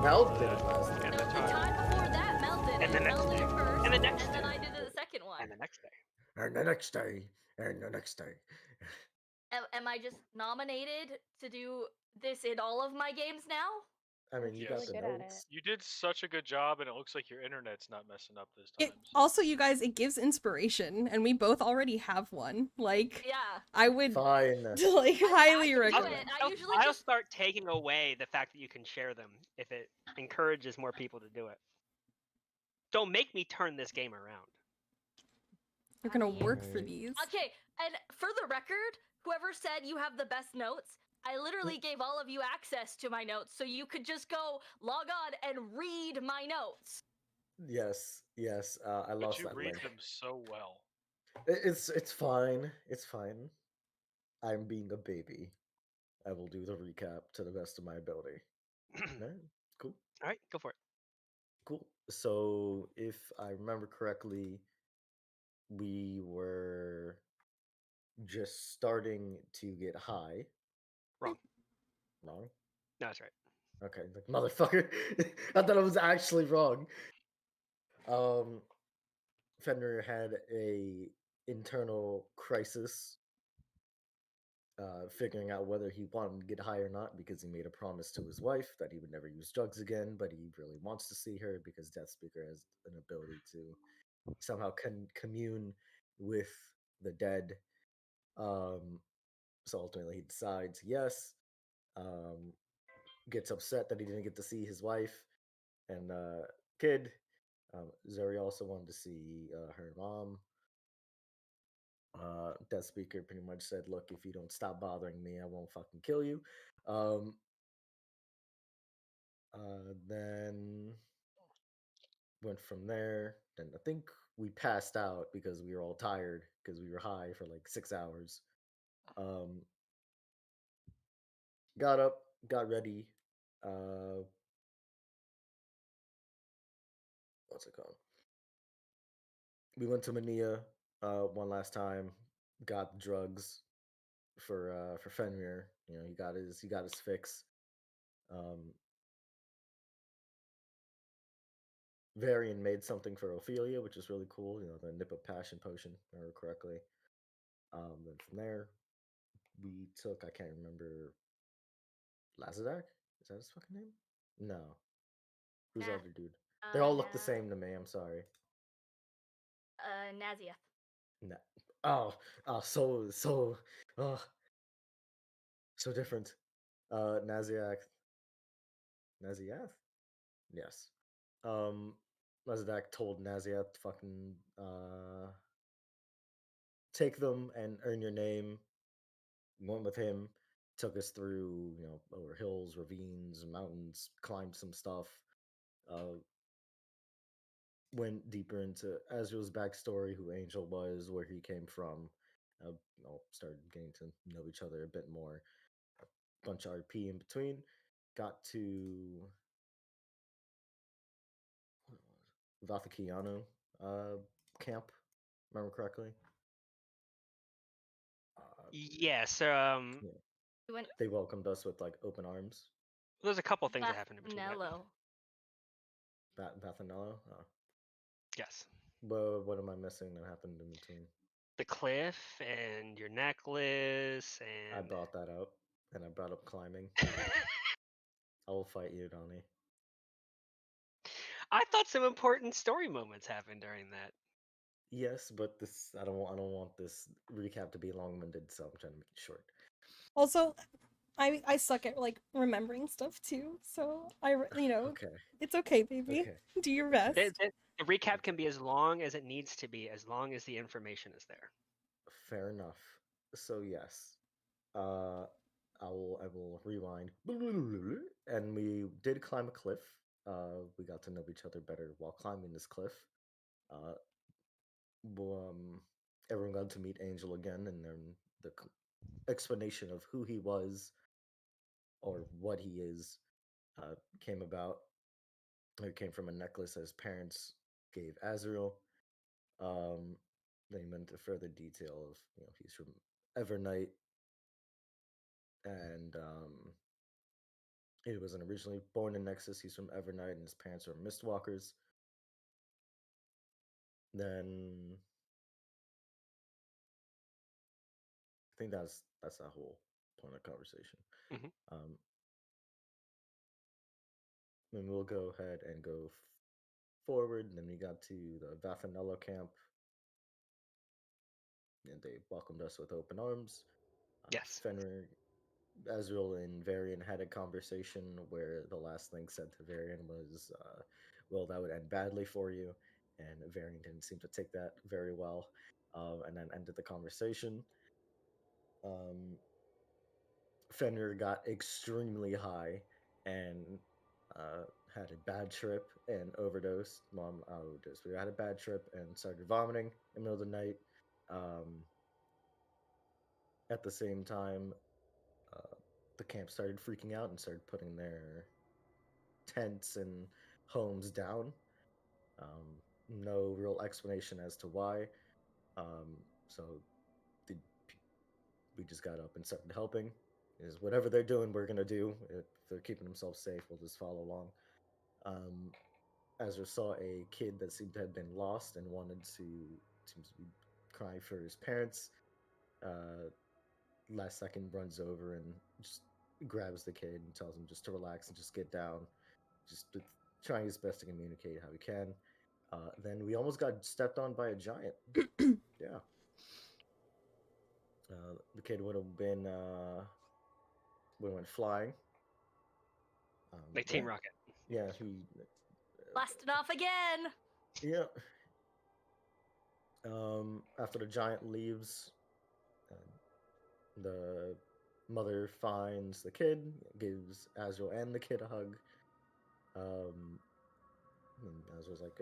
Mel did it last And time. the No, the time. time before that, Mel did And it. the next Mel did day. it first, And the next and then day. I did it the second one. And the next day. And the next day. And the next day. Am I just nominated to do this in all of my games now? I mean, you got Yes. the Really good at notes. You did such a good job, and it looks like your internet's not messing up this It time. So. also, you guys, it gives inspiration, and we both already have one. Like, Yeah. I would Fine. like I highly can do recommend. it. I usually I'll just start taking away the fact that you can share them if it encourages more people to do it. Don't make me turn this game around. You're gonna I mean- work for these. Okay, and for the record, whoever said you have the best notes, I literally gave all of you access to my notes, so you could just go log on and read my notes. Yes, yes. I But lost you that read link. them so well. It's fine. It's fine. I'm being a baby. I will do the recap to the best of my ability. Alright, cool. All right, go for it. Cool. So, if I remember correctly, we were just starting to get high. Wrong. Wrong? No, that's right. Okay, like motherfucker. I thought I was actually wrong. Fenrir had a internal crisis, figuring out whether he wanted to get high or not because he made a promise to his wife that he would never use drugs again, but he really wants to see her because Death Speaker has an ability to somehow commune with the dead. So ultimately he decides yes, gets upset that he didn't get to see his wife and kid. Zuri also wanted to see her mom. Death Speaker pretty much said, "Look, if you don't stop bothering me, I won't fucking kill you." Um, then went from there. Then I think we passed out because we were all tired because we were high for like 6 hours. Um, got up, got ready. What's it called? We went to Mania one last time. Got drugs for Fenrir. You know, he got his fix. Um, Varian made something for Ophelia, which is really cool. You know, the Nip of Passion potion, if I remember correctly. Then from there, we took, I can't remember, Lazadak? Is that his fucking name? No. Who's the Nah. other dude? They all look the Nah. same to me. I'm sorry. Naziath. No. Oh, so different. Naziak. Naziath? Yes. Um, Lazadak told Naziath to fucking take them and earn your name. Went with him, took us through, you know, over hills, ravines, mountains, climbed some stuff. Uh, went deeper into Azrael's backstory, who Angel was, where he came from. You know, started getting to know each other a bit more. A bunch of RP in between. Got to Vathakiano camp, remember correctly. Yes. Yeah. We went They welcomed us with like open arms. There's a couple things that happened in between. That. Vanello. Vathanello? Oh. Yes. But what am I missing that happened in between? The cliff and your necklace and. I brought that up, and I brought up climbing. I will fight you, Donnie. I thought some important story moments happened during that. Yes, but this I don't want this recap to be long-winded, so I'm trying to make it short. Also, I suck at like remembering stuff too, so Okay. it's okay, baby. Okay. Do your best. The recap can be as long as it needs to be, as long as the information is there. Fair enough. So yes, I will rewind, and we did climb a cliff. We got to know each other better while climbing this cliff. Uh, Everyone got to meet Angel again, and then the explanation of who he was or what he is came about. It came from a necklace that his parents gave Azrael. They went into further detail of, you know, he's from Evernight, and He wasn't originally born in Nexus. He's from Evernight, and his parents are Mistwalkers. Then I think that's that whole point of conversation. Mhm. Then we'll go ahead and go forward. And then we got to the Vathanello camp, and they welcomed us with open arms. Yes. Fenrir, Azrael, and Varian had a conversation where the last thing said to Varian was, "Well, that would end badly for you," and Varian didn't seem to take that very well, and then ended the conversation. Fenrir got extremely high and had a bad trip and overdosed. Mom overdosed. We had a bad trip and started vomiting in the middle of the night. At the same time, the camp started freaking out and started putting their tents and homes down. No real explanation as to why. So the, we just got up and started helping. Is whatever they're doing, we're gonna do. If they're keeping themselves safe, we'll just follow along. Ezra saw a kid that seemed to have been lost and wanted to seems to be crying for his parents. Last second runs over and just grabs the kid and tells him just to relax and just get down. Just trying his best to communicate how he can. Then we almost got stepped on by a giant. Yeah. The kid would have been we went flying. Like Team Rocket. Yeah, he Blasting off again. yeah. After the giant leaves, the mother finds the kid, gives Azrael and the kid a hug. And Azrael's like,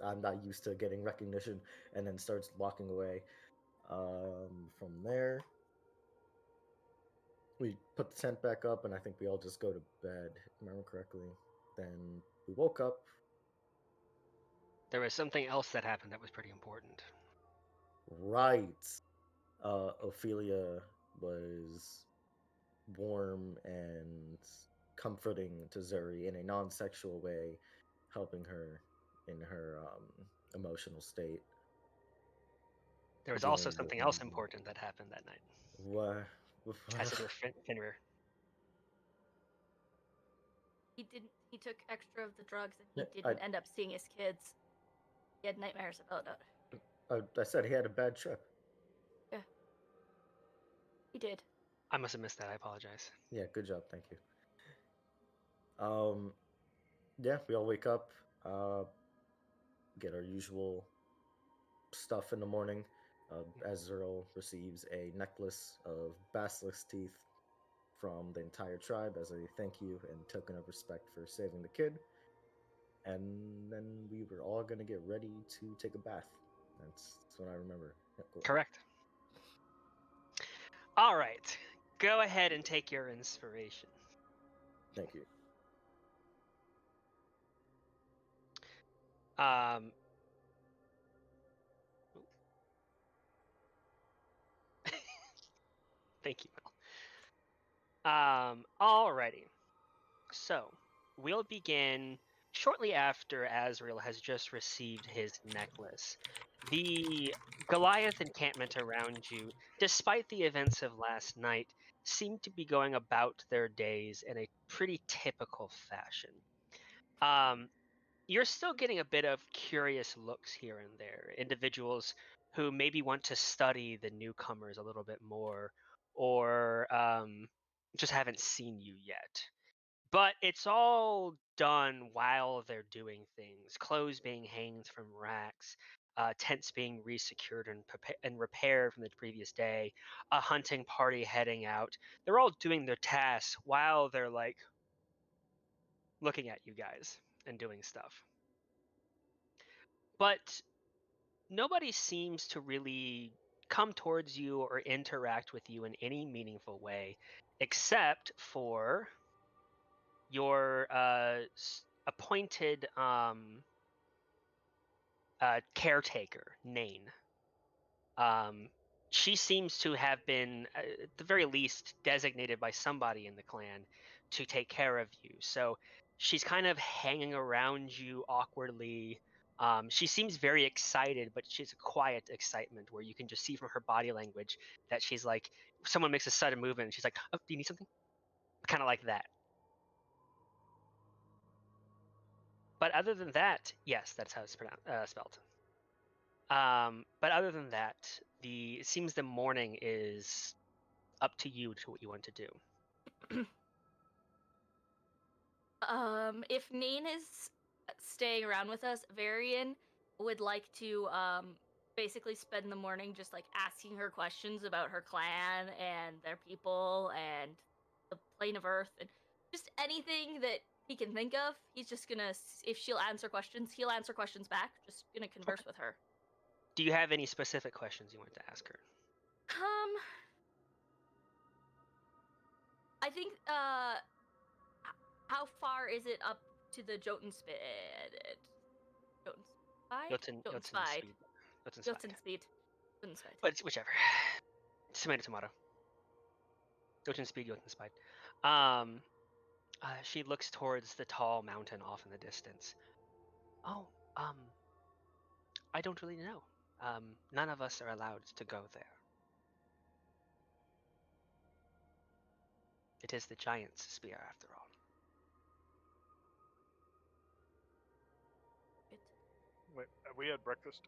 I'm not used to getting recognition, and then starts walking away. From there, we put the tent back up, and I think we all just go to bed, if I remember correctly. Then we woke up. There was something else that happened that was pretty important. Right. Ophelia was warm and comforting to Zuri in a non-sexual way, helping her in her emotional state. There was Dealing also with something else important that happened that night. what? As it were, Fenrir. He took extra of the drugs and he Yeah, didn't end up seeing his kids. He had nightmares about it. I said he had a bad trip. Yeah. He did. I must have missed that. I apologize. Yeah, good job, thank you. Yeah, we all wake up, get our usual stuff in the morning. Azrael receives a necklace of basilisk teeth from the entire tribe as a thank you and token of respect for saving the kid. And then we were all gonna get ready to take a bath. That's what I remember. Yeah, cool. Correct. All right. Go ahead and take your inspiration. Thank you. Thank you, Mel. Alrighty. So, we'll begin shortly after Azrael has just received his necklace. The Goliath encampment around you, despite the events of last night, seem to be going about their days in a pretty typical fashion. You're still getting a bit of curious looks here and there. Individuals who maybe want to study the newcomers a little bit more, or just haven't seen you yet. But it's all done while they're doing things. Clothes being hanged from racks, tents being resecured and repaired from the previous day, a hunting party heading out. They're all doing their tasks while they're like looking at you guys and doing stuff. But nobody seems to really come towards you or interact with you in any meaningful way, except for your appointed caretaker, Nain. She seems to have been, at the very least, designated by somebody in the clan to take care of you. So she's kind of hanging around you awkwardly. She seems very excited, but she's a quiet excitement where you can just see from her body language that she's like, someone makes a sudden movement and she's like, oh, do you need something? Kind of like that. But other than that, yes, that's how it's spelled. But other than that, it seems the morning is up to you to what you want to do. If Nane is staying around with us, Varian would like to basically spend the morning just like asking her questions about her clan and their people and the plane of Earth and just anything that he can think of. He's just gonna, if she'll answer questions, he'll answer questions back. Just gonna converse with her. Do you have any specific questions you want to ask her? I think how far is it up to the Jotunspide? Jotunspide? Jotunspide. Jotunspide. But it's whichever. Tomato. Jotunspide, Jotunspide. She looks towards the tall mountain off in the distance. Oh, I don't really know. None of us are allowed to go there. It is the giant's spear, after all. Wait, have we had breakfast?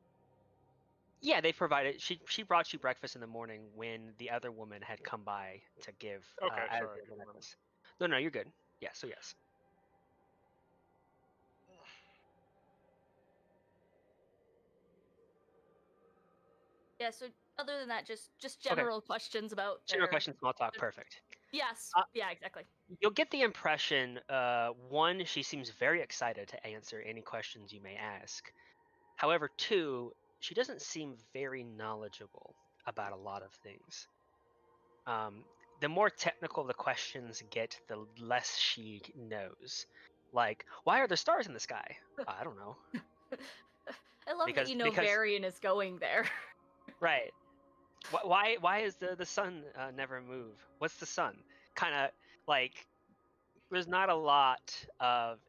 Yeah, they provided. She brought you breakfast in the morning when the other woman had come by to give. Okay, as sorry, I the didn't remember. necklace. No, you're good. Yeah, so yes. Yeah, so other than that, just general questions about General their... question, small talk, perfect. Yes, yeah, exactly. You'll get the impression, one, she seems very excited to answer any questions you may ask. However, two, she doesn't seem very knowledgeable about a lot of things. The more technical the questions get, the less she knows. Like, why are there stars in the sky? I don't know. I love that you know Varian is going there. Right. Why is the sun never move? What's the sun? Kind of like there's not a lot of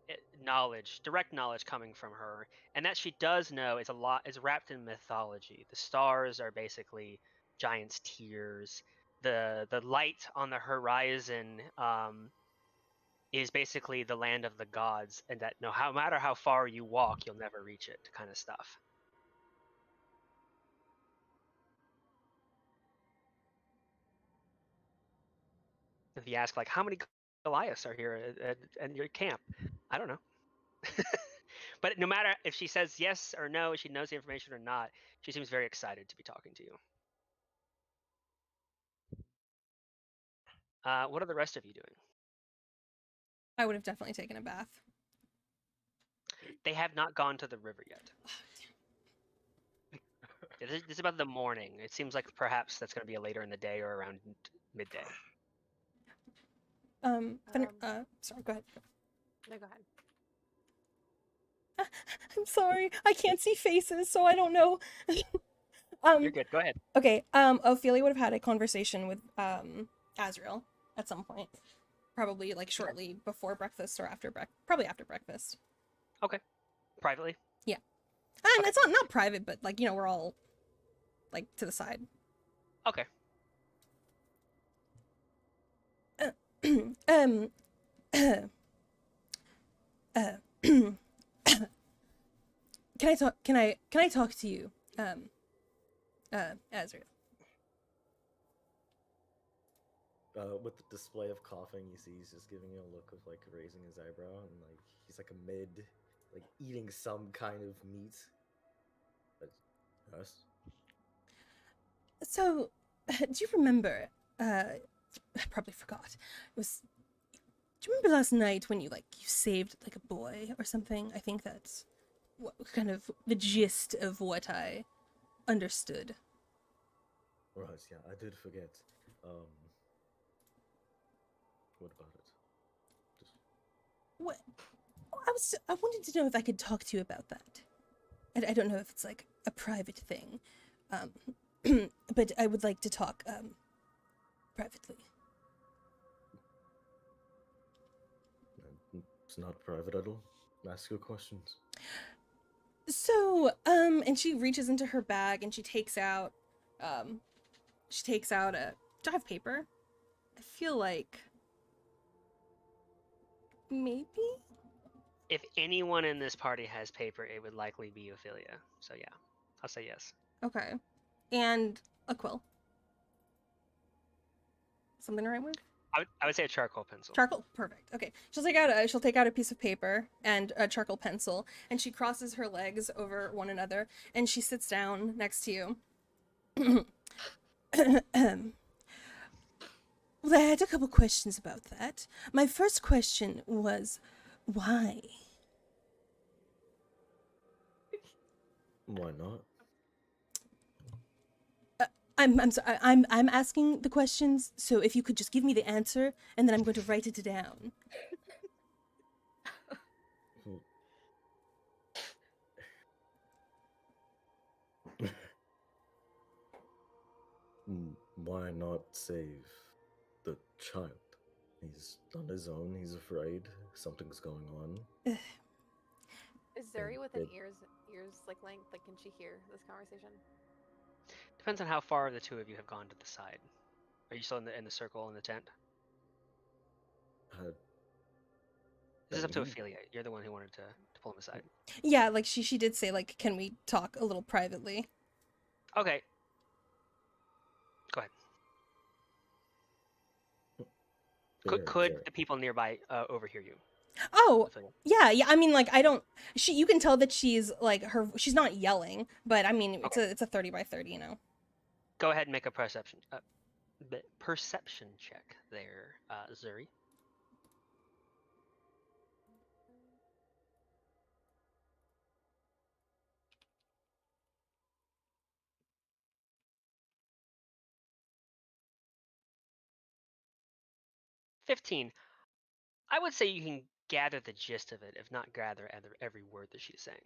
knowledge, direct knowledge coming from her, and that she does know is wrapped in mythology. The stars are basically giants' tears. The light on the horizon is basically the land of the gods, and that no matter how far you walk, you'll never reach it, kind of stuff. If you ask, like, how many Goliaths are here at your camp? I don't know. But no matter if she says yes or no, she knows the information or not, she seems very excited to be talking to you. What are the rest of you doing? I would have definitely taken a bath. They have not gone to the river yet. This is about the morning. It seems like perhaps that's going to be later in the day or around midday. Sorry, go ahead. No, go ahead. I'm sorry, I can't see faces, so I don't know. You're good, go ahead. Okay, Ophelia would have had a conversation with, Azrael at some point. Probably, like, shortly before breakfast or after probably after breakfast. Okay. Privately? Yeah. And it's not private, but, like, you know, we're all, like, to the side. Okay. Can I talk to you, Azrael? With the display of coughing, you see he's just giving you a look of, like, raising his eyebrow, and, like, he's, like, like, eating some kind of meat. But, yes? So, do you remember, I probably forgot, do you remember last night when you saved, like, a boy or something? I think that's kind of the gist of what I understood. Right, yeah, I did forget. What about it? What? I wanted to know if I could talk to you about that. I don't know if it's, like, a private thing. But I would like to talk, privately. It's not private at all. Ask your questions. So, and she reaches into her bag and she takes out a drive paper. I feel like maybe. If anyone in this party has paper, it would likely be Ophelia. So yeah, I'll say yes. Okay, and a quill. Something to write with? I would say a charcoal pencil. Charcoal, perfect. Okay, she'll take out a piece of paper and a charcoal pencil, and she crosses her legs over one another, and she sits down next to you. Well, I had a couple questions about that. My first question was, why? Why not? I'm asking the questions, so if you could just give me the answer, and then I'm going to write it down. Why not save the child? He's on his own. He's afraid something's going on. Is Zuri And within it- ears like length? Like, can she hear this conversation? Depends on how far the two of you have gone to the side. Are you still in the circle in the tent? This is up to Mhm. Ophelia. You're the one who wanted to pull him aside. Yeah, like she did say, like, can we talk a little privately? Okay. Go ahead. Could sorry. the people nearby overhear you? Oh, Ophelia? yeah. I mean, like, I don't. You can tell that she's like she's not yelling, but I mean, it's a 30 by 30, you know. Go ahead and make a perception check there, Zuri. $15. I would say you can gather the gist of it, if not gather every word that she's saying.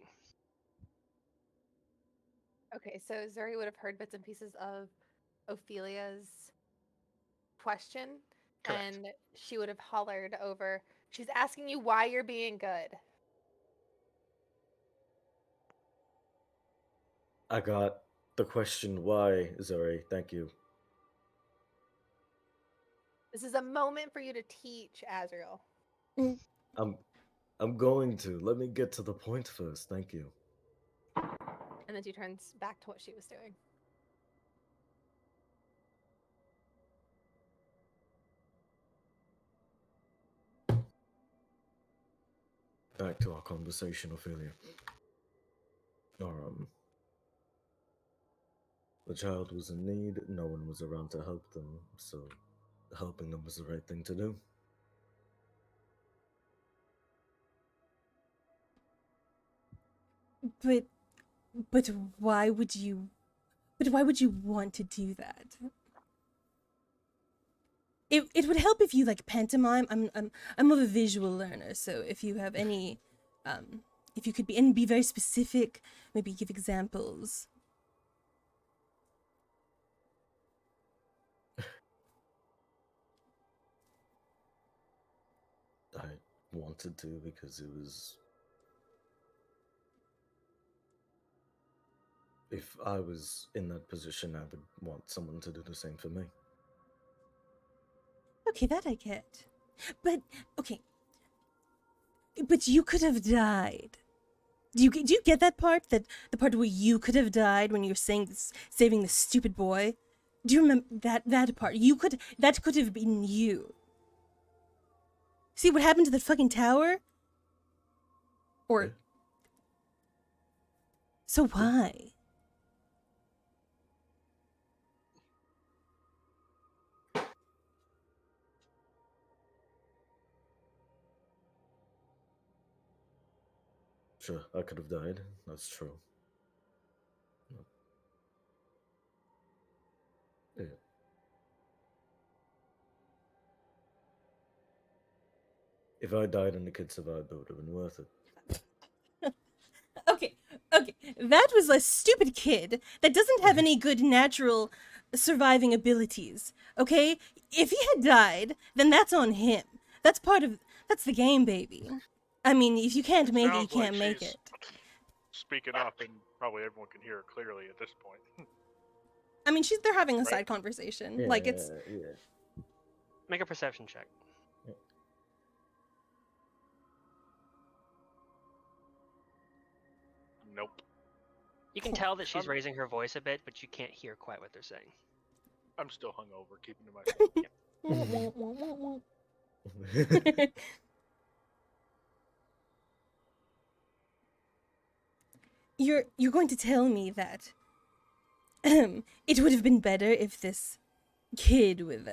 Okay, so Zuri would have heard bits and pieces of Ophelia's question, Correct. and she would have hollered over, she's asking you why you're being good. I got the question why, Zuri. Thank you. This is a moment for you to teach Azrael. I'm going to. Let me get to the point first. Thank you. And then she turns back to what she was doing. Back to our conversation, Ophelia. The child was in need. No one was around to help them, so helping them was the right thing to do. But why would you? But why would you want to do that? It would help if you like pantomime. I'm more of a visual learner, so if you have any, if you could be very specific, maybe give examples. I wanted to because it was. If I was in that position, I would want someone to do the same for me. Okay, that I get. But okay. But you could have died. Do you get that part? That the part where you could have died when you were saying this, saving this stupid boy? Do you remember that part? That could have been you. See what happened to that fucking tower? Or Yeah. so why? Sure, I could have died. That's true. Yeah. If I died and the kid survived, it would have been worth it. Okay. That was a stupid kid that doesn't have any good natural surviving abilities. Okay? If he had died, then that's on him. That's the game, baby. I mean, if you can't It make it, you sounds like can't make she's it. speaking up, and probably everyone can hear her clearly at this point. I mean, they're having a Right. side conversation. Yeah, Like, it's... yeah. Make a perception check. Nope. You can tell that she's I'm- raising her voice a bit, but you can't hear quite what they're saying. I'm still hungover, keeping to myself. You're going to tell me that it would have been better if this kid with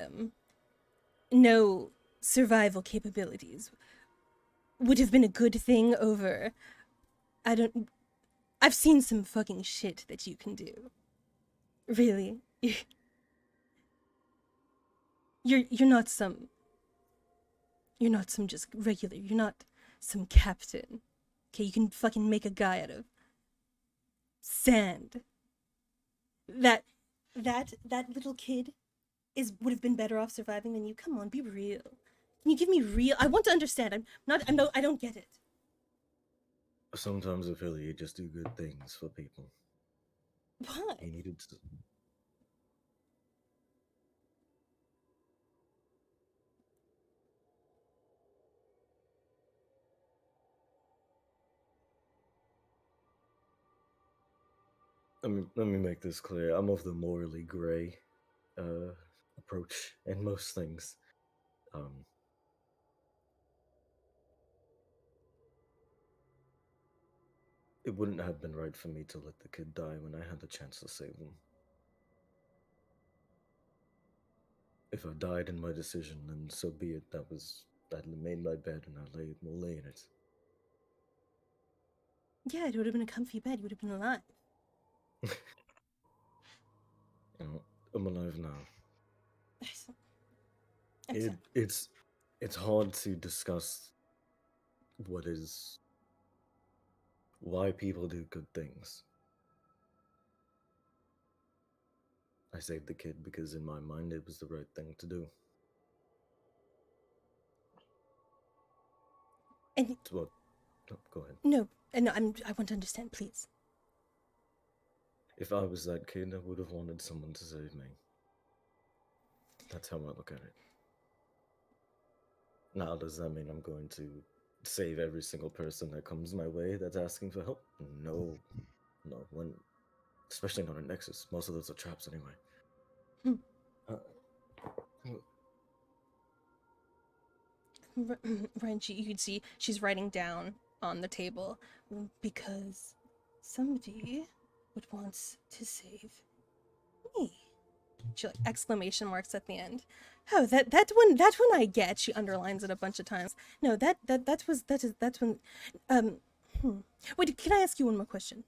no survival capabilities would have been a good thing over... I've seen some fucking shit that you can do. Really. You're not some just regular, you're not some captain. Okay, you can fucking make a guy out of sand. That little kid would have been better off surviving than you. Come on, be real. Can you give me real? I want to understand. I don't get it. Sometimes I feel you just do good things for people. What? You needed to... Let me make this clear. I'm of the morally gray approach in most things. It wouldn't have been right for me to let the kid die when I had the chance to save him. If I died in my decision, then so be it. I made my bed and I will lay in it. Yeah, it would have been a comfy bed. You would have been alive. You know, I'm alive now. Excellent. It's hard to discuss why people do good things. I saved the kid because in my mind it was the right thing to do. And It's what... Oh, go ahead. no, I want to understand, please. If I was that kid, I would have wanted someone to save me. That's how I look at it. Now, does that mean I'm going to save every single person that comes my way that's asking for help? No. Especially not in Nexus. Most of those are traps anyway. Right, you can see she's writing down on the table because somebody would want to save me. She exclamation marks at the end. Oh, that one I get. She underlines it a bunch of times. No, that's when. Wait, can I ask you one more question?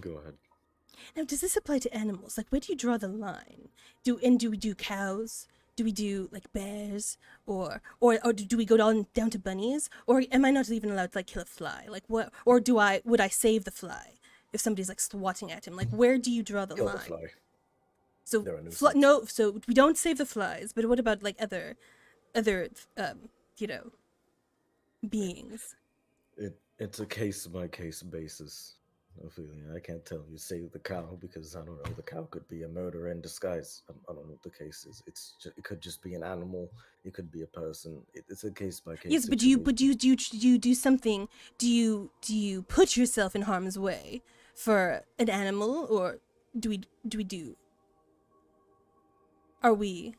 Go ahead. Now, does this apply to animals? Like, where do you draw the line? Do we do cows? Do we do like bears, or do we go down to bunnies? Or am I not even allowed to like kill a fly? Like what? Or would I save the fly if somebody's like swatting at him? Like where do you draw the Kill line? the fly. So They're a no, so we don't save the flies. But what about like other beings? It's a case by case basis. Ophelia, I can't tell you save the cow because I don't know. The cow could be a murderer in disguise. I don't know what the case is. It could just be an animal. It could be a person. It's a case by case. Yes, but do you do something? Do you put yourself in harm's way for an animal, or do we do? Are we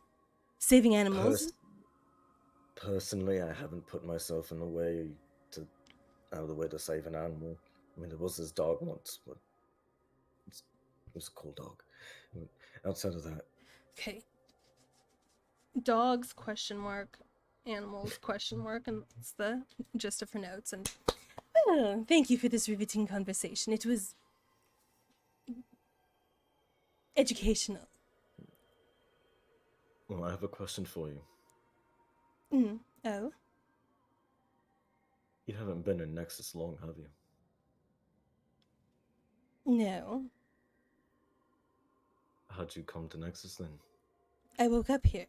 saving animals? Personally, I haven't put myself in the way out of the way to save an animal. I mean, there was this dog once, but it was a cool dog. I mean, outside of that, Okay. Dogs ? Animals ? And it's the gist of her notes. And well, thank you for this riveting conversation. It was educational. well, I have a question for you. Oh. You haven't been in Nexus long, have you? No. How'd you come to Nexus then? I woke up here.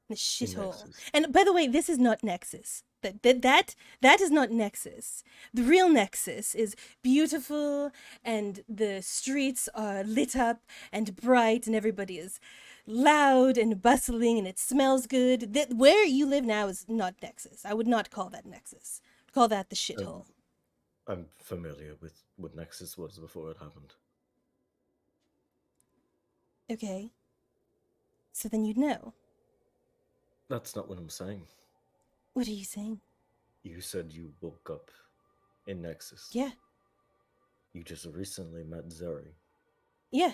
The shithole. Nexus. And by the way, this is not Nexus. That is not Nexus. The real Nexus is beautiful, and the streets are lit up and bright, and everybody is loud and bustling, and it smells good. Where you live now is not Nexus. I would not call that Nexus. I'd call that the shithole. I'm familiar with what Nexus was before it happened. Okay. So then you'd know. That's not what I'm saying. What are you saying? You said you woke up in Nexus. Yeah. You just recently met Zuri. Yeah.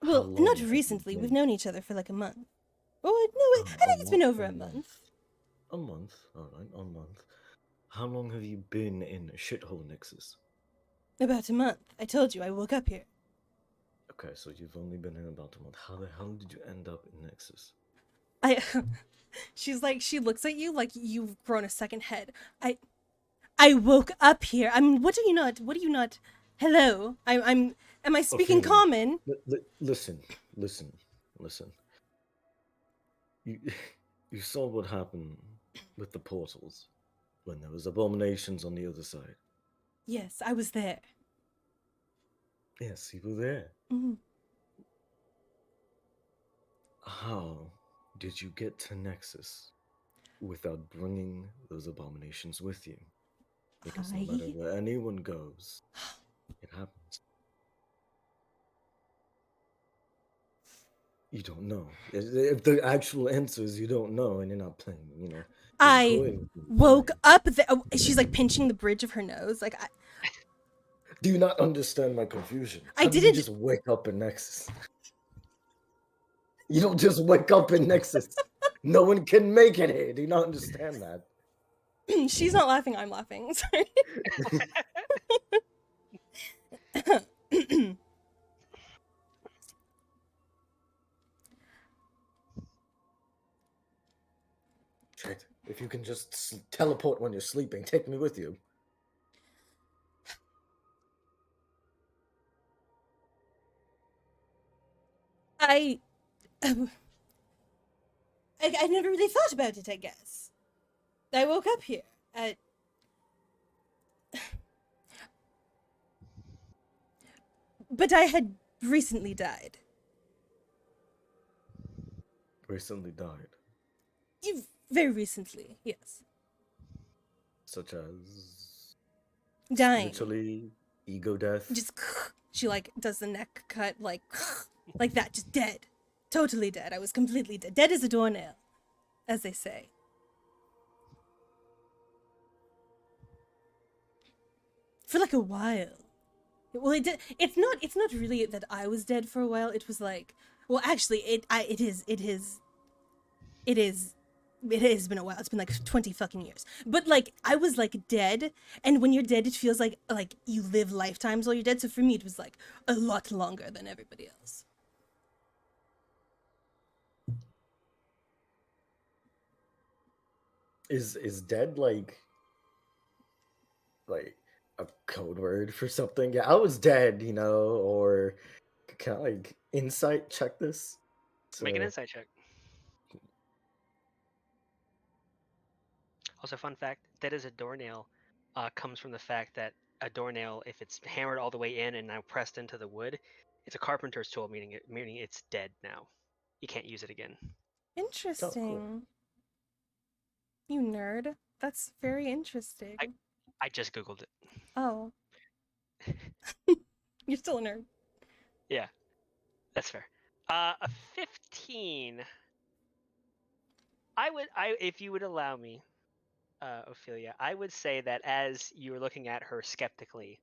How Well, long not have you recently. We've been- known each other for like a month. Oh, no, I think it's been over a month. A month, alright, a month. How long have you been in Shithole Nexus? About a month. I told you, I woke up here. Okay, so you've only been in about a month. How the hell did you end up in Nexus? She's like, she looks at you like you've grown a second head. I woke up here. I mean, what do you not, hello? am I speaking Okay, common? Listen. You, you saw what happened with the portals when there was abominations on the other side. Yes, I was there. Yes, you were there. Mhm. How did you get to Nexus without bringing those abominations with you? Because no matter where anyone goes, it happens. You don't know. If the actual answer is you don't know and you're not playing, I woke up. She's like pinching the bridge of her nose. Like, Do you not understand my confusion? I How did you didn't- just wake up in Nexus? You don't just wake up in Nexus. No one can make it here. Do you not understand that? she's not laughing. I'm laughing. Sorry. Shit. If you can just teleport when you're sleeping, take me with you. I never really thought about it, I guess. I woke up here. But I had recently died. Recently died. Very recently, yes. Such as Dying. spiritually, ego death. Just she like does the neck cut like that, just dead. Totally dead. I was completely dead. Dead as a doornail, as they say. For like a while. Well, it's not really that I was dead for a while. It was like, well, actually, it has been a while. It's been like 20 fucking years. But like, I was like dead, and when you're dead, it feels like you live lifetimes while you're dead. So for me, it was like a lot longer than everybody else. Is dead like a code word for something? Yeah, I was dead, or can I like insight check this? Make an insight check. Also, fun fact: dead as a doornail comes from the fact that a doornail, if it's hammered all the way in and now pressed into the wood, it's a carpenter's tool, meaning it's dead now. You can't use it again. Interesting. You nerd. That's very interesting. I just googled it. Oh. You're still a nerd. Yeah, that's fair. A 15. If you would allow me, Ophelia, I would say that as you were looking at her skeptically,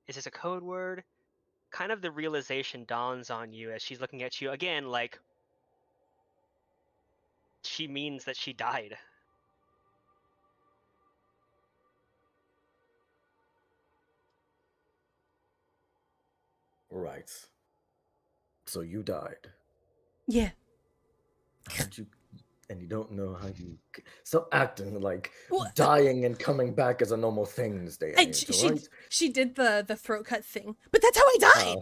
is this a code word? Kind of the realization dawns on you as she's looking at you again, like she means that she died. Right. So you died. Yeah. How'd you? And you don't know how you stop acting like dying and coming back is a normal thing in this day and age, right? She did the throat cut thing, but that's how I died.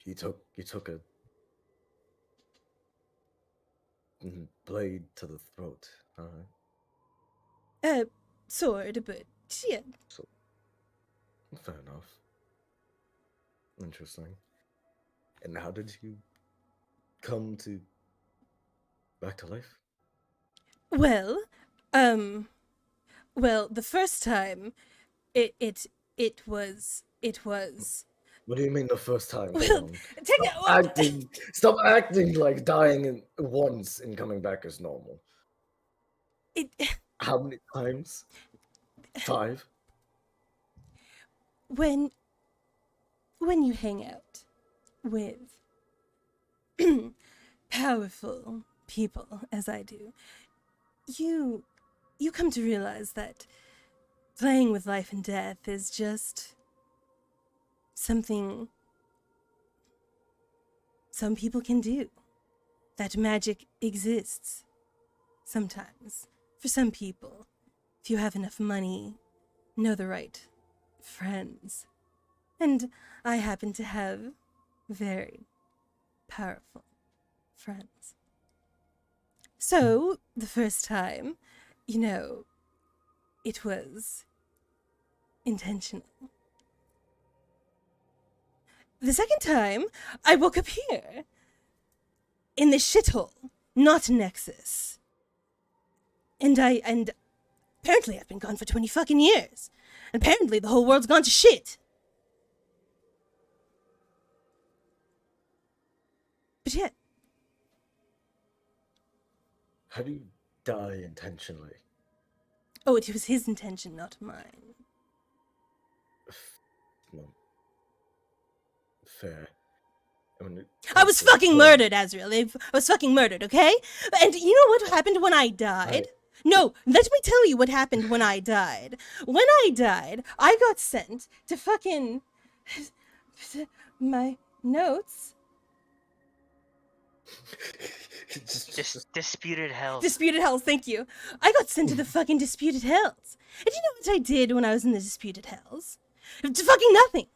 You took a blade to the throat. All right. Sword, but yeah. So, fair enough. Interesting. And how did you come to back to life? Well, well, the first time, it was. What do you mean the first time? Hold Well, on. take Stop it. Well, acting. Stop acting like dying once and coming back is normal. it How many times? 5. when you hang out with powerful people as I do, you come to realize that playing with life and death is just something some people can do. That magic exists sometimes for some people. If you have enough money, know the right friends. And I happen to have very powerful friends. So, the first time, it was intentional. The second time, I woke up here. In this shithole, not Nexus. And apparently I've been gone for 20 fucking years. And apparently the whole world's gone to shit. But yeah, How do you die intentionally? oh, it was his intention, not mine. Well, fair. I mean, I was it's fucking fun. murdered, Azriel. I was fucking murdered, okay? And you know what happened when I died? No, let me tell you what happened when I died. When I died, I got sent to fucking my notes. Disputed Hells. Disputed Hells, thank you. I got sent to the fucking Disputed Hells. And you know what I did when I was in the Disputed Hells? Fucking nothing.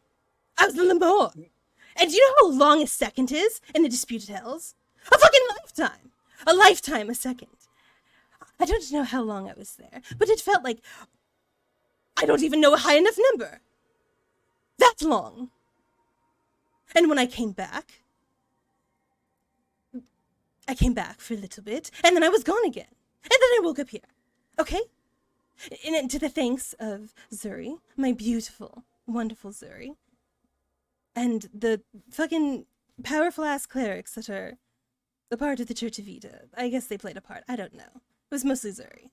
I was in Limor. And do you know how long a second is in the Disputed Hells? A fucking lifetime. A lifetime, a second. I don't know how long I was there, but it felt like I don't even know a high enough number. That long. And when I came back for a little bit, and then I was gone again. And then I woke up here. Okay? And to the thanks of Zuri, my beautiful, wonderful Zuri, and the fucking powerful ass clerics that are a part of the Church of Vita. I guess they played a part. I don't know. It was mostly Zuri.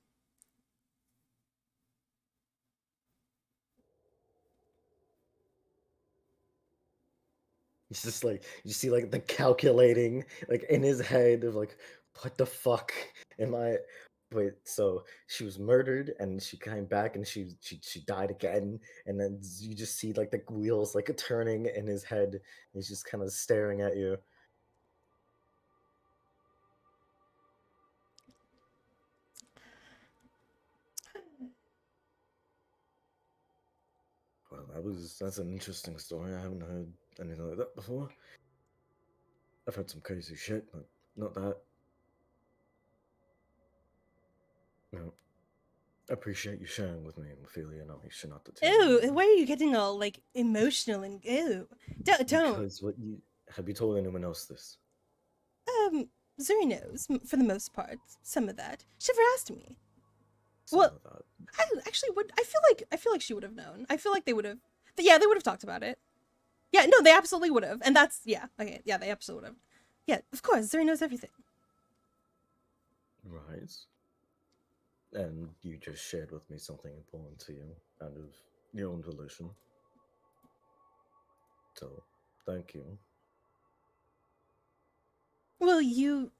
It's just like you see like the calculating like in his head of like what the fuck am I wait, so she was murdered and she came back and she died again, and then you just see like the wheels like turning in his head. He's just kind of staring at you. Well, that's an interesting story. I haven't heard anything like that before. I've heard some crazy shit, but not that. No. I appreciate you sharing with me, Ophelia, and I'll make sure not to tell Ew, anyone. why are you getting all, like, emotional and ew? Don't. Because have you told anyone else this? Zuri knows, for the most part, some of that. She never asked me. Some Well, of that. I actually would, I feel like she would have known. I feel like they would have, they would have talked about it. Yeah, no, they absolutely would have. And that's, yeah, okay, yeah, they absolutely would have. Yeah, of course, Zuri knows everything. Right. And you just shared with me something important to you out of your own volition. So, thank you. Well, you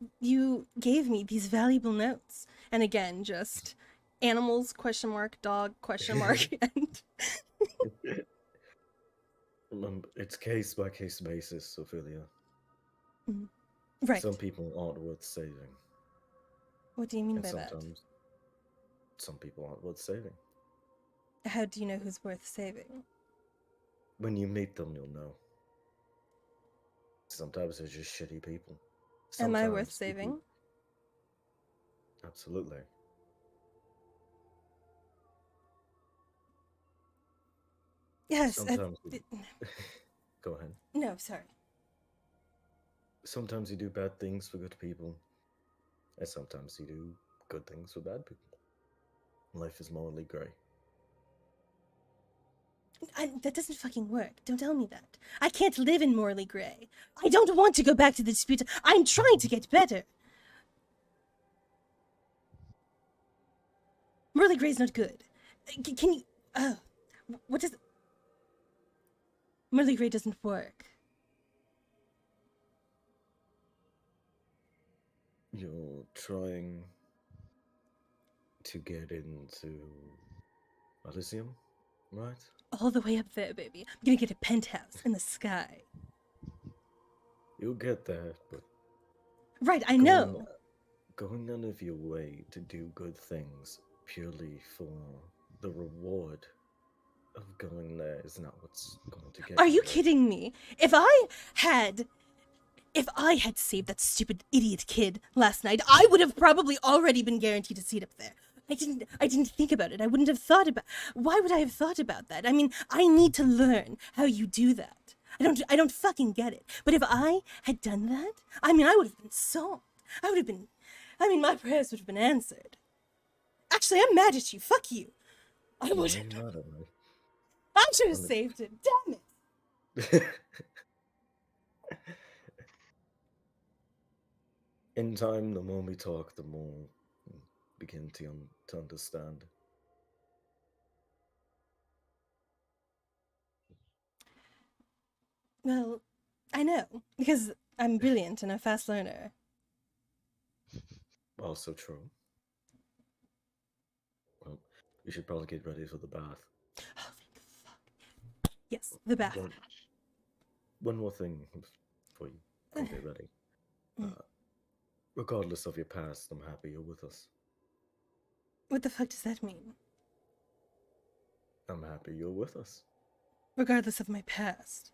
gave me these valuable notes. And again, just animals, question mark, dog, question mark, and... It's case by case basis, Ophelia. Right. Some people aren't worth saving. What do you mean And by that? sometimes some people aren't worth saving. How do you know who's worth saving? When you meet them, you'll know. Sometimes they're just shitty people. Am I worth Sometimes people- saving? Absolutely. Yes. Sometimes go ahead. No, sorry. Sometimes you do bad things for good people, and sometimes you do good things for bad people. Life is morally grey. That doesn't fucking work. Don't tell me that. I can't live in morally grey. I don't want to go back to the dispute. I'm trying to get better. Morally grey is not good. Can you... what does... Morally grey doesn't work. You're trying to get into Elysium, right? All the way up there, baby. I'm gonna get a penthouse in the sky. You'll get there, but Right, I know. going out of your way to do good things purely for the reward of going there is not what's going to get Are you there. kidding me? If I had saved that stupid idiot kid last night, I would have probably already been guaranteed a seat up there. I didn't think about it. I wouldn't have thought about... Why would I have thought about that? I mean, I need to learn how you do that. I don't fucking get it. But if I had done that, I mean, I would have been solved. My prayers would have been answered. Actually, I'm mad at you. Fuck you. I would have... Why not, Emily? I should have saved him. Damn it. In time, the more we talk, the more we begin to understand. Well, I know, because I'm brilliant and a fast learner. Also true. Well, we should probably get ready for the bath. Oh, thank fuck. Yes, the bath. One more thing before you go get ready. Regardless of your past, I'm happy you're with us. What the fuck does that mean? I'm happy you're with us. Regardless of my past.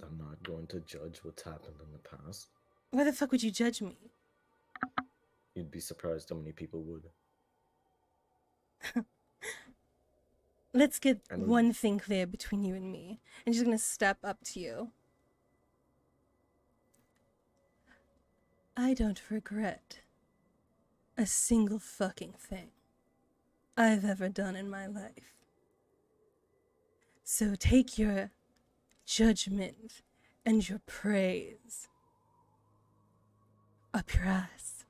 I'm not going to judge what's happened in the past. Why the fuck would you judge me? You'd be surprised how many people would. Let's get one thing clear between you and me. I'm just gonna step up to you. I don't regret a single fucking thing I've ever done in my life. So take your judgment and your praise up your ass.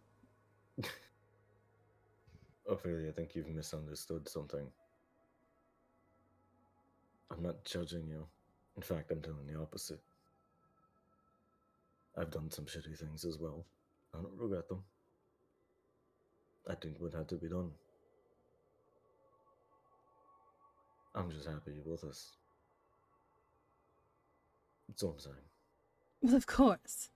Ophelia, I think you've misunderstood something. I'm not judging you. In fact, I'm doing the opposite. I've done some shitty things as well. I don't regret them. I think what had to be done. I'm just happy you're with us. That's all I'm saying. Well, of course.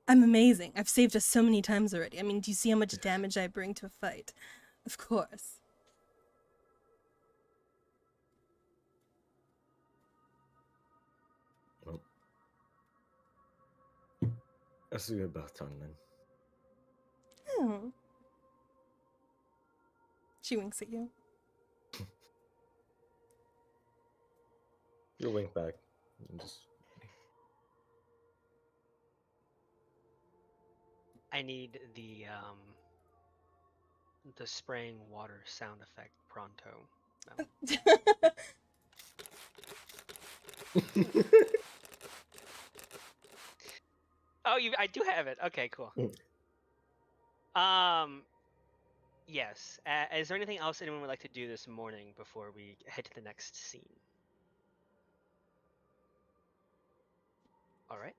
I'm amazing. I've saved us so many times already. I mean, do you see how much damage I bring to a fight? Of course. Well, I see you bath time then. Oh. She winks at you. You'll wink back. And just... I need the spraying water sound effect pronto. Oh, I do have it. Okay, cool. Yes. Is there anything else anyone would like to do this morning before we head to the next scene? All right.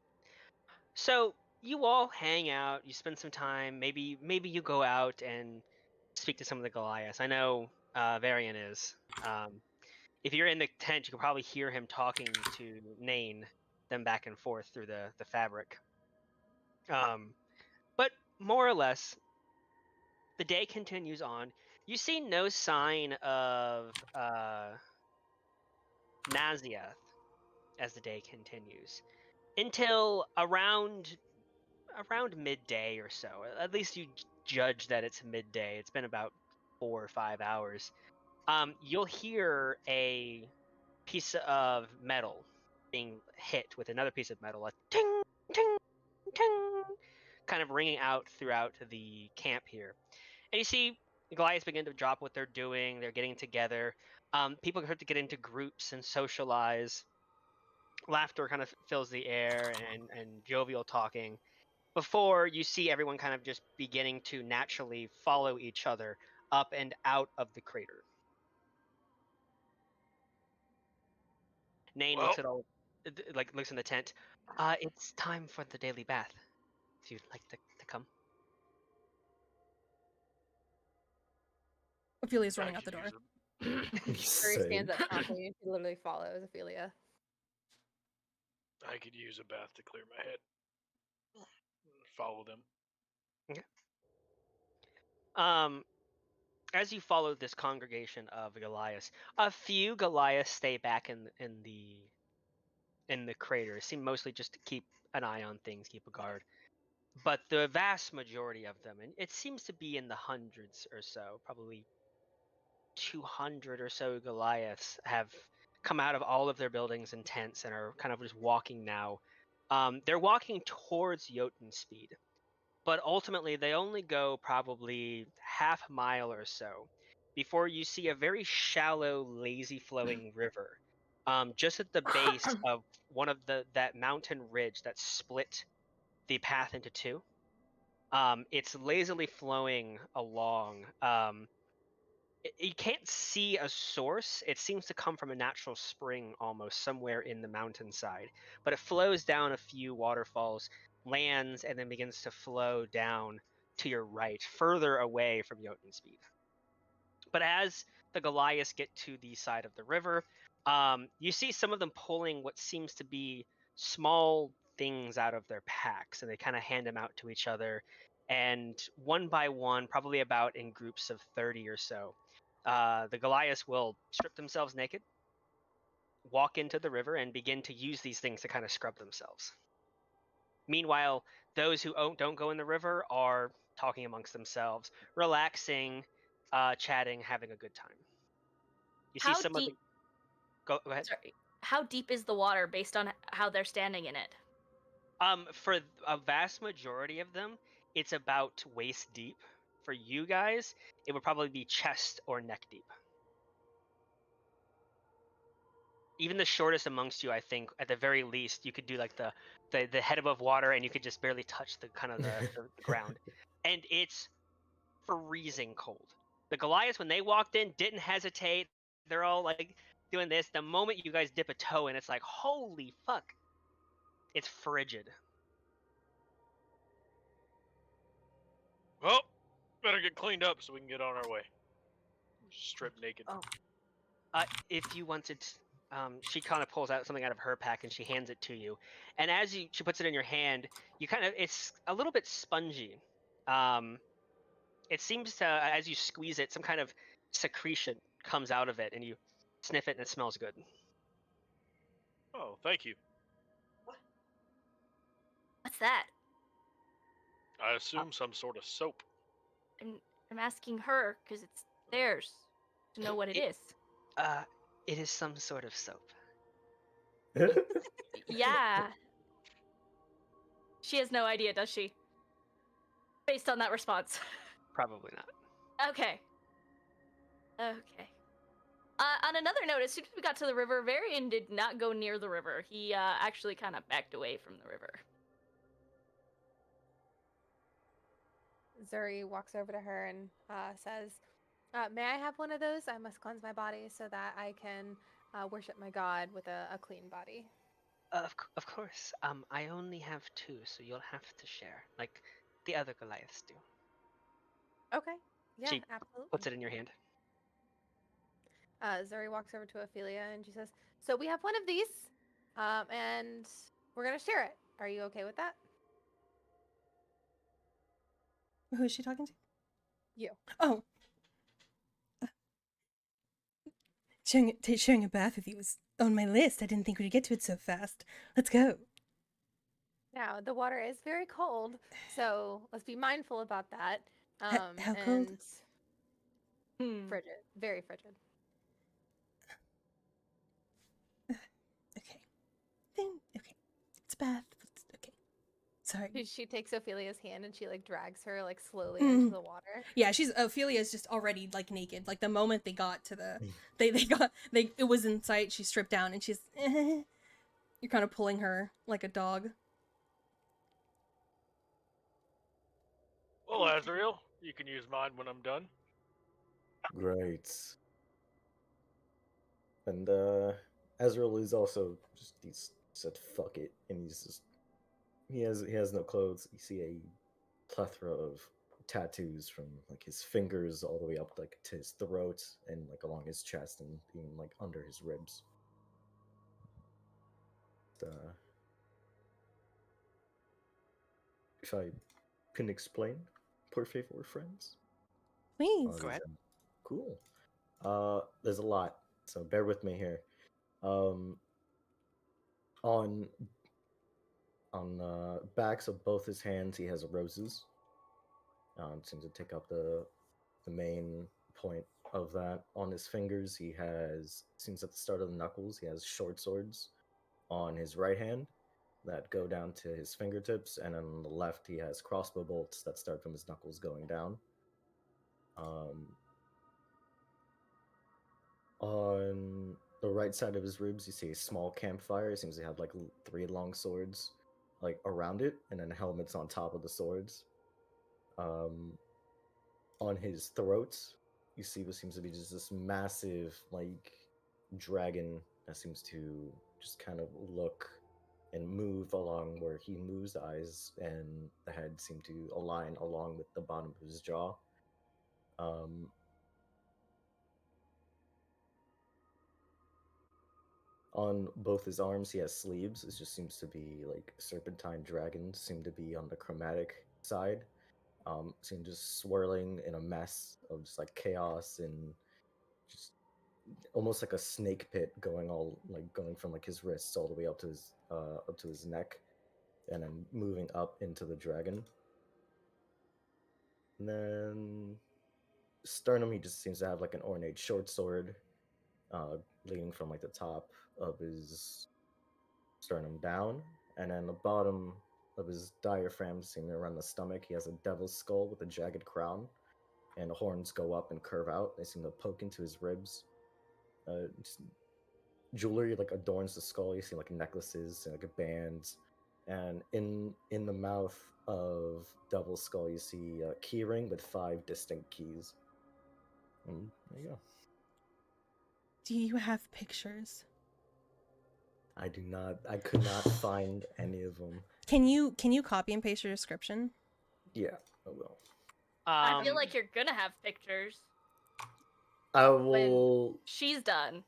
So you all hang out. You spend some time. Maybe you go out and speak to some of the Goliaths. I know Varian is. If you're in the tent, you can probably hear him talking to Nain, them back and forth through the fabric. But more or less, the day continues on. You see no sign of Naziath as the day continues until around midday or so. At least you judge that it's midday. It's been about 4 or 5 hours. You'll hear a piece of metal being hit with another piece of metal, a ting, ting, ting, kind of ringing out throughout the camp here. And you see Goliaths begin to drop what they're doing. They're getting together. People start to get into groups and socialize. Laughter kind of fills the air and jovial talking before you see everyone kind of just beginning to naturally follow each other up and out of the crater. Nain Well, looks at all, looks in the tent. It's time for the daily bath. If you'd like to come. Ophelia's I running out the could door. Zuri stands up Same. promptly and she literally follows Ophelia. I could use a bath to clear my head. Follow them. As you follow this congregation of Goliaths, a few Goliaths stay back in the crater. Seem mostly just to keep an eye on things, keep a guard. But the vast majority of them, and it seems to be in the hundreds or so, probably 200 or so Goliaths have come out of all of their buildings and tents and are kind of just walking now. They're walking towards Jotun speed, but ultimately they only go probably half a mile or so before you see a very shallow, lazy flowing river just at the base of one of that mountain ridge that split the path into two. It's lazily flowing along. You can't see a source. It seems to come from a natural spring almost somewhere in the mountainside, but it flows down a few waterfalls, lands, and then begins to flow down to your right, further away from Jotunspeed. But as the Goliaths get to the side of the river, you see some of them pulling what seems to be small things out of their packs, and they kind of hand them out to each other. And one by one, probably about in groups of 30 or so, the Goliaths will strip themselves naked, walk into the river, and begin to use these things to kind of scrub themselves. Meanwhile, those who don't go in the river are talking amongst themselves, relaxing, chatting, having a good time. You see How some of the deep? go ahead. Sorry. How deep is the water based on how they're standing in it? For a vast majority of them, it's about waist deep. For you guys, it would probably be chest or neck deep. Even the shortest amongst you, I think, at the very least, you could do like the head above water, and you could just barely touch the kind of the ground. And it's freezing cold. The Goliaths, when they walked in, didn't hesitate. They're all like doing this. The moment you guys dip a toe in, it's like, holy fuck. It's frigid. Well, better get cleaned up so we can get on our way. Strip naked. Oh. If you wanted, she kind of pulls out something out of her pack and she hands it to you. And as she puts it in your hand, it's a little bit spongy. It seems to, as you squeeze it, some kind of secretion comes out of it, and you sniff it, and it smells good. Oh, thank you. What's that? I assume some sort of soap. I'm asking her because it's theirs to know what it is. It is some sort of soap. Yeah. She has no idea, does she? Based on that response. Probably not. Okay. On another note, as soon as we got to the river, Varian did not go near the river. He actually kind of backed away from the river. Zuri walks over to her and says, may I have one of those? I must cleanse my body so that I can worship my god with a clean body. Of course. I only have 2, so you'll have to share, like the other Goliaths do. Okay. Yeah, She absolutely. puts it in your hand. Zuri walks over to Ophelia and she says, so we have one of these, and we're going to share it. Are you okay with that? Who is she talking to? You. Oh. Sharing a bath with you was on my list. I didn't think we'd get to it so fast. Let's go. Now, the water is very cold, so let's be mindful about that. How cold? And frigid. Very frigid. Beth. Okay. Sorry. She takes Ophelia's hand and she like drags her like slowly into the water. Yeah, Ophelia's just already like naked. Like the moment they got to the it was in sight, she stripped down and she's you're kind of pulling her like a dog. Well, Azrael, you can use mine when I'm done. Great. And Azrael is also just he's said fuck it, and he has no clothes. You see a plethora of tattoos from like his fingers all the way up like to his throat and like along his chest and even like under his ribs. If I can explain, por favor, friends. Please. Go ahead. Cool. There's a lot, so bear with me here. On backs of both his hands, he has roses. Seems to take up the main point of that. On his fingers, he has, seems at the start of the knuckles, he has short swords. On his right hand, that go down to his fingertips, and on the left, he has crossbow bolts that start from his knuckles going down. On the right side of his ribs, you see a small campfire. It seems to have like 3 long swords like around it, and then helmets on top of the swords. On his throat, you see what seems to be just this massive like dragon that seems to just kind of look and move along where he moves. The eyes and the head seem to align along with the bottom of his jaw. On both his arms, he has sleeves. It just seems to be like serpentine dragons seem to be on the chromatic side. Seem just swirling in a mess of just like chaos and just almost like a snake pit going from like his wrists all the way up to his neck, and then moving up into the dragon. And then sternum, he just seems to have like an ornate short sword, leading from like the top of his sternum down, and then the bottom of his diaphragm seeming around the stomach, he has a devil's skull with a jagged crown, and the horns go up and curve out. They seem to poke into his ribs. Jewelry like adorns the skull. You see like necklaces and like bands, and in the mouth of Devil's Skull, you see a key ring with 5 distinct keys. And there you go. Do you have pictures? I do not. I could not find any of them. Can you copy and paste your description? Yeah, I will. I feel like you're gonna have pictures I when will. she's done.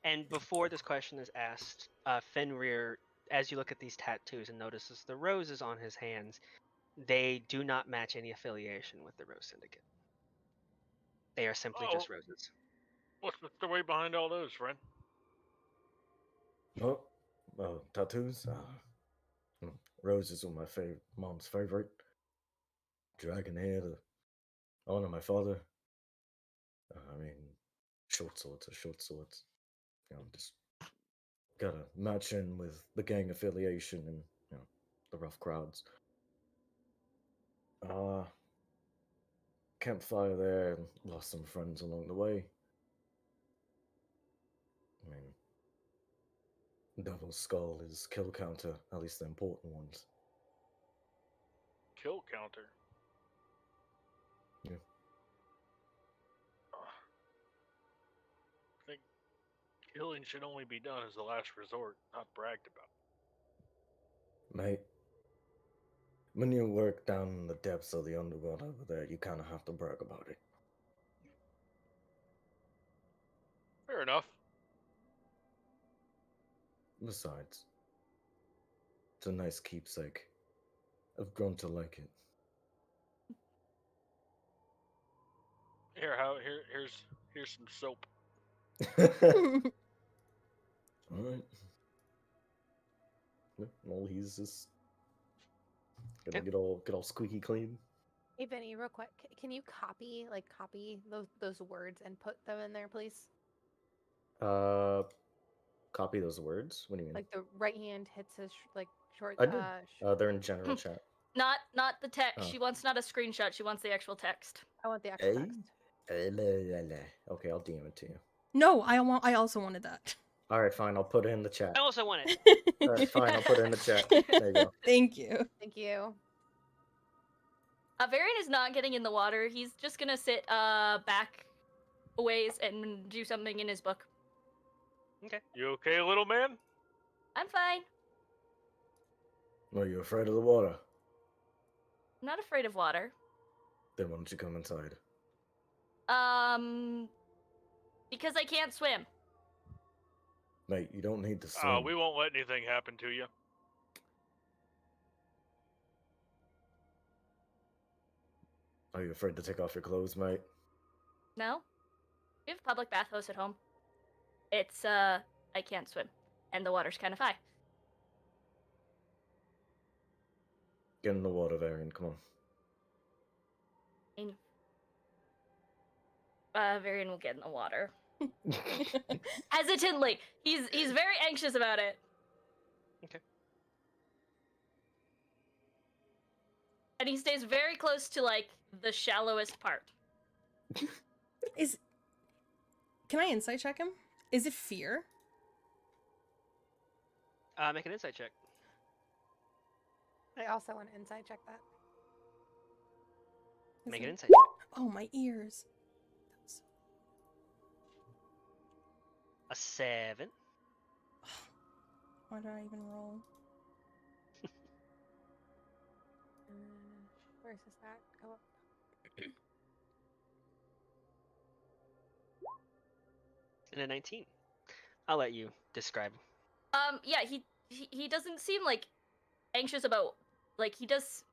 And before this question is asked, Fenrir, as you look at these tattoos and notices the roses on his hands, they do not match any affiliation with the Rose Syndicate. They are simply just roses. What's the story behind all those, friend? Oh, tattoos. Roses were my mom's favorite. Dragon hair, to honor my father. I mean, short swords are short swords. Just gotta match in with the gang affiliation and the rough crowds. Campfire there, and lost some friends along the way. I mean, Devil's Skull is kill counter, at least the important ones. Kill counter. Yeah. I think killing should only be done as a last resort, not bragged about. Mate, when you work down in the depths of the underworld over there, you kind of have to brag about it. Fair enough. Besides, it's a nice keepsake. I've grown to like it. Here's some soap. Alright. Well, he's just gonna get all squeaky clean. Hey Vinny, real quick, can you copy those words and put them in there, please? copy those words? What do you mean? Like the right hand hits his like short. I did. They're in general chat. Not the text. Oh. She wants not a screenshot. She wants the actual text. I want the actual text. Okay, I'll DM it to you. No, I also wanted that. All right, fine. I'll put it in the chat. I also want it. All right, fine. I'll put it in the chat. There you go. Thank you. Thank you. Varian is not getting in the water. He's just gonna sit back a ways and do something in his book. Okay. You okay, little man? I'm fine. Are you afraid of the water? I'm not afraid of water. Then why don't you come inside? Because I can't swim. Mate, you don't need to swim. Oh, we won't let anything happen to you. Are you afraid to take off your clothes, mate? No. We have a public bathhouse at home. It's, I can't swim. And the water's kind of high. Get in the water, Varian. Come on. Varian will get in the water. Hesitantly. He's very anxious about it. Okay. And he stays very close to, like, the shallowest part. Can I insight check him? Is it fear? Make an insight check. I also want to inside check that. Is Make it- an insight check. Oh, my ears. A 7. Why did I even roll? Where's this at? Go up. And a 19. I'll let you describe. Yeah, he doesn't seem, like, anxious about, like, he does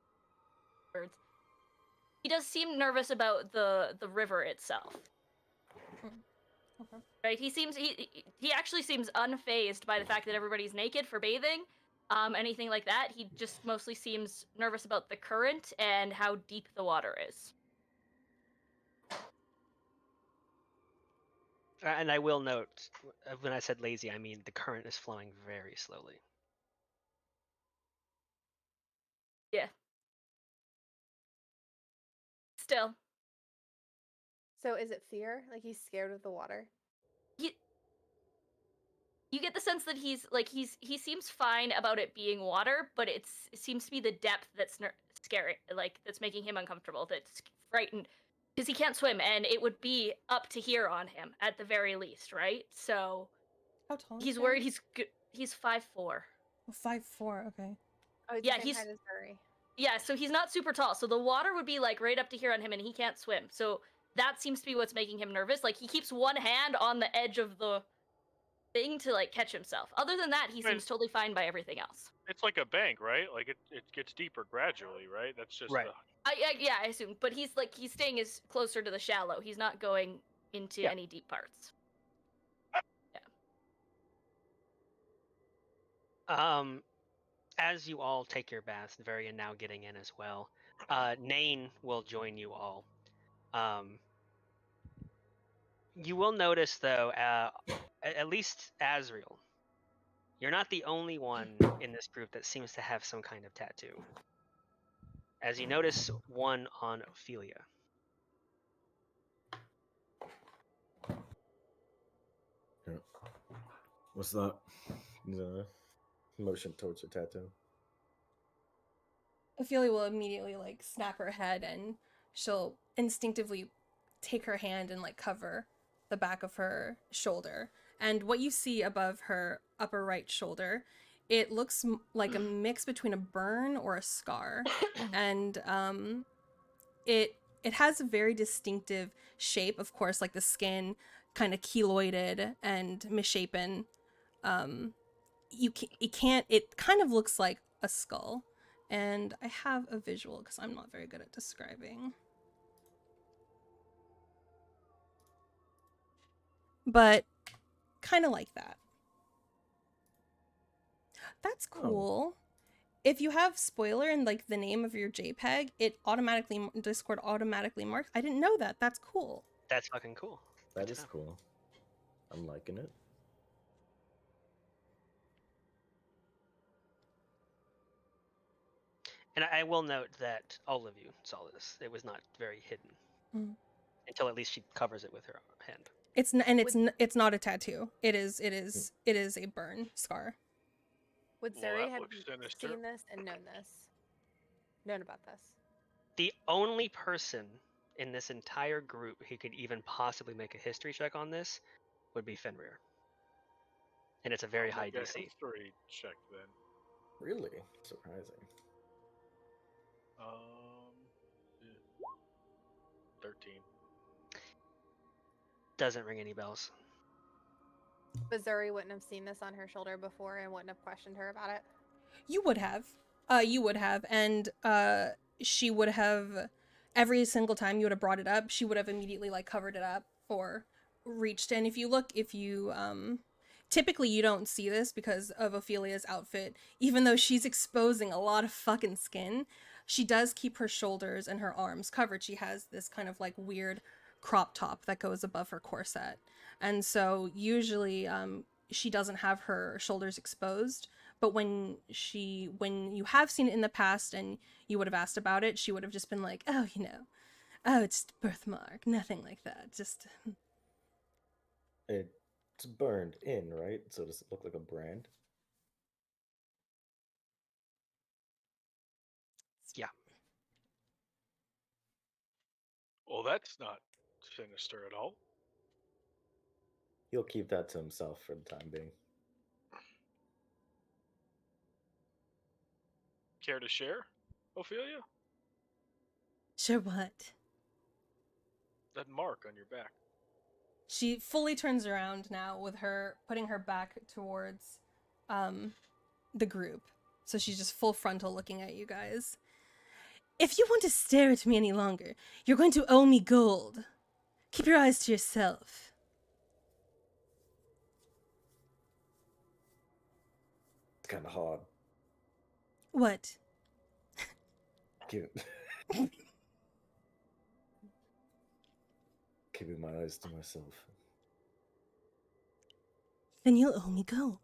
seem nervous about the river itself. Okay. Right? He actually seems unfazed by the fact that everybody's naked for bathing, anything like that. He just mostly seems nervous about the current and how deep the water is. And I will note, when I said lazy, I mean the current is flowing very slowly. Yeah. Still. So is it fear? Like he's scared of the water? You get the sense that he seems fine about it being water, but it seems to be the depth that's scary, like that's making him uncomfortable, that's frightened, because he can't swim, and it would be up to here on him at the very least, right? So How tall is he's he? worried. He's 5'4". Oh, 5'4", okay. Oh, he's Yeah, the same height as Zuri. Yeah, so he's not super tall, so the water would be like right up to here on him, and he can't swim. So that seems to be what's making him nervous. Like he keeps one hand on the edge of the thing to like catch himself. Other than that, he seems totally fine by everything else. It's like a bank, right? Like it gets deeper gradually, right? That's just Right. I assume, but he's staying as closer to the shallow. He's not going into any deep parts. Yeah. As you all take your baths, Varian now getting in as well. Nain will join you all. You will notice, though, at least Azriel, you're not the only one in this group that seems to have some kind of tattoo. As you notice one on Ophelia. Yeah. What's that? The motion towards her tattoo. Ophelia will immediately like snap her head, and she'll instinctively take her hand and like cover the back of her shoulder. And what you see above her upper right shoulder, it looks like a mix between a burn or a scar. And it has a very distinctive shape, of course, like the skin kind of keloided and misshapen. It kind of looks like a skull. And I have a visual because I'm not very good at describing. But kind of like that. That's cool. If you have spoiler in like the name of your JPEG, Discord automatically marks. I didn't know that. That's cool. That's fucking cool. That is cool. I'm liking it. And I will note that all of you saw this. It was not very hidden Mm. until at least she covers it with her hand. It's not a tattoo. It is a burn scar. Would Well, Zuri that have looks sinister. seen this and known about this? The only person in this entire group who could even possibly make a history check on this would be Fenrir. And it's a very I'll high make a DC. history check then. Really surprising. Yeah. 13. Doesn't ring any bells. But Zuri wouldn't have seen this on her shoulder before and wouldn't have questioned her about it. You would have. And she would have, every single time you would have brought it up, she would have immediately like covered it up or reached in. If you typically you don't see this because of Ophelia's outfit, even though she's exposing a lot of fucking skin, she does keep her shoulders and her arms covered. She has this kind of like weird crop top that goes above her corset. And so usually she doesn't have her shoulders exposed. But when you have seen it in the past and you would have asked about it, she would have just been like, oh, it's birthmark, nothing like that. Just It's burned in, right? So does it look like a brand? Yeah. Well, that's not sinister at all. He'll keep that to himself for the time being. Care to share, Ophelia? sure what? That mark on your back. She fully turns around now with her putting her back towards the group. So she's just full frontal looking at you guys. If you want to stare at me any longer, you're going to owe me gold. Keep your eyes to yourself. It's kind of hard. What? Keeping my eyes to myself. Then you'll owe me gold.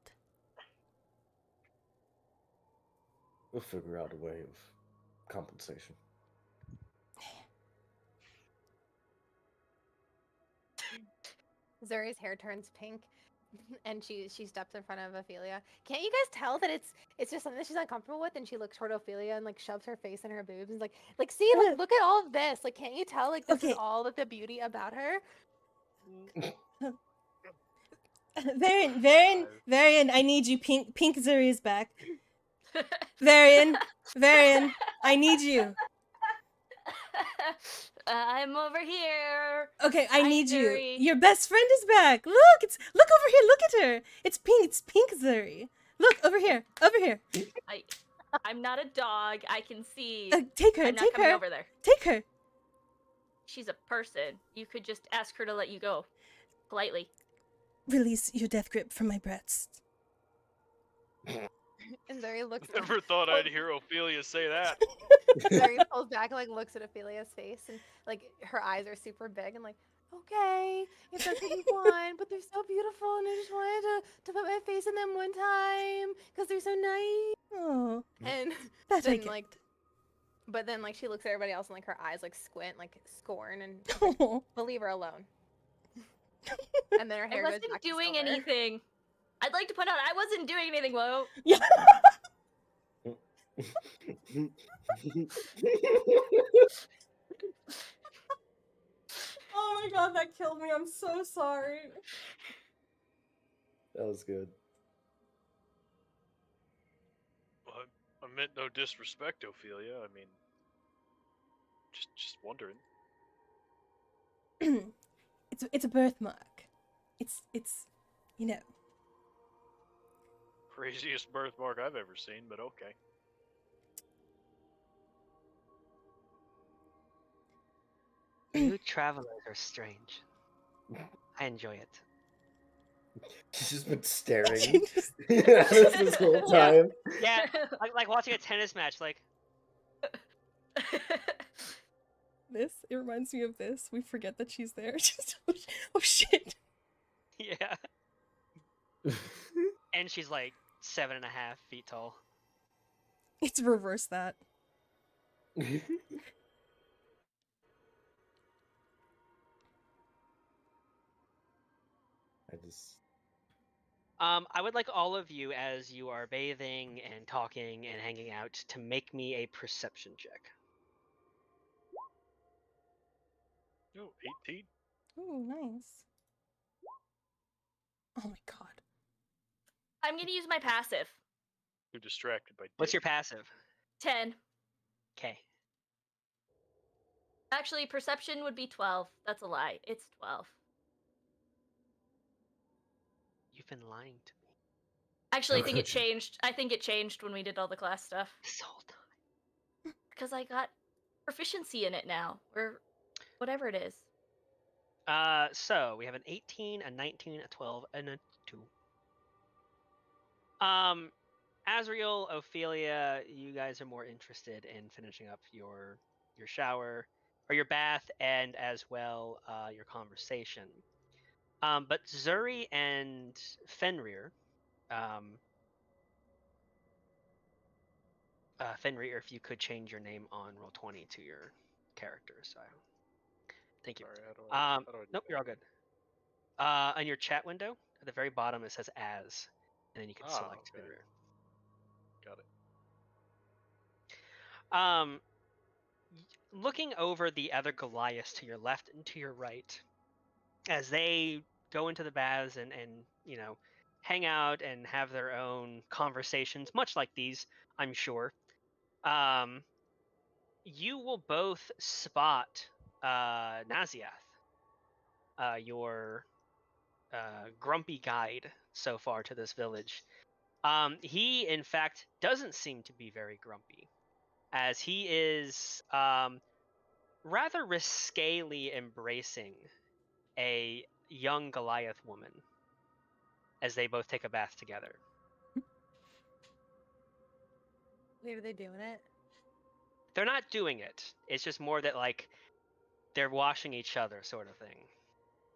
We'll figure out a way of compensation. Zuri's hair turns pink, and she steps in front of Ophelia. Can't you guys tell that it's just something that she's uncomfortable with? And she looks toward Ophelia and like shoves her face in her boobs and is like see, look at all of this. Like, can't you tell like this is all like the beauty about her? Varian, I need you. Pink Zuri is back. Varian, I need you. I'm over here. Okay, I Hi, need you. Zuri. Your best friend is back. Look over here. Look at her. It's pink Zuri. Look over here. I'm not a dog. I can see. Take her. I'm not Take coming her. over there. Take her. She's a person. You could just ask her to let you go, politely. Release your death grip from my breast. And Zuri looks. Never thought I'd hear Ophelia say that. Zuri pulls back and like looks at Ophelia's face, and like her eyes are super big and like, okay, if that's what you want, but they're so beautiful, and I just wanted to put my face in them one time because they're so nice. Oh, And that I then get. like, but then like she looks at everybody else and like her eyes like squint like scorn and like, Oh. we'll leave her alone. And then her I hair goes wasn't back to doing silver. anything. I'd like to point out I wasn't doing anything, Whoa. Yeah. Oh my god, that killed me. I'm so sorry. That was good. Well, I meant no disrespect, Ophelia. I mean, just wondering. It's a birthmark. It's Craziest birthmark I've ever seen, but okay. You travelers are strange. I enjoy it. She's just been staring at us this whole time. Yeah, like watching a tennis match. Like, It reminds me of this. We forget that she's there. Just, oh shit. yeah. And she's like 7.5 feet tall. It's reverse that. I just I would like all of you, as you are bathing and talking and hanging out, to make me a perception check. Oh, 18. Ooh, nice. Oh my god. I'm gonna use my passive. Too distracted by What's your dick. passive? 10. Okay. Actually, perception would be 12. That's a lie. It's 12. You've been lying to me Actually, I think it changed. I think it changed when we did all the class stuff. this whole time. Because I got proficiency in it now. Or whatever it is. So we have an 18, a 19, a 12, and a 2. Azriel, Ophelia, you guys are more interested in finishing up your shower or your bath, and as well your conversation. But Zuri and Fenrir, Fenrir, if you could change your name on Roll20 to your character, so thank you. Sorry, how do I do Nope, that? you're all good. On your chat window at the very bottom, it says "as," and then you can select Okay. Fenrir. Got it. Looking over the other Goliaths to your left and to your right, as they go into the baths and hang out and have their own conversations, much like these, I'm sure. You will both spot Naziath, your grumpy guide so far to this village. He, in fact, doesn't seem to be very grumpy, as he is rather risquely embracing a young Goliath woman as they both take a bath together. Wait, are they doing it? They're not doing it. It's just more that, like, they're washing each other sort of thing.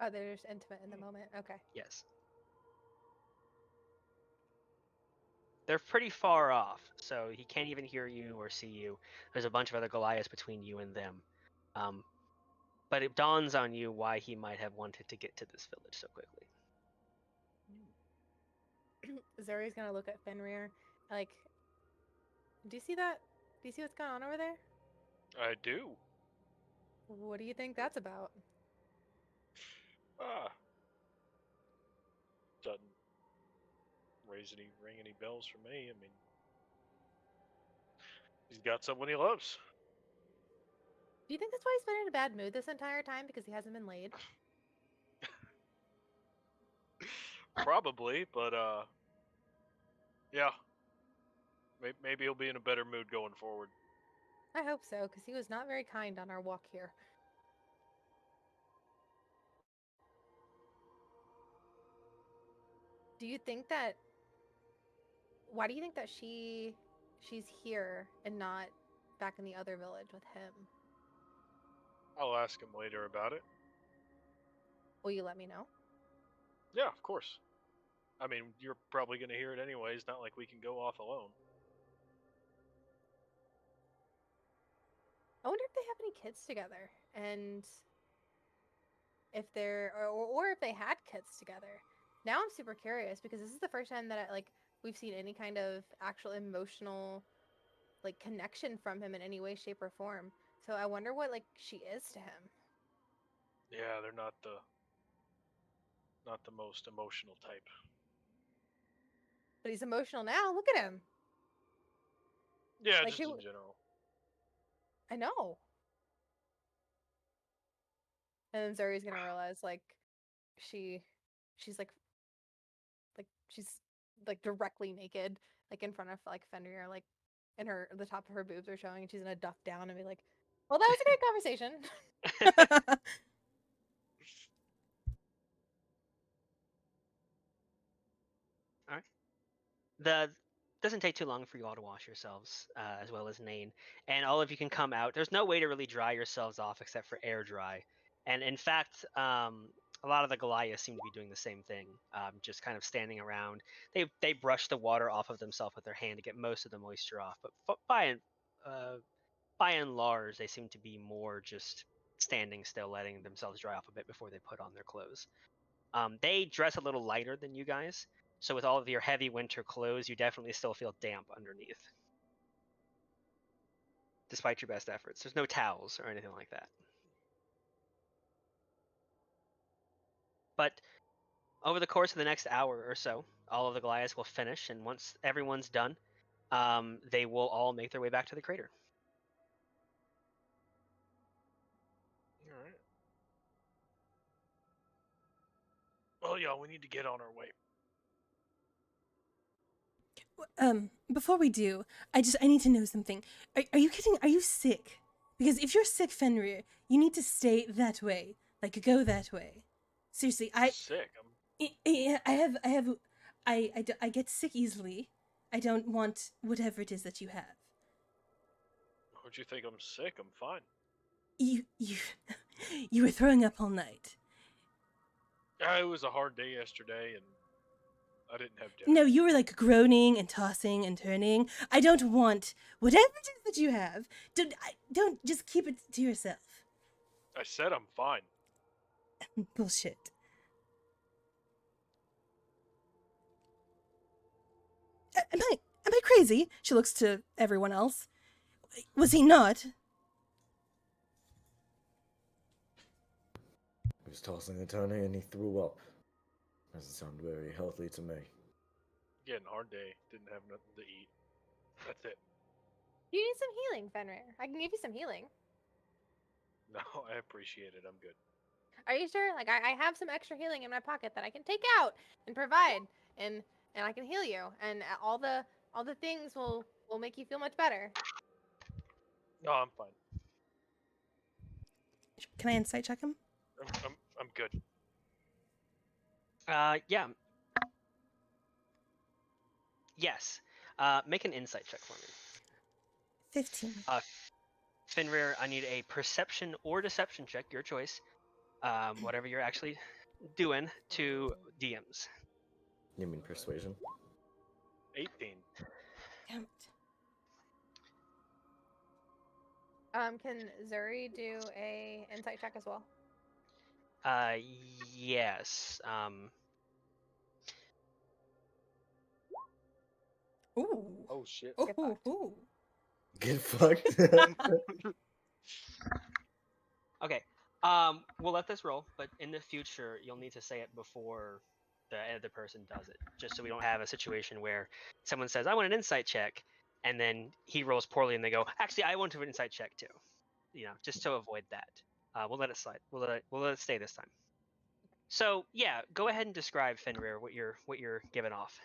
Oh, they're just intimate in the moment. Okay. Yes. They're pretty far off, so he can't even hear you or see you. There's a bunch of other Goliaths between you and them. But it dawns on you why he might have wanted to get to this village so quickly. Zuri's gonna look at Fenrir, like, do you see that? Do you see what's going on over there? I do. What do you think that's about? Doesn't ring any bells for me. I mean, he's got someone he loves. Do you think that's why he's been in a bad mood this entire time because he hasn't been laid? Probably, but yeah. Maybe he'll be in a better mood going forward. I hope so, because he was not very kind on our walk here. Do you think that... Why do you think that she's here and not back in the other village with him? I'll ask him later about it. Will you let me know? Yeah, of course. I mean, you're probably going to hear it anyway. It's not like we can go off alone. I wonder if they have any kids together, and if they're or if they had kids together. Now I'm super curious because this is the first time that we've seen any kind of actual emotional connection from him in any way, shape, or form. So I wonder what she is to him. Yeah, they're not the most emotional type. But he's emotional now. Look at him. Yeah, just in general. I know. And then Zuri's gonna realize she's directly naked, in front of Fenrir, and the top of her boobs are showing, and she's gonna duck down and be like, "Well, that was a great conversation." All right. Doesn't take too long for you all to wash yourselves, as well as Nain, and all of you can come out. There's no way to really dry yourselves off except for air dry, and in fact, a lot of the Goliaths seem to be doing the same thing, just kind of standing around. They brush the water off of themselves with their hand to get most of the moisture off, but by by and large, they seem to be more just standing still, letting themselves dry off a bit before they put on their clothes. They dress a little lighter than you guys, so with all of your heavy winter clothes, you definitely still feel damp underneath, despite your best efforts. There's no towels or anything like that. But over the course of the next hour or so, all of the Goliaths will finish, and once everyone's done, they will all make their way back to the crater. All right. Well, y'all, we need to get on our way. Before we do, I need to know something. Are you kidding? Are you sick? Because if you're sick, Fenrir, you need to stay that way. Like, go that way. Seriously, Sick. I get sick easily. I don't want whatever it is that you have. Would you think I'm sick? I'm fine. You were throwing up all night. It was a hard day yesterday, and I didn't have dinner. No, you were like groaning and tossing and turning. I don't want whatever it is that you have. Don't just keep it to yourself. I said I'm fine. Bullshit. Am I crazy? She looks to everyone else. Was he not? He was tossing and turning and he threw up. Doesn't sound very healthy to me. Getting a hard day. Didn't have nothing to eat. That's it. You need some healing, Fenrir. I can give you some healing. No, I appreciate it. I'm good. Are you sure? Like I have some extra healing in my pocket that I can take out and provide, and I can heal you, and all the things will make you feel much better. No, I'm fine. Can I insight check him? I'm good. Yeah. Yes. Make an insight check for me. 15. Fenrir, I need a perception or deception check, your choice. Whatever you're actually doing to DMs. You mean persuasion? 18. Damn it. Can Zuri do a insight check as well? Yes. Ooh. Oh shit. Ooh. Get fucked. Ooh. Get fucked. Okay. We'll let this roll, but in the future, you'll need to say it before the other person does it, just so we don't have a situation where someone says, "I want an insight check," and then he rolls poorly, and they go, "Actually, I want to an insight check too." You know, just to avoid that. We'll let it slide. We'll let it stay this time. So yeah, go ahead and describe Fenrir what you're giving off.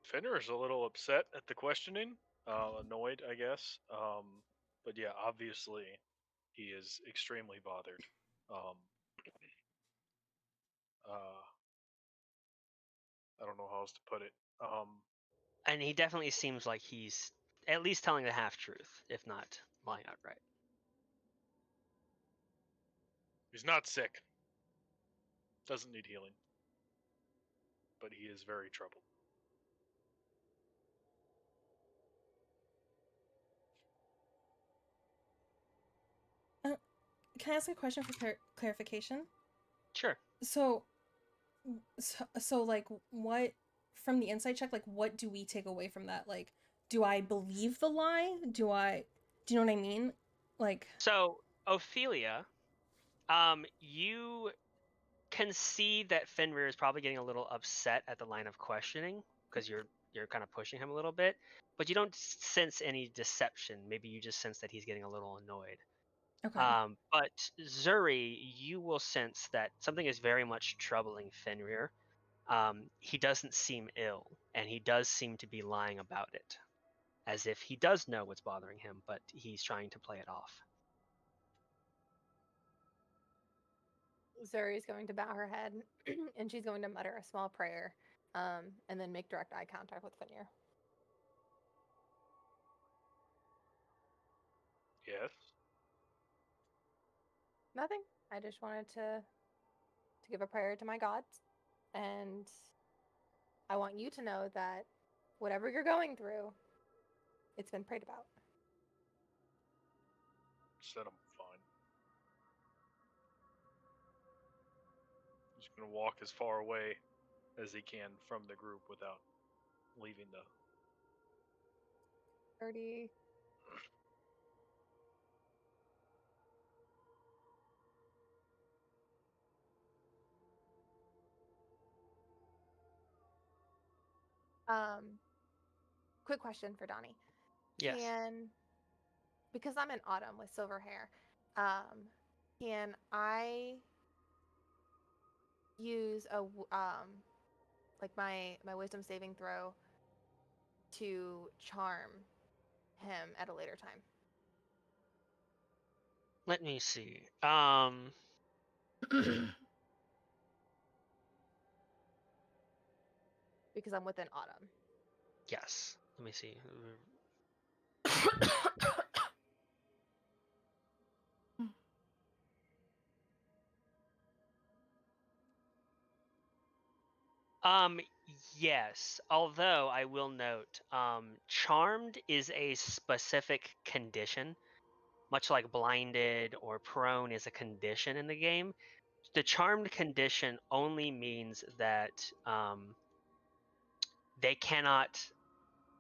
Fenrir's a little upset at the questioning. Annoyed, I guess. But yeah, obviously, he is extremely bothered. I don't know how else to put it. And he definitely seems like he's at least telling the half truth, if not lying outright. He's not sick. Doesn't need healing. But he is very troubled. Can I ask a question for clarification? Sure. So, like, what from the insight check? Like, what do we take away from that? Like, do I believe the lie? Do you know what I mean? Like, So Ophelia, you can see that Fenrir is probably getting a little upset at the line of questioning because you're kind of pushing him a little bit, but you don't sense any deception. Maybe you just sense that he's getting a little annoyed. okay, But Zuri, you will sense that something is very much troubling Fenrir. He doesn't seem ill, and he does seem to be lying about it, as if he does know what's bothering him, but he's trying to play it off. Zuri is going to bow her head, and she's going to mutter a small prayer, and then make direct eye contact with Fenrir. Yes. Nothing. I just wanted to give a prayer to my gods, and I want you to know that whatever you're going through, it's been prayed about. said I'm fine. He's gonna walk as far away as he can from the group without leaving the. 30. Quick question for Donnie. Yes. Because I'm an autumn with silver hair, can I use like my wisdom saving throw to charm him at a later time? Let me see. Because I'm with an autumn. Yes. Let me see. Yes. Although I will note, charmed is a specific condition, much like blinded or prone is a condition in the game. The charmed condition only means that they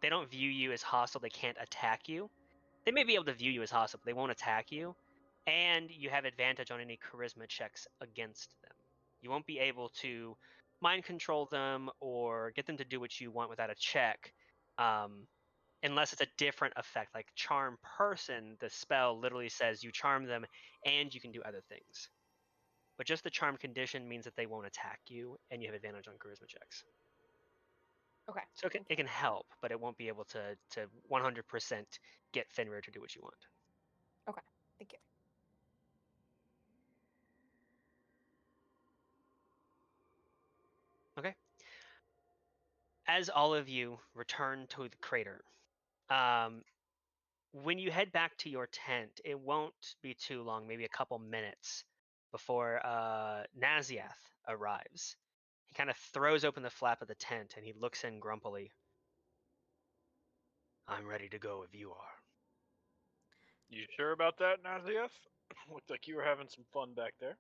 don't view you as hostile. They can't attack you. They may be able to view you as hostile, but they won't attack you. And you have advantage on any charisma checks against them. You won't be able to mind control them or get them to do what you want without a check, unless it's a different effect. Like charm person, the spell literally says you charm them and you can do other things. But just the charm condition means that they won't attack you and you have advantage on charisma checks. Okay. So it can help, but it won't be able to 100% get Fenrir to do what you want. Okay. Thank you. Okay. As all of you return to the crater, when you head back to your tent, it won't be too long, maybe a couple minutes before Naziath arrives. He kind of throws open the flap of the tent and he looks in grumpily. I'm ready to go if you are. You sure about that, Naziath? Looked like you were having some fun back there.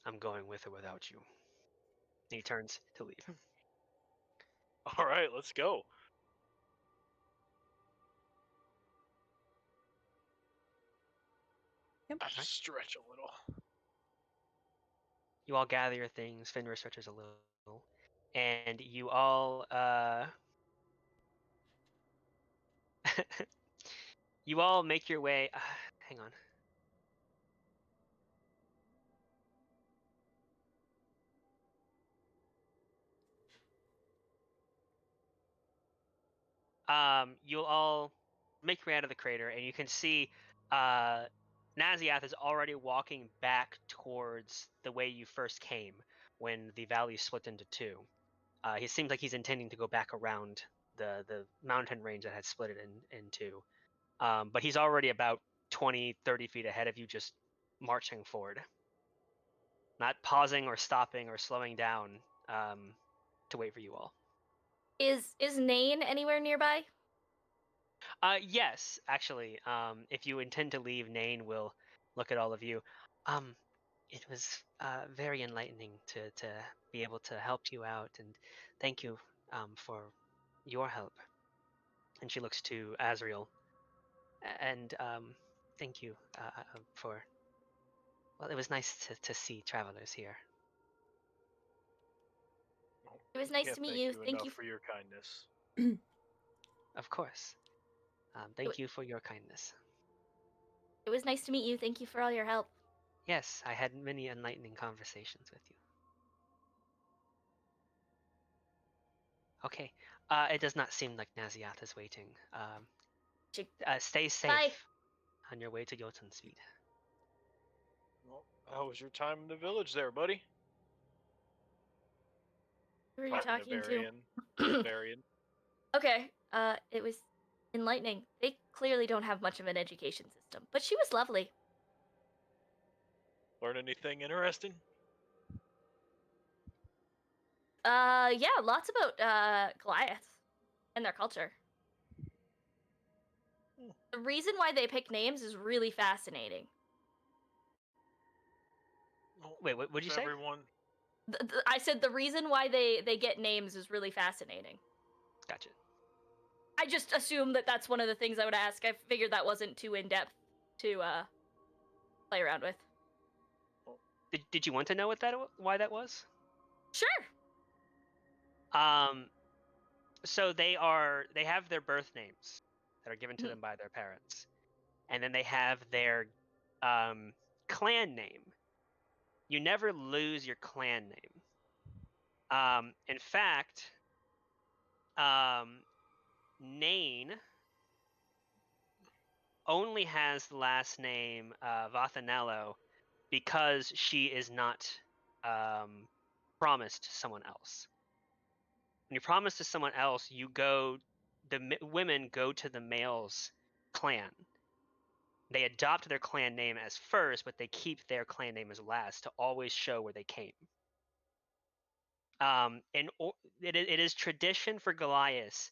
I'm going with or without you. And he turns to leave. All right, let's go. Yep. I have to stretch a little. You all gather your things. Fenrir stretches a little, and you all you all make your way. Hang on. You'll all make your way out of the crater, and you can see Naziath is already walking back towards the way you first came when the valley split into two. He seems like he's intending to go back around the mountain range that had split it in two. But he's already about 20, 30 feet ahead of you, just marching forward. Not pausing or stopping or slowing down to wait for you all. Is Nain anywhere nearby? Yes, actually. If you intend to leave, Nain will look at all of you. It was very enlightening to be able to help you out, and thank you for your help. And she looks to Azriel, and thank you for. Well, it was nice to see travelers here. It was nice Can't to meet thank you. you Thank enough you. for your kindness. Of course. Thank you for your kindness. It was nice to meet you. Thank you for all your help. Yes, I had many enlightening conversations with you. Okay. It does not seem like Naziath is waiting. Stay safe Bye. on your way to Jotunspeed. Well, how was your time in the village there, buddy? Who are you talking to? Varian. Okay. It was enlightening. They clearly don't have much of an education system, but she was lovely. Learn anything interesting? Yeah, lots about Goliath and their culture. The reason why they pick names is really fascinating. Well, Wait, what would you say? everyone? I said the reason why they get names is really fascinating. Gotcha. I just assumed that that's one of the things I would ask. I figured that wasn't too in depth to play around with. Did you want to know why that was? Sure. So they have their birth names that are given to them by their parents, and then they have their clan name. You never lose your clan name. In fact, Nain only has the last name Vathanello because she is not promised to someone else. When you promise to someone else, the women go to the male's clan. They adopt their clan name as first, but they keep their clan name as last to always show where they came. It is tradition for Goliath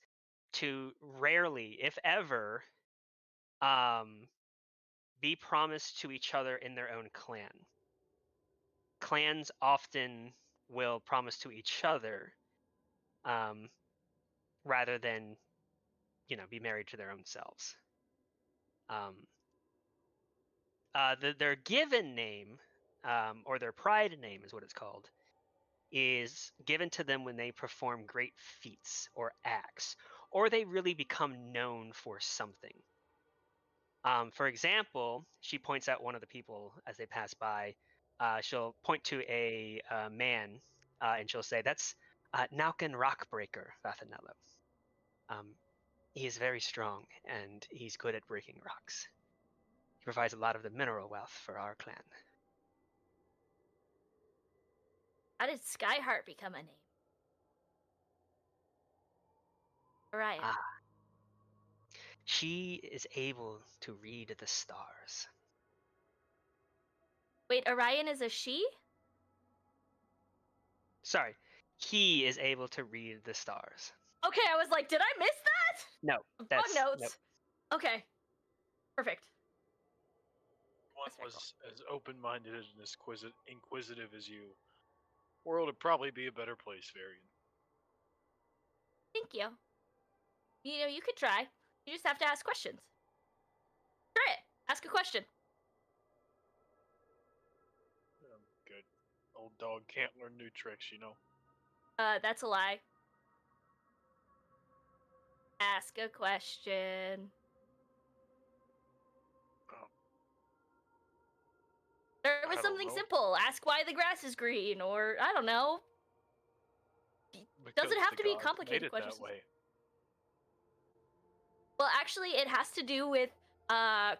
to rarely, if ever, be promised to each other in their own clan. Clans often will promise to each other rather than, be married to their own selves. Their given name, or their pride name is what it's called, is given to them when they perform great feats or acts, or they really become known for something. For example, she points out one of the people as they pass by. She'll point to a man, and she'll say, "That's Nauken Rockbreaker Vathanello. He is very strong, and he's good at breaking rocks. He provides a lot of the mineral wealth for our clan." How did Skyheart become a name? Orion. She is able to read the stars. Wait, Orion is a she? Sorry, he is able to read the stars. Okay, I was like, did I miss that? No, Wrong notes. Nope. Okay, perfect. One That's very was as open-minded and as inquisitive as you. World would probably be a better place, Varian. Thank you. You could try. You just have to ask questions. Try it. Ask a question. Good. Old dog can't learn new tricks, you know. That's a lie. Ask a question. Oh. There was I don't something know. simple. Ask why the grass is green, or I don't know. Because Doesn't have the to be gods complicated made it questions. that way. Well, actually, it has to do with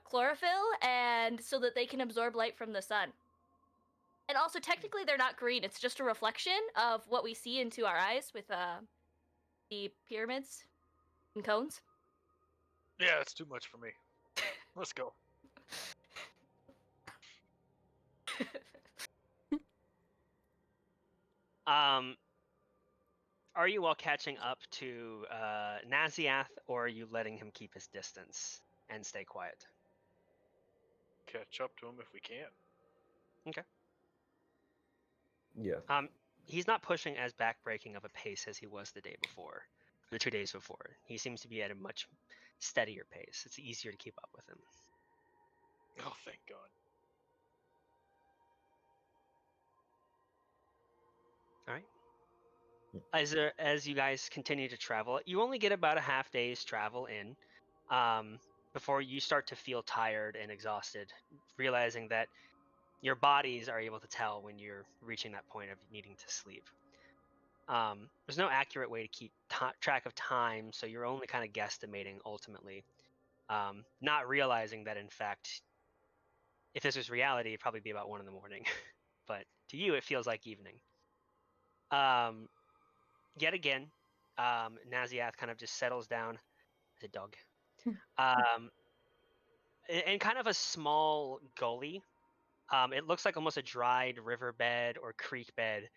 chlorophyll, and so that they can absorb light from the sun. And also, technically, they're not green. It's just a reflection of what we see into our eyes with the pyramids and cones. Yeah, that's too much for me. Let's go. Are you all catching up to Naziath, or are you letting him keep his distance and stay quiet? Catch up to him if we can. Okay. Yeah. He's not pushing as backbreaking of a pace as he was the day before, the 2 days before. He seems to be at a much steadier pace. It's easier to keep up with him. Oh, thank God. All right. As you guys continue to travel, you only get about a half day's travel in before you start to feel tired and exhausted, realizing that your bodies are able to tell when you're reaching that point of needing to sleep. There's no accurate way to keep track of time, so you're only kind of guesstimating ultimately, not realizing that in fact, if this was reality, it'd probably be about 1 a.m. But to you, it feels like evening. Yet again, Naziath kind of just settles down as a dog. In kind of a small gully. It looks like almost a dried riverbed or creek bed,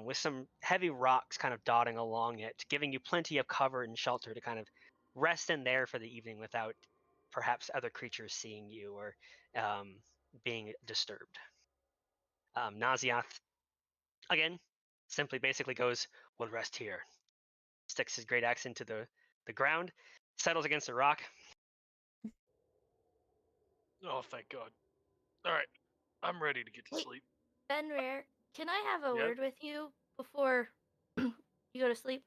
with some heavy rocks kind of dotting along it, giving you plenty of cover and shelter to kind of rest in there for the evening without perhaps other creatures seeing you or being disturbed. Naziath, again, simply basically goes, "We'll rest here." Sticks his great axe into the ground, settles against a rock. Oh, thank God. All right, I'm ready to get to Wait. sleep. Fenrir, can I have a Yeah? word with you before you go to sleep?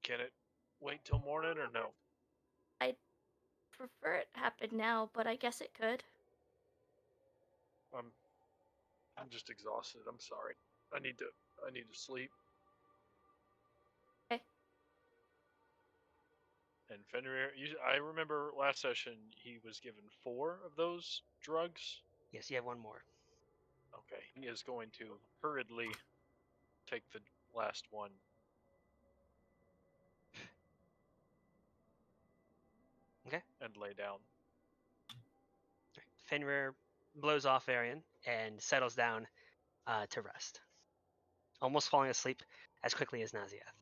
Can it wait till morning or no? I'd prefer it happen now, but I guess it could. I'm just exhausted. I'm sorry. I need to sleep. Okay. And Fenrir, I remember last session he was given 4 of those drugs. Yes, you have one more. Okay, he is going to hurriedly take the last one. Okay. And lay down. Fenrir blows off Varian and settles down to rest, almost falling asleep as quickly as Naziath.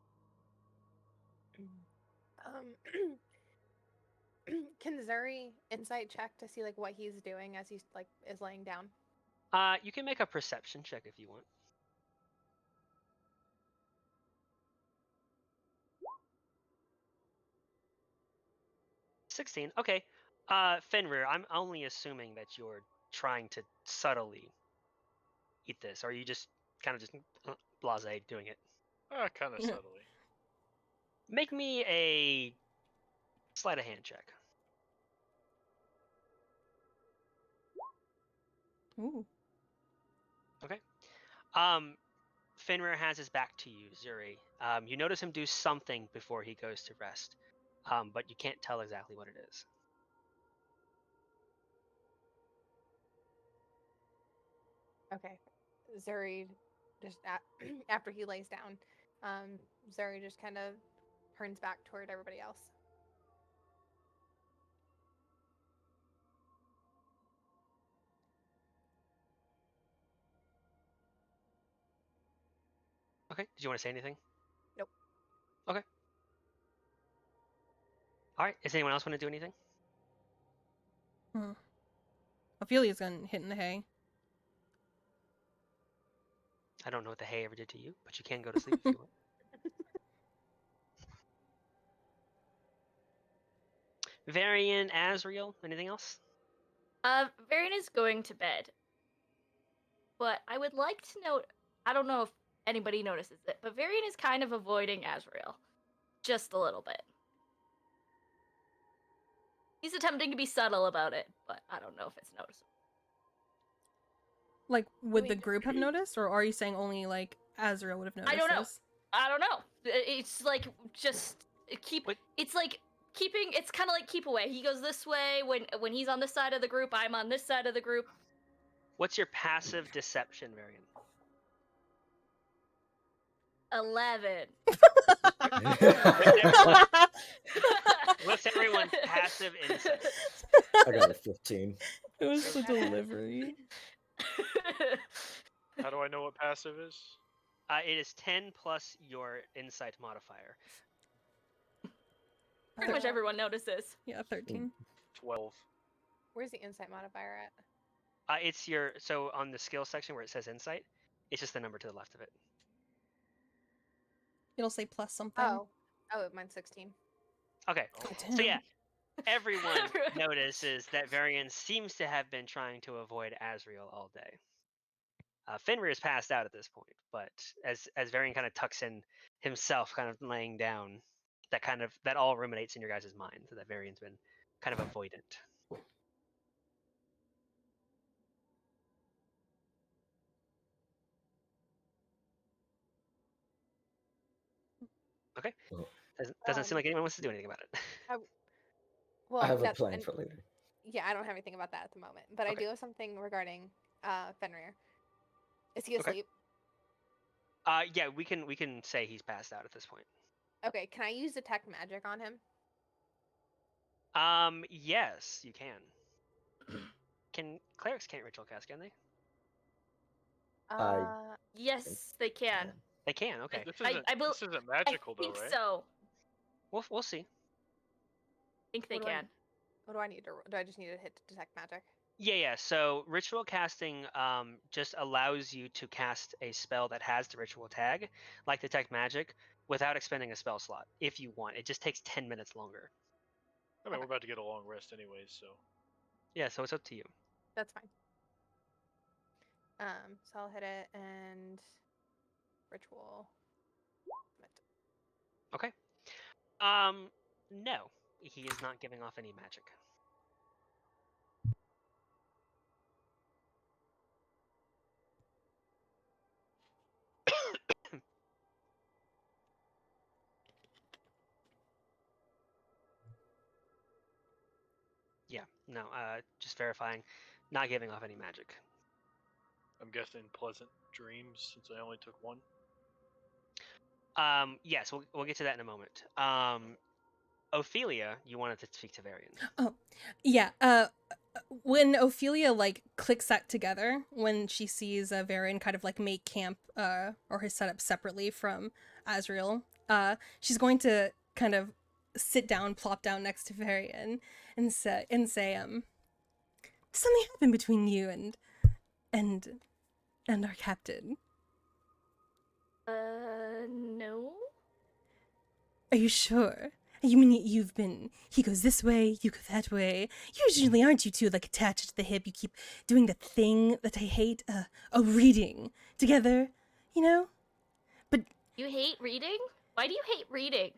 Can Zuri insight check to see like what he's doing as he's like is laying down? You can make a perception check if you want. $16. Okay. Fenrir, I'm only assuming that you're trying to subtly eat this, or are you just kind of just blasé doing it? Kind of subtly. Make me a sleight of hand check. Ooh. Okay. Fenrir has his back to you, Zuri. You notice him do something before he goes to rest, but you can't tell exactly what it is. Okay. Zuri just after he lays down, Zuri just kind of turns back toward everybody else. Okay. Did you want to say anything? Nope. Okay. All right. Does anyone else want to do anything? Ophelia's gonna hit in the hay. I don't know what the hay ever did to you, but you can go to sleep if you want. Varian, Azriel, anything else? Varian is going to bed. But I would like to note, I don't know if anybody notices it, but Varian is kind of avoiding Azrael. Just a little bit. He's attempting to be subtle about it, but I don't know if it's noticeable. Like, would the mean- group have noticed, or are you saying only like Azrael would have noticed? I don't know. This? I don't know. It's like just keep. What? It's like keeping. It's kind of like keep away. He goes this way when he's on this side of the group. I'm on this side of the group. What's your passive deception, Varian? 11. What's everyone's passive insight? I got a 15. It was the delivery. How do I know what passive is? It is 10 plus your insight modifier. Pretty much everyone notices. Yeah, 13. 12. Where's the insight modifier at? It's so on the skill section where it says insight, it's just the number to the left of it. It'll say plus something. Oh, mine's 16. Okay, Oh, so damn. yeah, everyone notices that Varian seems to have been trying to avoid Azrael all day. Fenrir is passed out at this point, but as Varian kind of tucks in himself, kind of laying down, that all ruminates in your guys' mind, so that Varian's been kind of avoidant. Okay. Well, Doesn't seem like anyone wants to do anything about it. Well, I have a that's- plan and- for later. Yeah, I don't have anything about that at the moment, but I Okay. do have something regarding Fenrir. Is he Okay. asleep? Yeah, we can say he's passed out at this point. Okay, can I use detect magic on him? Yes, you can. Clerics can't ritual cast, can they? Yes, they can. They can. Okay. This I isn't, will- this isn't magical I think though, right? so. We'll see. I think they What do I- can. What do I need to? Do I just need to hit detect magic? Yeah. So ritual casting just allows you to cast a spell that has the ritual tag, like detect magic, without expending a spell slot if you want. It just takes 10 minutes longer. I mean, Okay. we're about to get a long rest anyways, so. Yeah, so it's up to you. That's fine. So I'll hit it and ritual. Okay. No, he is not giving off any magic. Yeah, no, just verifying, not giving off any magic. I'm guessing pleasant dreams since I only took one. Yes, we'll get to that in a moment. Ophelia, you wanted to speak to Varian. Oh, yeah. When Ophelia like clicks that together, when she sees Varian kind of like make camp or his setup separately from Azriel, she's going to kind of sit down, plop down next to Varian, and say, something happened between you and our captain. No. Are you sure? You mean he goes this way, you go that way. Usually, aren't you two like attached to the hip? You keep doing that thing that I hate, reading together, you know? But You hate reading? Why do you hate reading?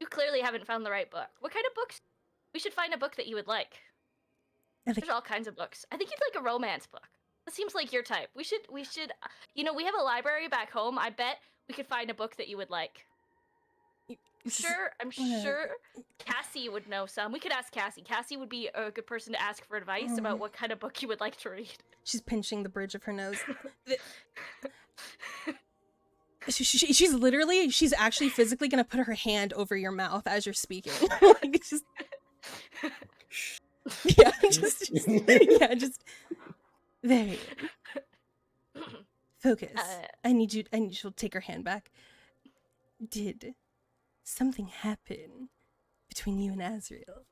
You clearly haven't found the right book. What kind of books? We should find a book that you would like. There's all kinds of books. I think you'd like a romance book. That seems like your type. We should, we have a library back home. I bet we could find a book that you would like. I'm sure Cassie would know some. We could ask Cassie. Cassie would be a good person to ask for advice about what kind of book you would like to read. She's pinching the bridge of her nose. She's actually physically gonna put her hand over your mouth as you're speaking. Like, just Varian. Focus. I need you to take her hand back. Did something happen between you and Azriel?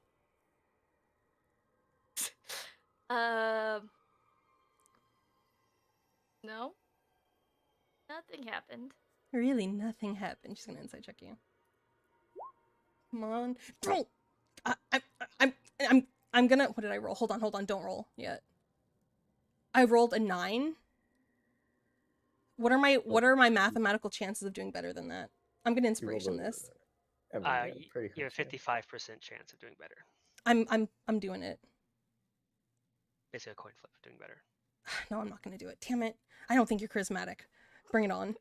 No. Nothing happened. Really, nothing happened. She's gonna insight check you. Come on. Bro! I'm gonna, what did I roll? Hold on, don't roll yet. I rolled a 9. What are my mathematical chances of doing better than that? I'm gonna inspiration this. I mean, You have a 55% chance of doing better. I'm doing it. Basically a coin flip of doing better. No, I'm not gonna do it. Damn it. I don't think you're charismatic. Bring it on.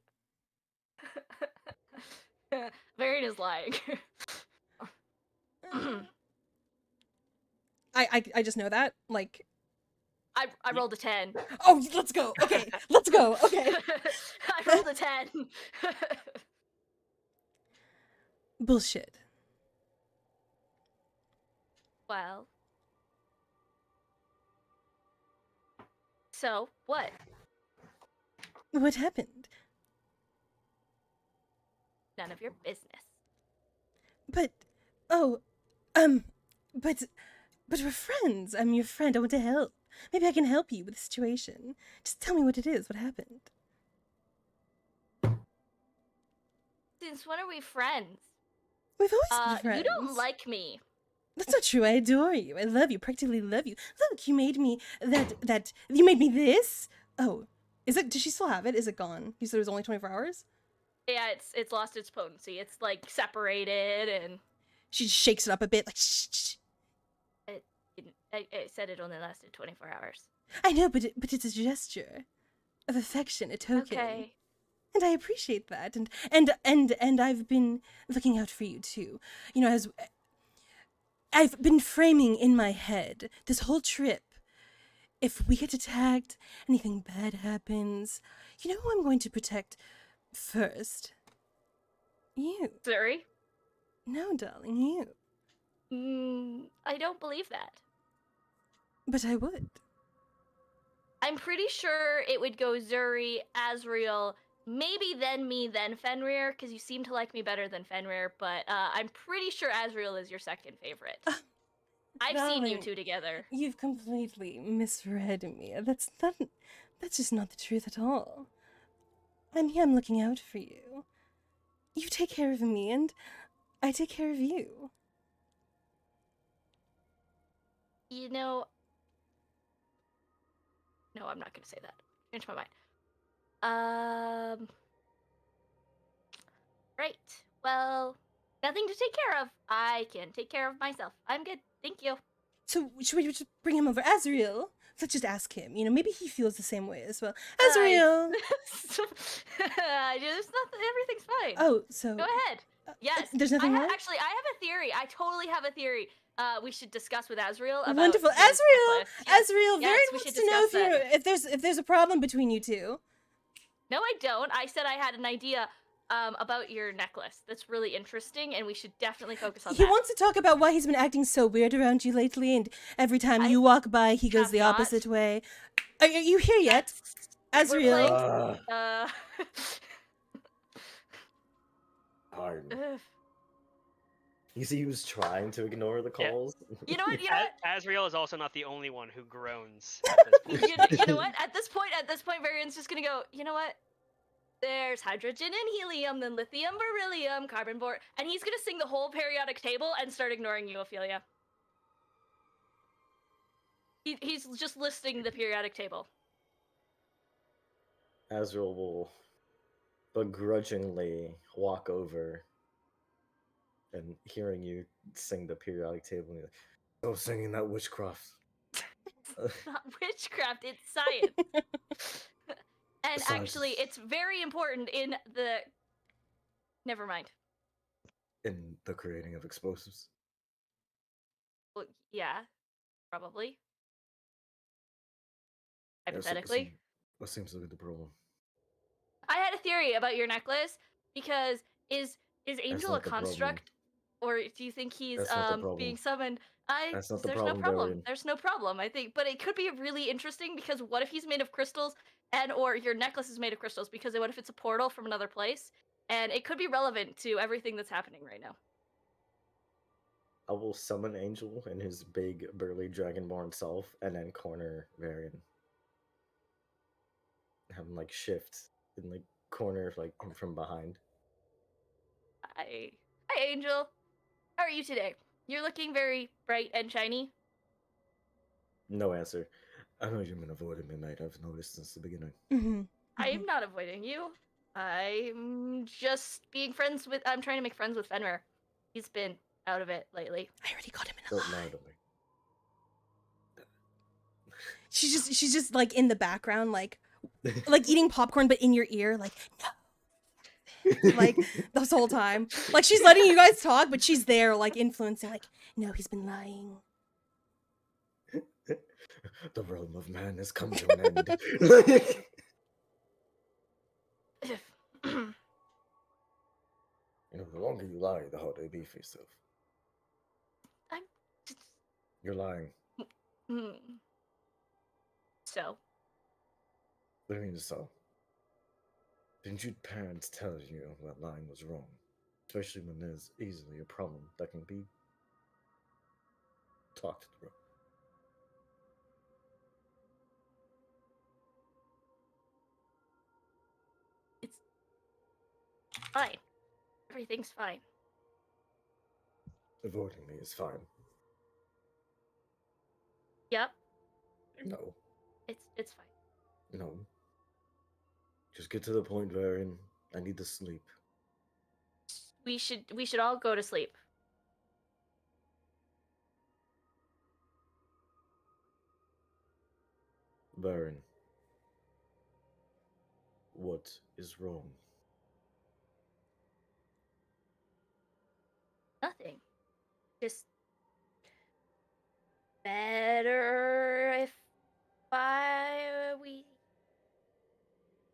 Varian is lying. I just know that. Like, I rolled a 10. Oh, let's go. Okay, let's go. Okay. I rolled a 10. Bullshit. Well. So, what? What happened? None of your business. But we're friends. I'm your friend. I want to help. Maybe I can help you with the situation. Just tell me what it is. What happened? Since when are we friends? We've always been friends. You don't like me. That's not true. I adore you. I love you. Practically love you. Look, you made me that you made me this. Oh, is it? Does she still have it? Is it gone? You said it was only 24 hours? Yeah, it's lost its potency. It's like separated, and she just shakes it up a bit, like shh. I said it only lasted 24 hours. I know, but it's a gesture of affection, a token. Okay. And I appreciate that. And I've been looking out for you too. You know, as I've been framing in my head this whole trip. If we get attacked, anything bad happens, you know who I'm going to protect first? You. Zuri? No, darling, you. I don't believe that. But I would. I'm pretty sure it would go Zuri, Azriel, maybe then me, then Fenrir, because you seem to like me better than Fenrir, but I'm pretty sure Azriel is your second favorite. I've seen you Darling, two together. You've completely misread me. That's just not the truth at all. I'm here, I'm looking out for you. You take care of me, and I take care of you. You know, no, I'm not gonna say that. Change my mind. Right. Well, nothing to take care of. I can take care of myself. I'm good. Thank you. So, should we just bring him over? Azriel? Let's just ask him. Maybe he feels the same way as well. Azriel! There's nothing. Everything's fine. Oh, so... Go ahead. Yes. There's nothing wrong? Actually, I have a theory. I totally have a theory. We should discuss with Azriel about Wonderful. his Azriel! necklace. Yes. Azriel, Yes, Varian we wants should to know discuss if there's a problem between you two. No, I don't. I said I had an idea about your necklace. That's really interesting, and we should definitely focus on He that. wants to talk about why he's been acting so weird around you lately, and every time you walk by, he goes the opposite way. Are you here yet? Yes. We're Azriel? playing, Pardon. Ugh. You see, he was trying to ignore the Yeah. calls. You know what? You know what? Azriel is also not the only one who groans at this point. You know what? At this point, Varian's just gonna go. You know what? There's hydrogen and helium, then lithium, beryllium, carbon, boron, and he's gonna sing the whole periodic table and start ignoring you, Ophelia. He's just listing the periodic table. Azrael will begrudgingly walk over and hearing you sing the periodic table, and like, "Oh, singing that witchcraft." It's not witchcraft, it's science. And Science. actually, it's very important in the... Never mind. In the creating of explosives. Well, yeah, probably. Yeah, Hypothetically. what seems to be the problem? I had a theory about your necklace, because is Angel a not the problem. construct? Or do you think he's That's not the problem. being summoned? That's not the There's problem, no problem. Varian. There's no problem, I think. But it could be really interesting, because what if he's made of crystals, or your necklace is made of crystals? Because what if it's a portal from another place? And it could be relevant to everything that's happening right now. I will summon Angel and his big, burly dragonborn self, and then corner Varian. Have him like shift and like corner like him from behind. Hi, Angel. How are you today? You're looking very bright and shiny. No answer. I know you've been avoiding me, mate. I've noticed since the beginning. Mm-hmm. I am not avoiding you. I'm just being friends with... I'm trying to make friends with Fenrir. He's been out of it lately. I already got him in a Don't lie lie. to me. She's just like in the background, like eating popcorn, but in your ear, like no, like this whole time, like she's letting you guys talk, but she's there, like influencing, like no, he's been lying. The realm of man has come to an end. The longer you lie, the harder it be for yourself. I'm... You're lying. So? What do you mean so? Didn't your parents tell you that lying was wrong? Especially when there's easily a problem that can be talked through. It's fine. Everything's fine. Avoiding me is fine. Yep. No. It's fine. No. Just get to the point, Varian. I need to sleep. We should all go to sleep. Varian. What is wrong? Nothing. Just better if we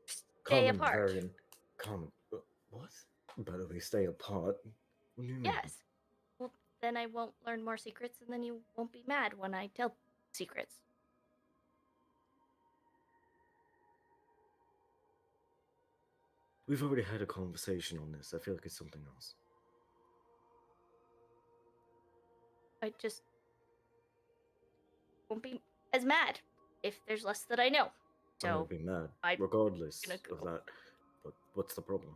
stay Common, apart. Varian. Common. What? Better we stay apart? What do you mean? Yes. Well, then I won't learn more secrets, and then you won't be mad when I tell secrets. We've already had a conversation on this. I feel like it's something else. I just won't be as mad if there's less that I know. I'm gonna So be mad, I'm regardless gonna of go. that. But what's the problem?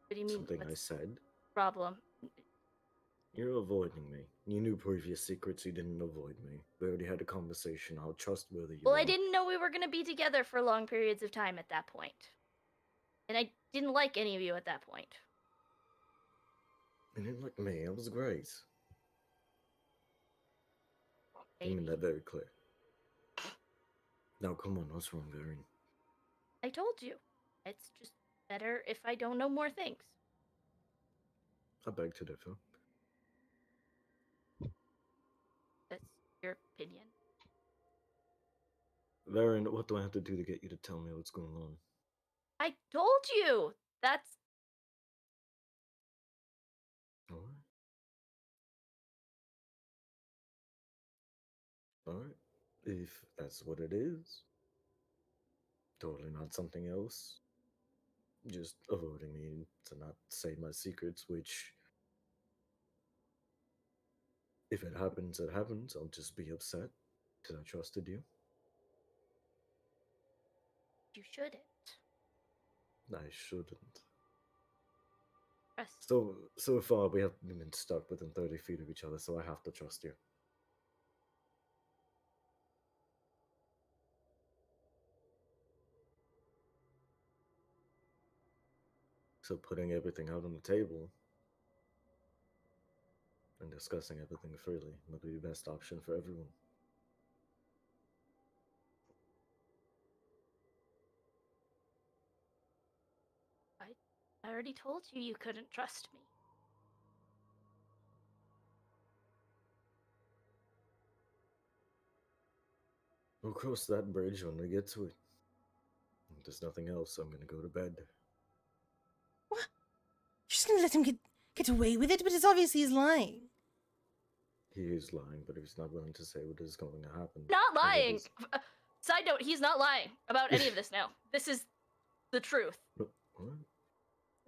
What do you mean? Something I What's the said? problem? You're avoiding me. You knew previous secrets, you didn't avoid me. We already had a conversation, how trustworthy you Well, are. I didn't know we were gonna be together for long periods of time at that point. And I didn't like any of you at that point. You didn't like me, I was great. I Maybe. mean that very clear. Now come on, what's wrong, Varian? I told you. It's just better if I don't know more things. I beg to differ. That's your opinion. Varian, what do I have to do to get you to tell me what's going on? I told you! That's. Alright. Alright. If that's what it is. Totally not something else. Just avoiding me to not say my secrets, which, if it happens, it happens. I'll just be upset because I trusted you. You shouldn't. I shouldn't. Trust. So far we have been stuck within 30 feet of each other, so I have to trust you. So putting everything out on the table and discussing everything freely might be the best option for everyone. I already told you you couldn't trust me. We'll cross that bridge when we get to it. If there's nothing else, I'm gonna go to bed. What? You're just gonna let him get away with it? But it's obvious he's lying. He is lying, but he's not willing to say what is going to happen. Not And it lying! is- Side note, he's not lying about any of this now. This is the truth. What?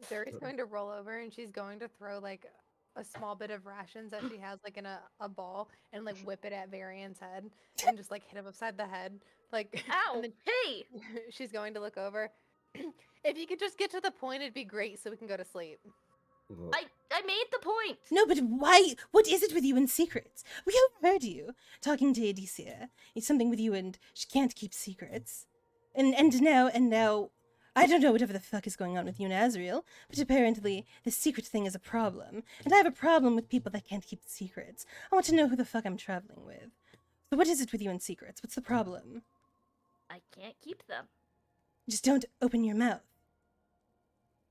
Zuri's going to roll over and she's going to throw like a small bit of rations that she has like in a ball and like whip it at Varian's head and just like hit him upside the head. Like Ow! and then Hey! she's going to look over. If you could just get to the point, it'd be great so we can go to sleep. What? I made the point! No, but why? What is it with you and secrets? We overheard you talking to Adicia. It's something with you and she can't keep secrets. And now, I don't know whatever the fuck is going on with you and Azriel, but apparently the secret thing is a problem. And I have a problem with people that can't keep secrets. I want to know who the fuck I'm traveling with. So what is it with you and secrets? What's the problem? I can't keep them. Just don't open your mouth.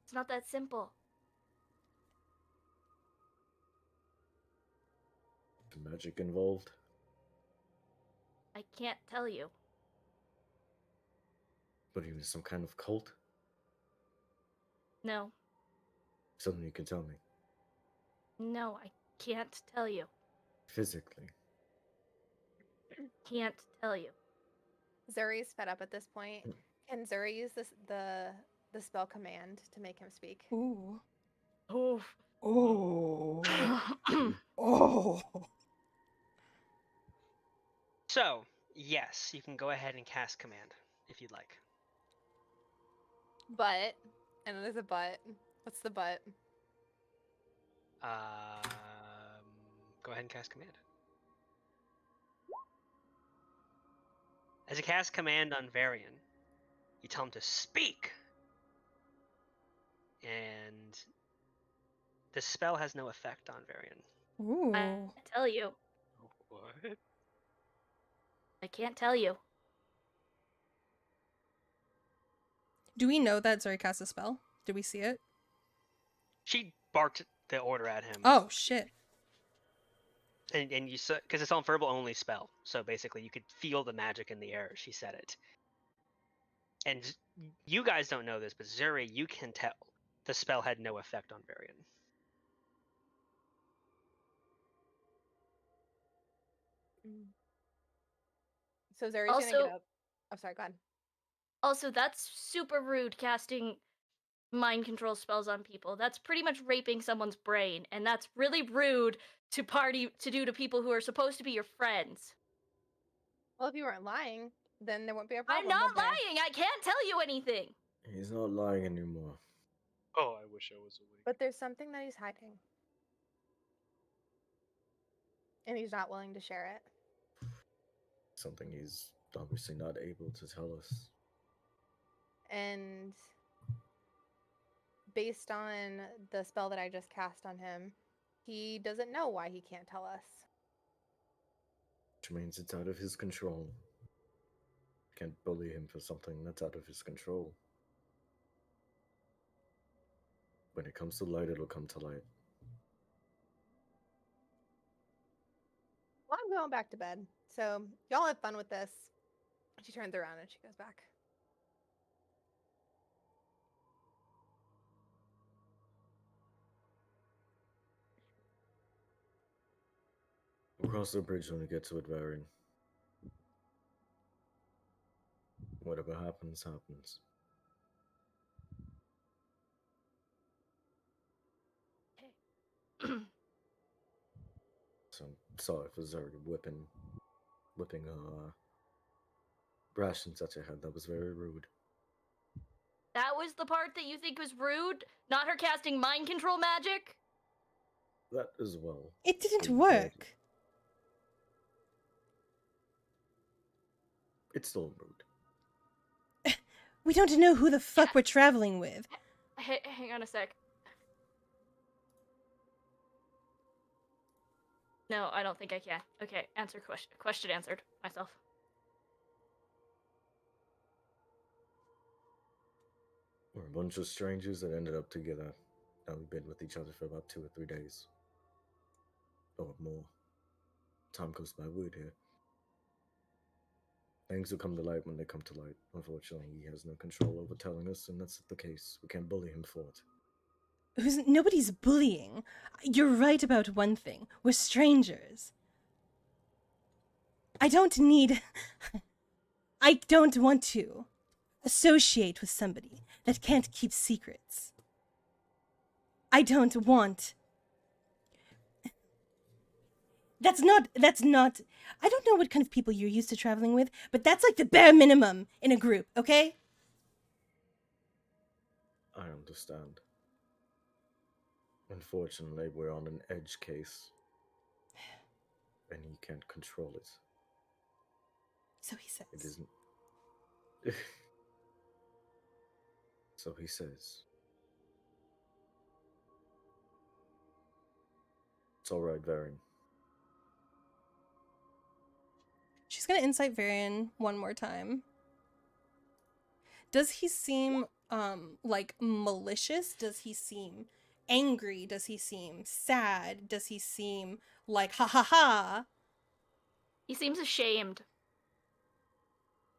It's not that simple. The magic involved? I can't tell you. What, even some kind of cult? No. Something you can tell me. No, I can't tell you. Physically. Can't tell you. Zuri's fed up at this point. Can Zuri use the spell command to make him speak? Ooh. Oh. Oh. Oh. So, yes, you can go ahead and cast command if you'd like. But, and there's a but. What's the but? Go ahead and cast command. As you cast command on Varian, you tell him to speak, and the spell has no effect on Varian. Ooh. I can't tell you. What? I can't tell you. Do we know that Zuri cast a spell? Do we see it? She barked the order at him. Oh, shit. And you saw, because it's on verbal only spell, so basically you could feel the magic in the air as she said it. And you guys don't know this, but Zuri, you can tell the spell had no effect on Varian. So Zuri's gonna Also- get up. Oh, sorry, go on. Also, that's super rude casting mind control spells on people. That's pretty much raping someone's brain, and that's really rude to do to people who are supposed to be your friends. Well, if you weren't lying, then there wouldn't be a I'm problem. not would there? lying. I can't tell you anything. He's not lying anymore. Oh, I wish I was awake. But there's something that he's hiding. And he's not willing to share it. Something he's obviously not able to tell us. And based on the spell that I just cast on him, he doesn't know why he can't tell us. Which means it's out of his control. Can't bully him for something that's out of his control. When it comes to light, it'll come to light. Well, I'm going back to bed. So y'all have fun with this. She turns around and she goes back. We'll cross the bridge when we get to it, Varen. Whatever happens, happens. So sorry for Zuri whipping rations at your head. That was very rude. That was the part that you think was rude? Not her casting mind control magic? That as well. It didn't Rude. work. It's still rude. We don't know who the fuck we're traveling with. Hang on a sec. No, I don't think I can. Okay, answer question. Question answered. Myself. We're a bunch of strangers that ended up together. Now we've been with each other for about 2 or 3 days. Or more. Time goes by weird here. Things will come to light when they come to light. Unfortunately, he has no control over telling us, and that's the case. We can't bully him for it. Nobody's bullying. You're right about one thing. We're strangers. I don't want to associate with somebody that can't keep secrets. I don't want... That's not, I don't know what kind of people you're used to traveling with, but that's like the bare minimum in a group, okay? I understand. Unfortunately, we're on an edge case. And he can't control it. So he says. It isn't. So he says. It's alright, Varen. She's gonna insight Varian one more time. Does he seem, like, malicious? Does he seem angry? Does he seem sad? Does he seem like, ha ha ha? He seems ashamed.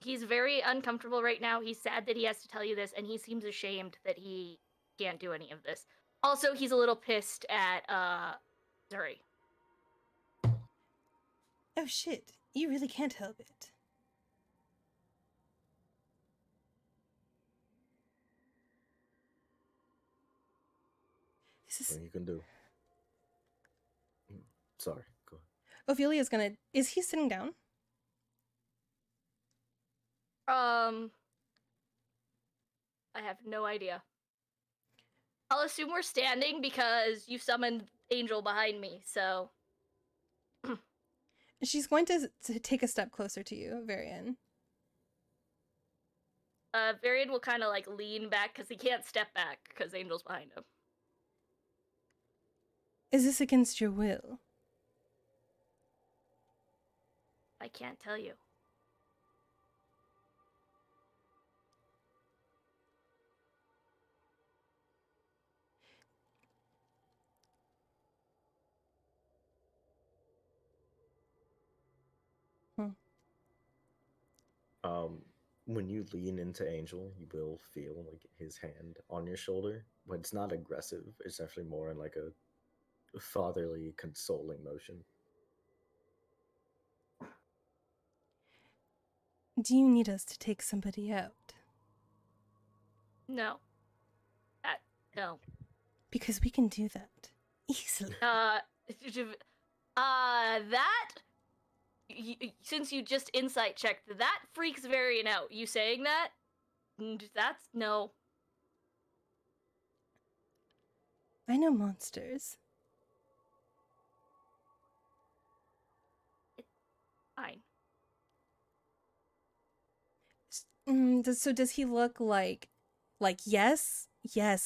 He's very uncomfortable right now. He's sad that he has to tell you this, and he seems ashamed that he can't do any of this. Also, he's a little pissed at, Zuri. Oh shit, you really can't help it. This is... Nothing you can do. Sorry, go ahead. Ophelia's gonna... Is he sitting down? I have no idea. I'll assume we're standing because you summoned Angel behind me, so... She's going to take a step closer to you, Varian. Varian will kind of, like, lean back because he can't step back because Angel's behind him. Is this against your will? I can't tell you. When you lean into Angel, you will feel like his hand on your shoulder, but it's not aggressive. It's actually more in like a fatherly, consoling motion. Do you need us to take somebody out? No. No. Because we can do that easily. Since you just insight checked, that freaks Varian out. You saying that? That's no. I know monsters. Fine. Does he look like yes,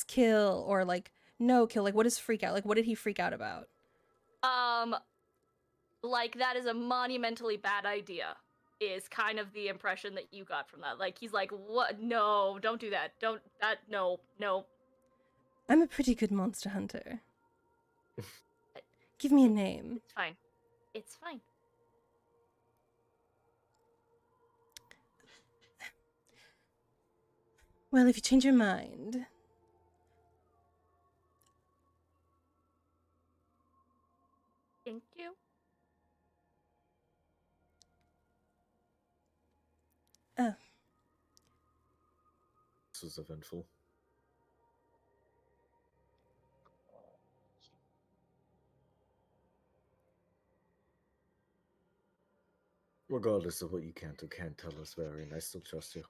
kill, or like no kill? Like, what is freak out? Like, what did he freak out about? Like that is a monumentally bad idea. Is kind of the impression that you got from that. Like he's like, what? No, don't do that. Don't that. No. I'm a pretty good monster hunter. Give me a name. It's fine. It's fine. Well, if you change your mind. Thank you. Oh. This was eventful. Regardless of what you can't or can't tell us, Varian, I still trust you.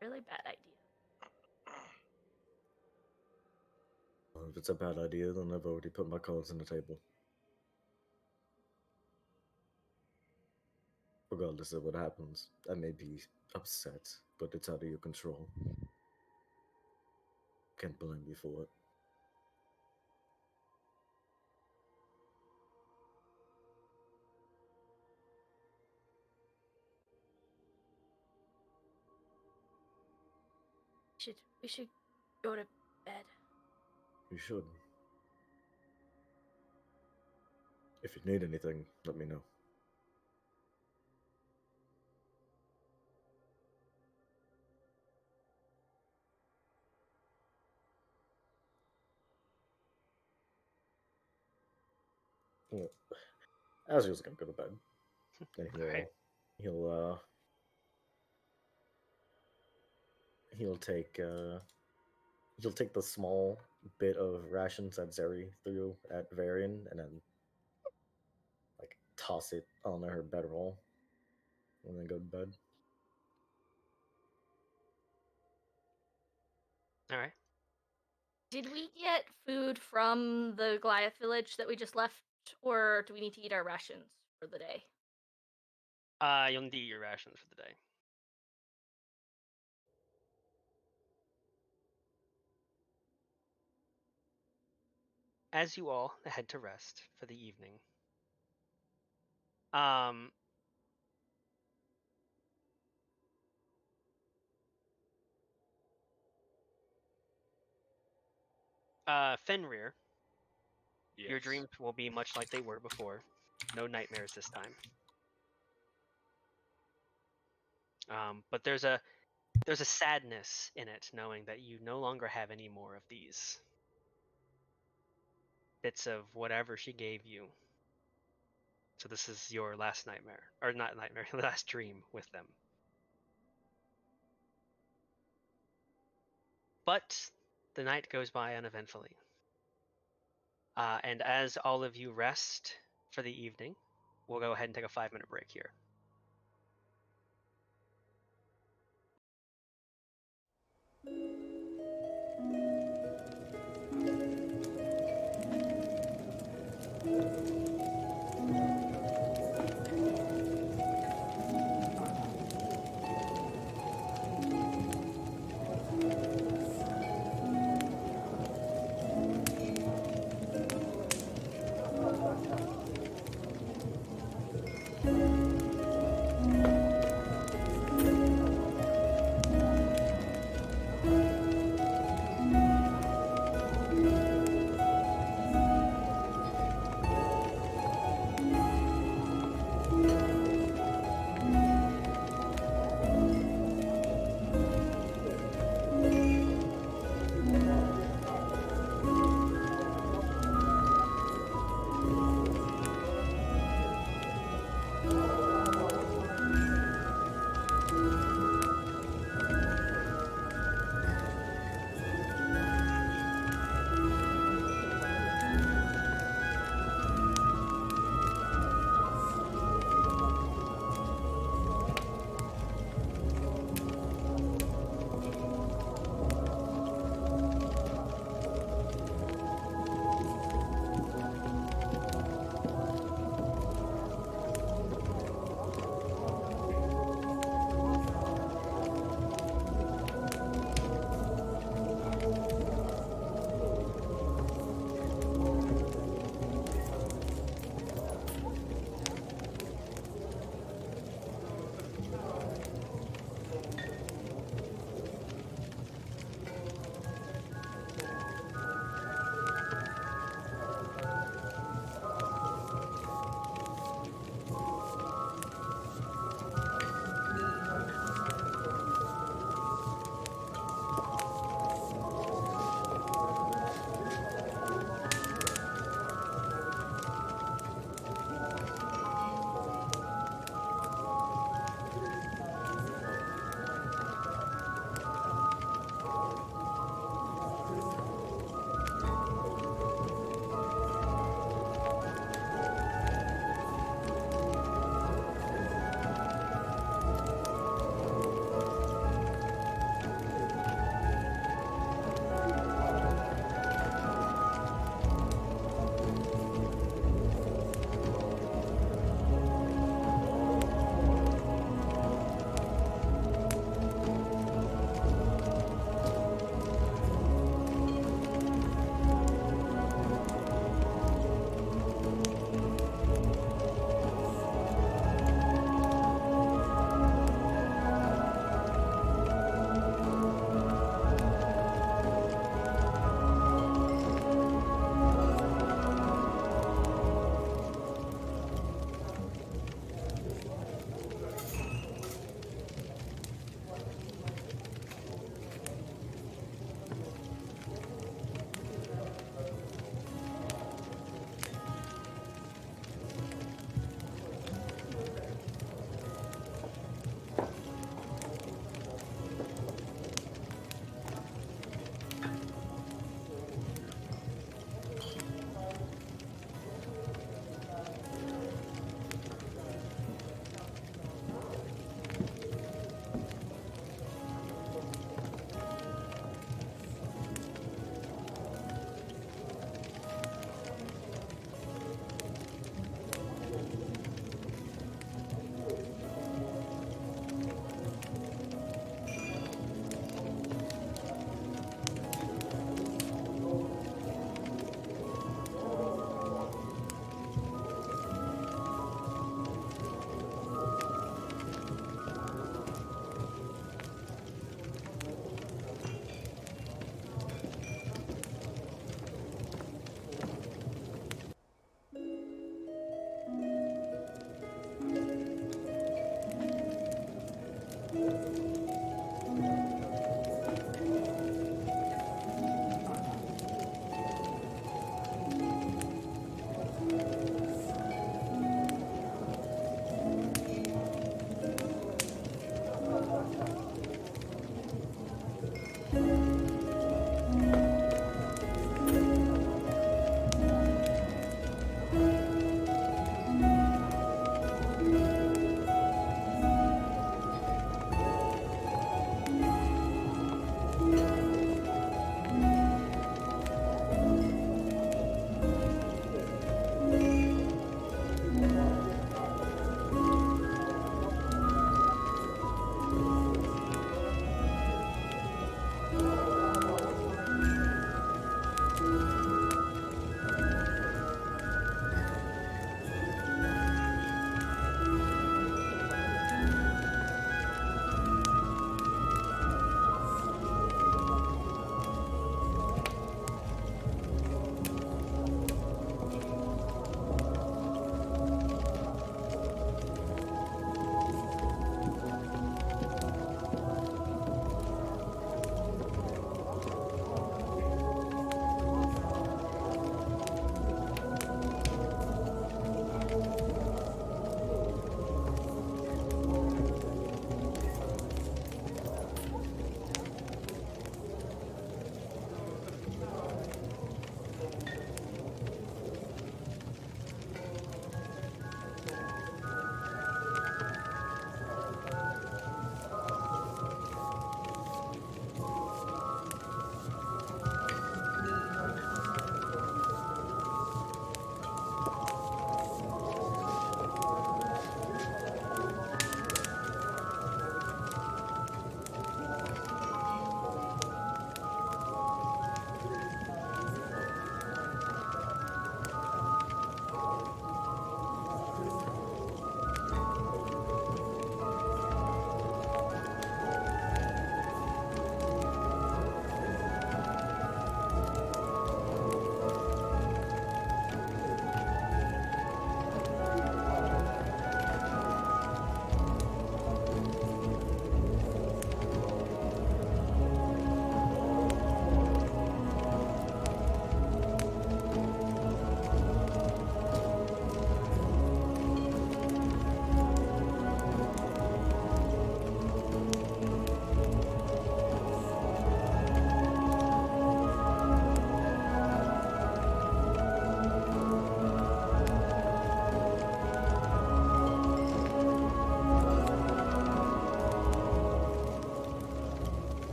Really bad idea. Well, if it's a bad idea, then I've already put my cards on the table. Regardless of what happens, I may be upset, but it's out of your control. Can't blame you for it. We should go to bed. You should. If you need anything, let me know. Well, Azriel's gonna go to bed. And Alright. he'll take the small bit of rations that Zeri threw at Varian and then like toss it on her bedroll and then go to bed. Alright. Did we get food from the Goliath village that we just left, or do we need to eat our rations for the day? You'll need to eat your rations for the day. As you all head to rest for the evening, Fenrir, your Yes. dreams will be much like they were before. No nightmares this time. But there's a sadness in it, knowing that you no longer have any more of these bits of whatever she gave you. So this is your last nightmare, or not nightmare, last dream with them. But the night goes by uneventfully. And as all of you rest for the evening, we'll go ahead and take a 5-minute break here.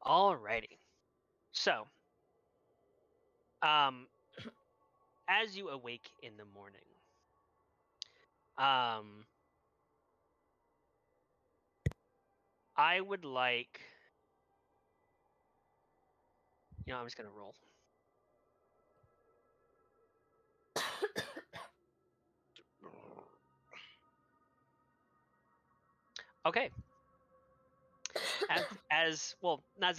Alrighty. So, as you awake in the morning, I would like. I'm just gonna roll. Okay. As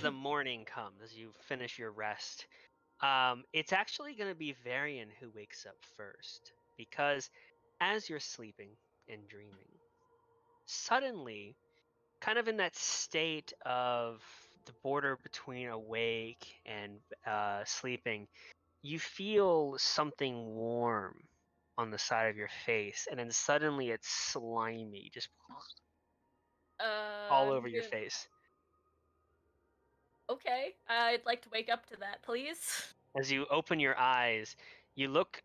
the morning comes, as you finish your rest, it's actually going to be Varian who wakes up first, because as you're sleeping and dreaming, suddenly, kind of in that state of the border between awake and sleeping, you feel something warm on the side of your face, and then suddenly it's slimy, just all over your face. Okay, I'd like to wake up to that, please. As you open your eyes, you look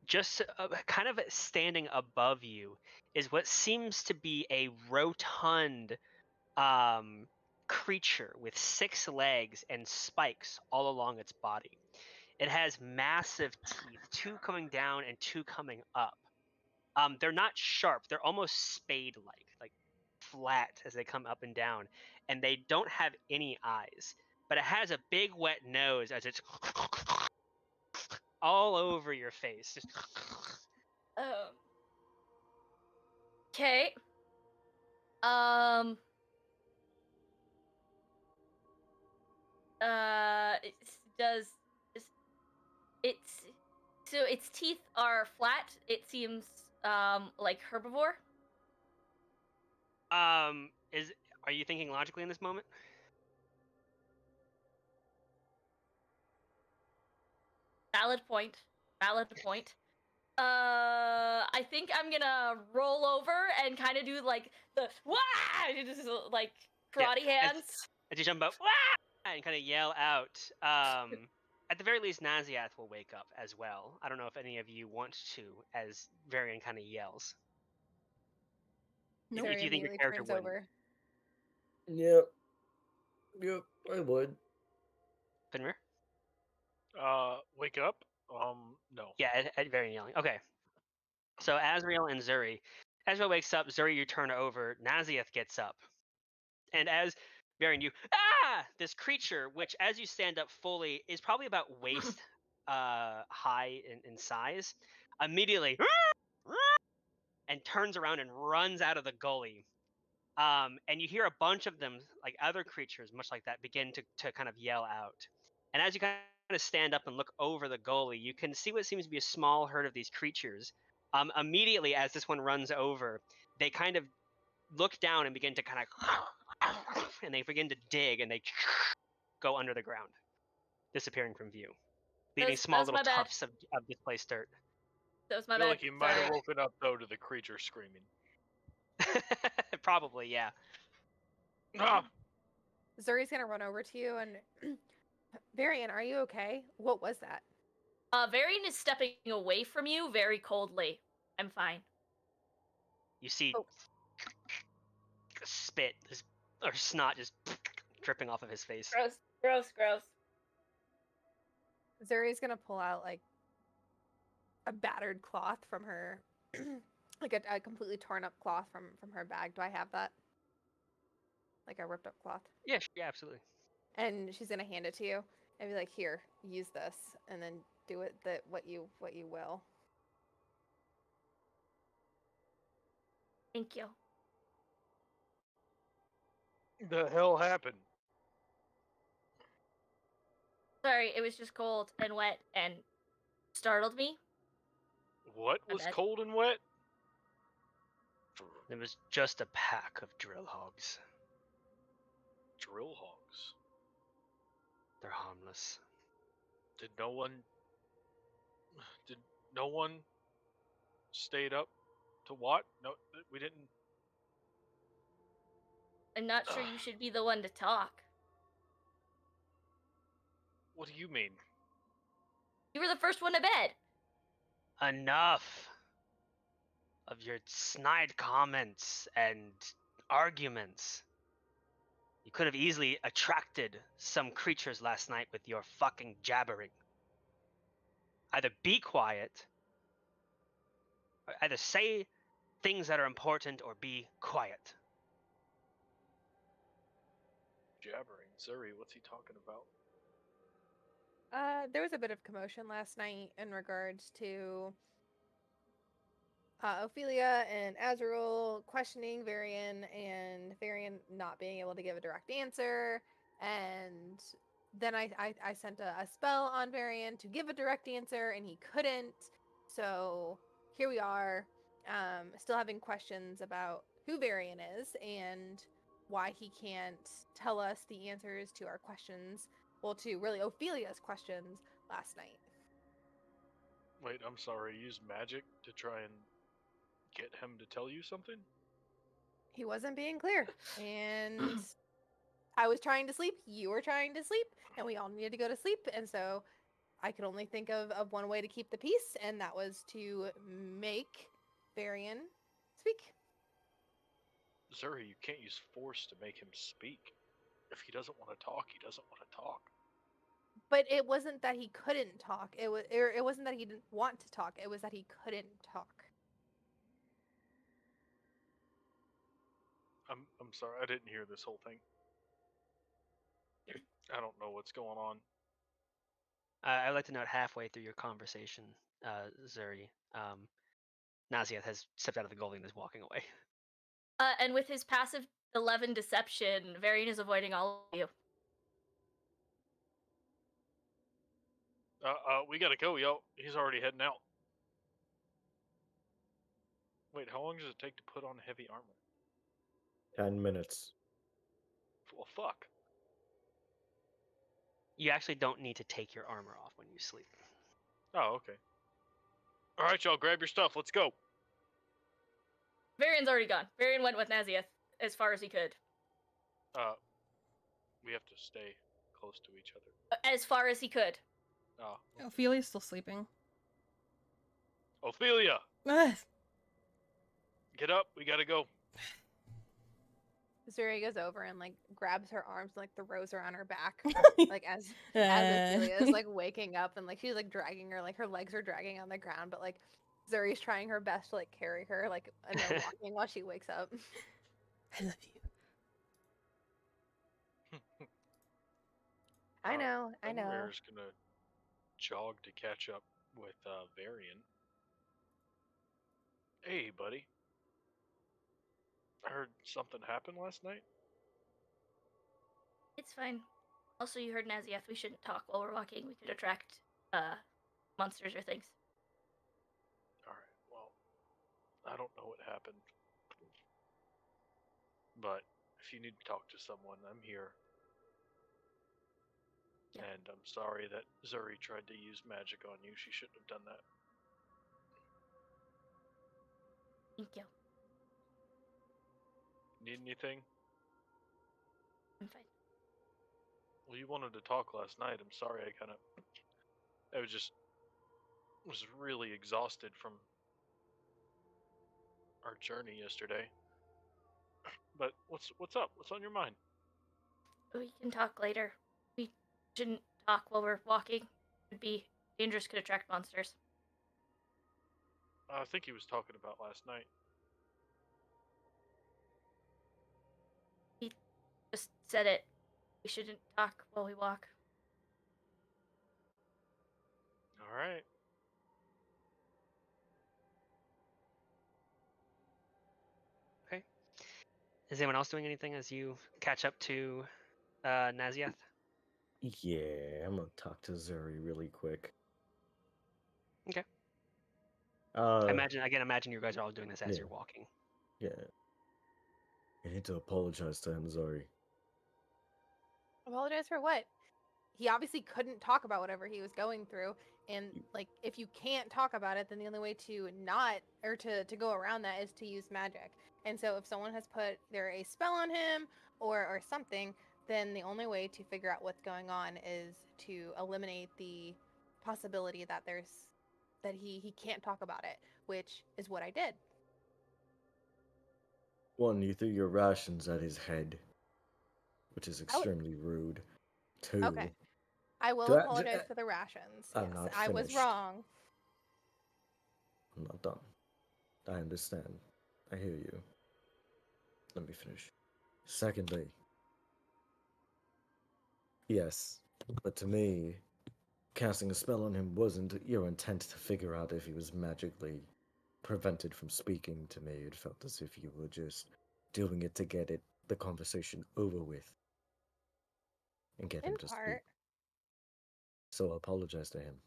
just kind of standing above you is what seems to be a rotund creature with 6 legs and spikes all along its body. It has massive teeth, 2 coming down and 2 coming up. They're not sharp, they're almost spade-like flat as they come up and down, and they don't have any eyes. But it has a big wet nose as it's all over your face. Just Okay. It's so its teeth are flat. It seems like herbivore. Are you thinking logically in this moment? Valid point. I think I'm gonna roll over and kind of do like the wah, just like karate hands. As you jump up, wah! And kind of yell out. At the very least, Naziath will wake up as well. I don't know if any of you want to, as Varian kind of yells. Nope. If you think your immediately character turns would. over. Yep, I would. Finrir? Wake up? No. Yeah, at Varian yelling. Okay. So Azrael and Zuri. Azrael wakes up, Zuri, you turn over, Naziath gets up. And as Varian, this creature, which as you stand up fully is probably about waist high in size, immediately and turns around and runs out of the gully. And you hear a bunch of them, like other creatures, much like that, begin to kind of yell out. And as you kind of stand up and look over the gully, you can see what seems to be a small herd of these creatures. Immediately, as this one runs over, they kind of look down and begin to kind of, and they begin to dig, and they go under the ground, disappearing from view, leaving small little tufts of displaced dirt. That was my I feel bad. like you might Sorry. have woken up though to the creature screaming. Probably, yeah. Ah! Zuri's gonna run over to you and Varian, are you okay? What was that? Varian is stepping away from you very coldly. I'm fine. You see spit or snot just dripping off of his face. Gross. Zuri's gonna pull out like a battered cloth from her, like a completely torn up cloth from her bag. Do I have that? Like a ripped up cloth. Yeah, absolutely. And she's gonna hand it to you and be like, "Here, use this, and then do it what you will." Thank you. The hell happened? Sorry, it was just cold and wet and startled me. What My was bad. cold and wet? It was just a pack of drill hogs. Drill hogs. They're harmless. Did no one stayed up to watch? No, we didn't. I'm not sure you should be the one to talk. What do you mean? You were the first one to bed. Enough of your snide comments and arguments. You could have easily attracted some creatures last night with your fucking jabbering. Either be quiet, or either say things that are important, or be quiet. Jabbering. Zuri, what's he talking about? There was a bit of commotion last night in regards to Ophelia and Azrael questioning Varian, and Varian not being able to give a direct answer. And then I sent a spell on Varian to give a direct answer, and he couldn't. So here we are, still having questions about who Varian is and why he can't tell us the answers to our questions. Well, to really Ophelia's questions last night. Wait, I'm sorry. Use magic to try and get him to tell you something? He wasn't being clear. And I was trying to sleep, you were trying to sleep, and we all needed to go to sleep. And so I could only think of one way to keep the peace, and that was to make Varian speak. Zuri, you can't use force to make him speak. If he doesn't want to talk, he doesn't want to talk. But it wasn't that he couldn't talk. It wasn't that he didn't want to talk. It was that he couldn't talk. I'm sorry, I didn't hear this whole thing. I don't know what's going on. I'd like to note halfway through your conversation, Zuri, Naziath has stepped out of the goalie and is walking away. And with his passive 11 deception, Varian is avoiding all of you. We gotta go, yo. He's already heading out. Wait, how long does it take to put on heavy armor? 10 minutes. Well, fuck. You actually don't need to take your armor off when you sleep. Oh, okay. All right, y'all, grab your stuff. Let's go. Varian's already gone. Varian went with Naziath as far as he could. We have to stay close to each other. As far as he could. Oh, Ophelia's still sleeping. Ophelia, Ugh. get up. We gotta go. Zuri goes over and like grabs her arms and like throws her on her back, like as Ophelia is like waking up, and like she's like dragging her, like her legs are dragging on the ground, but like Zuri's trying her best to like carry her, like, and then walking while she wakes up. I love you. I know. Rare's gonna jog to catch up with Varian. Hey, buddy. I heard something happened last night. It's fine. Also, you heard Naziath. We shouldn't talk while we're walking. We could attract monsters or things. Alright, well, I don't know what happened. But if you need to talk to someone, I'm here. Yeah. And I'm sorry that Zuri tried to use magic on you. She shouldn't have done that. Thank you. Need anything? I'm fine. Well, you wanted to talk last night. I'm sorry. I was really exhausted from our journey yesterday. But what's up? What's on your mind? We can talk later. We shouldn't talk while we're walking. It would be dangerous, could attract monsters. I think he was talking about last night. He just said it. We shouldn't talk while we walk. All right. Okay. Is anyone else doing anything as you catch up to Naziath? Yeah, I'm gonna talk to Zuri really quick. Okay. Uh, Imagine you guys are all doing this as yeah. you're walking. Yeah. I need to apologize to him, Zuri. Apologize for what? He obviously couldn't talk about whatever he was going through, and like if you can't talk about it, then the only way to not or to go around that is to use magic. And so if someone has put either a spell on him or something, then the only way to figure out what's going on is to eliminate the possibility that he can't talk about it, which is what I did. One, you threw your rations at his head. which is extremely rude. 2, Okay. I will Do I- apologize for the rations. I'm Yes, not I was finished. wrong. I'm not done. I understand. I hear you. Let me finish. Secondly, yes, but to me, casting a spell on him wasn't your intent to figure out if he was magically prevented from speaking to me. It felt as if you were just doing it to get the conversation over with and get In him to speak. part. So I apologize to him.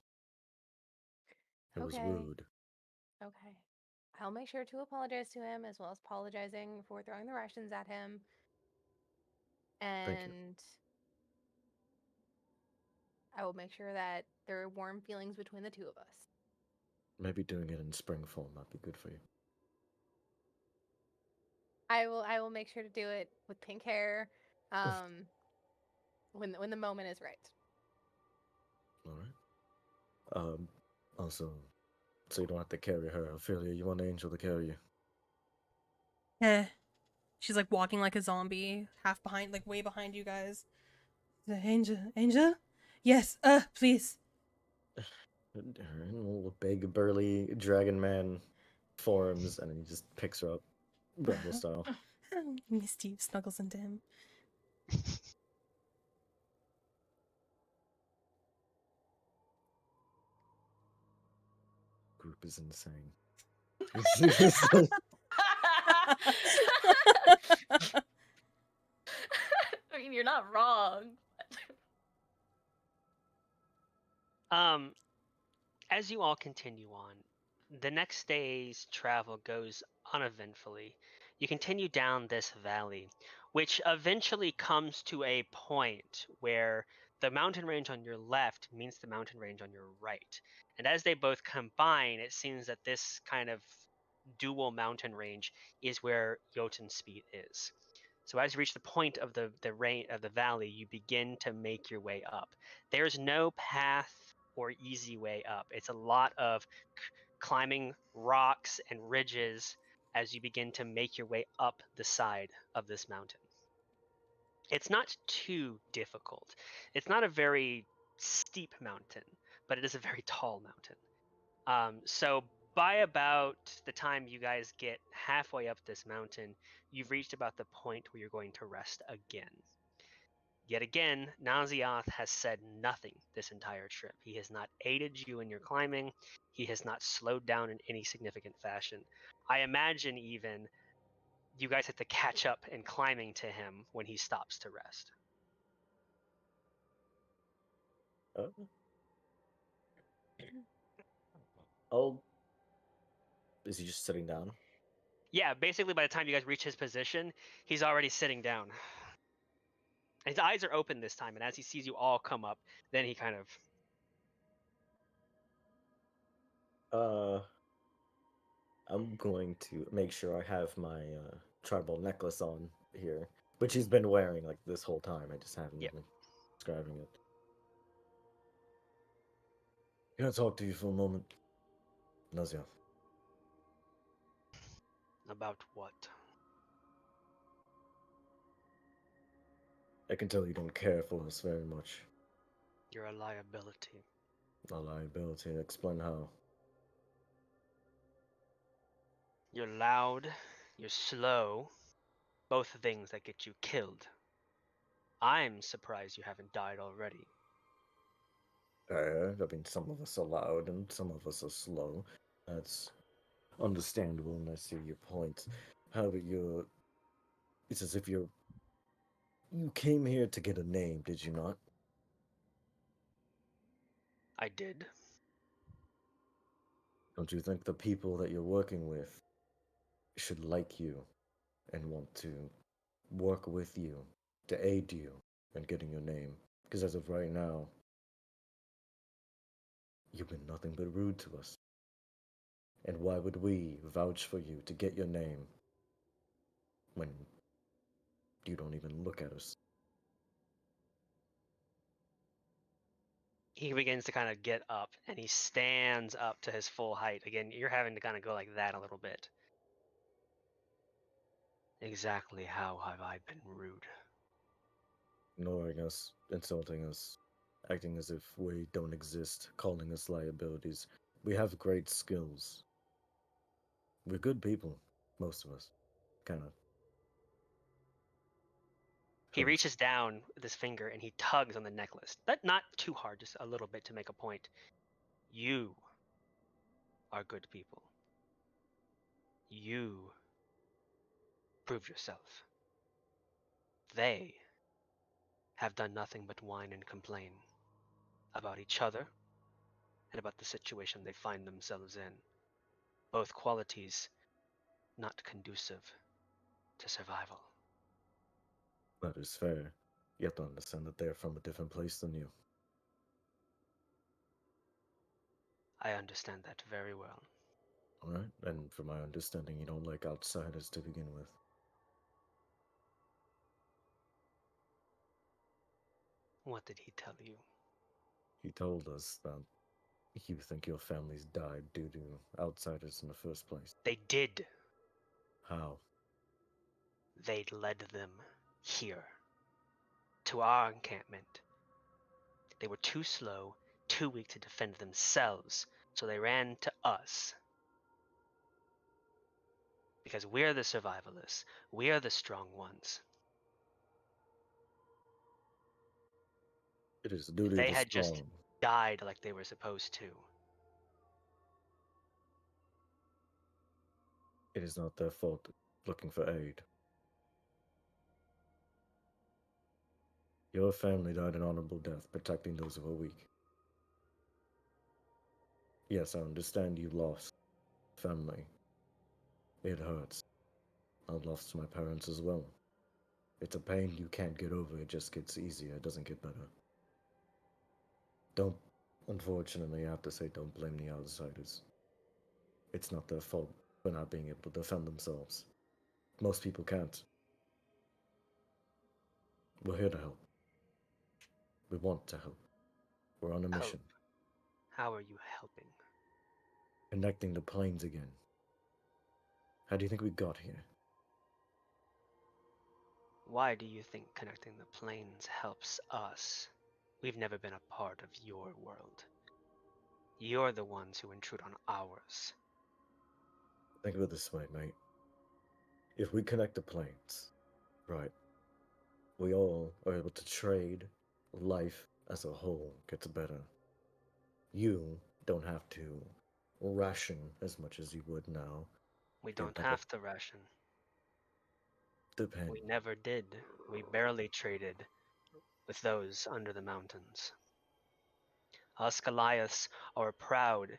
It was Okay. rude. Okay. I'll make sure to apologize to him as well as apologizing for throwing the rations at him. Thank you. And I will make sure that there are warm feelings between the two of us. Maybe doing it in spring form might be good for you. I will make sure to do it with pink hair when the moment is right. All right. Also, so you don't have to carry her, Ophelia. You want Angel to carry you. Eh. She's like walking like a zombie, half behind, like way behind you guys. Angel? Angel? Yes, please. Her little big burly dragon man forms, and he just picks her up, rebel style. Misty snuggles into him. Group is insane. I mean, you're not wrong. As you all continue on, the next day's travel goes uneventfully. You continue down this valley, which eventually comes to a point where the mountain range on your left meets the mountain range on your right. And as they both combine, it seems that this kind of dual mountain range is where Jotun Speed is. So as you reach the point of the valley, you begin to make your way up. There's no path or easy way up. It's a lot of climbing rocks and ridges as you begin to make your way up the side of this mountain. It's not too difficult. It's not a very steep mountain, but it is a very tall mountain. So by about the time you guys get halfway up this mountain, you've reached about the point where you're going to rest again. Yet again, Naziath has said nothing this entire trip. He has not aided you in your climbing. He has not slowed down in any significant fashion. I imagine even you guys have to catch up in climbing to him when he stops to rest. Oh, is he just sitting down? Yeah, basically by the time you guys reach his position, he's already sitting down. His eyes are open this time, and as he sees you all come up, then he kind of... I'm going to make sure I have my tribal necklace on here, which he's been wearing like this whole time. I just haven't Yep. been describing it. Can I talk to you for a moment? Nazia, About what? I can tell you don't care for us very much. You're a liability. A liability. Explain how. You're loud, you're slow, both things that get you killed. I'm surprised you haven't died already. I mean, some of us are loud and some of us are slow. That's understandable, and I see your point. However, it's as if you came here to get a name, did you not? I did. Don't you think the people that you're working with should like you and want to work with you to aid you in getting your name? Because as of right now, you've been nothing but rude to us. And why would we vouch for you to get your name when you don't even look at us? He begins to kind of get up and he stands up to his full height. Again, you're having to kind of go like that a little bit. Exactly how have I been rude? ignoring us, insulting us, acting as if we don't exist, calling us liabilities. We have great skills. We're good people, most of us. Kind of. He reaches down with his finger and he tugs on the necklace. Not too hard, just a little bit to make a point. You are good people. You prove yourself. They have done nothing but whine and complain about each other and about the situation they find themselves in. Both qualities not conducive to survival. That is fair. You have to understand that they're from a different place than you. I understand that very well. Alright? And from my understanding, you don't like outsiders to begin with. What did he tell you? He told us that you think your families died due to outsiders in the first place. They did. How? They led them here, to our encampment. They were too slow, too weak to defend themselves, so they ran to us. Because we're the survivalists. We're the strong ones. It is the duty They of the had strong. just died like they were supposed to. It is not their fault looking for aid. Your family died an honorable death protecting those who are weak. Yes, I understand you lost family. It hurts. I lost my parents as well. It's a pain you can't get over, it just gets easier, it doesn't get better. Unfortunately, I have to say, don't blame the outsiders. It's not their fault for not being able to defend themselves. Most people can't. We're here to help. We want to help. We're on a Help. mission. How are you helping? Connecting the planes again. How do you think we got here? Why do you think connecting the planes helps us? We've never been a part of your world. You're the ones who intrude on ours. Think of it this way, mate. If we connect the planes, right, we all are able to trade, life as a whole gets better. You don't have to ration as much as you would now. We You're don't better. have to ration. Depend. We never did. We barely traded with those under the mountains. Us Goliaths are a proud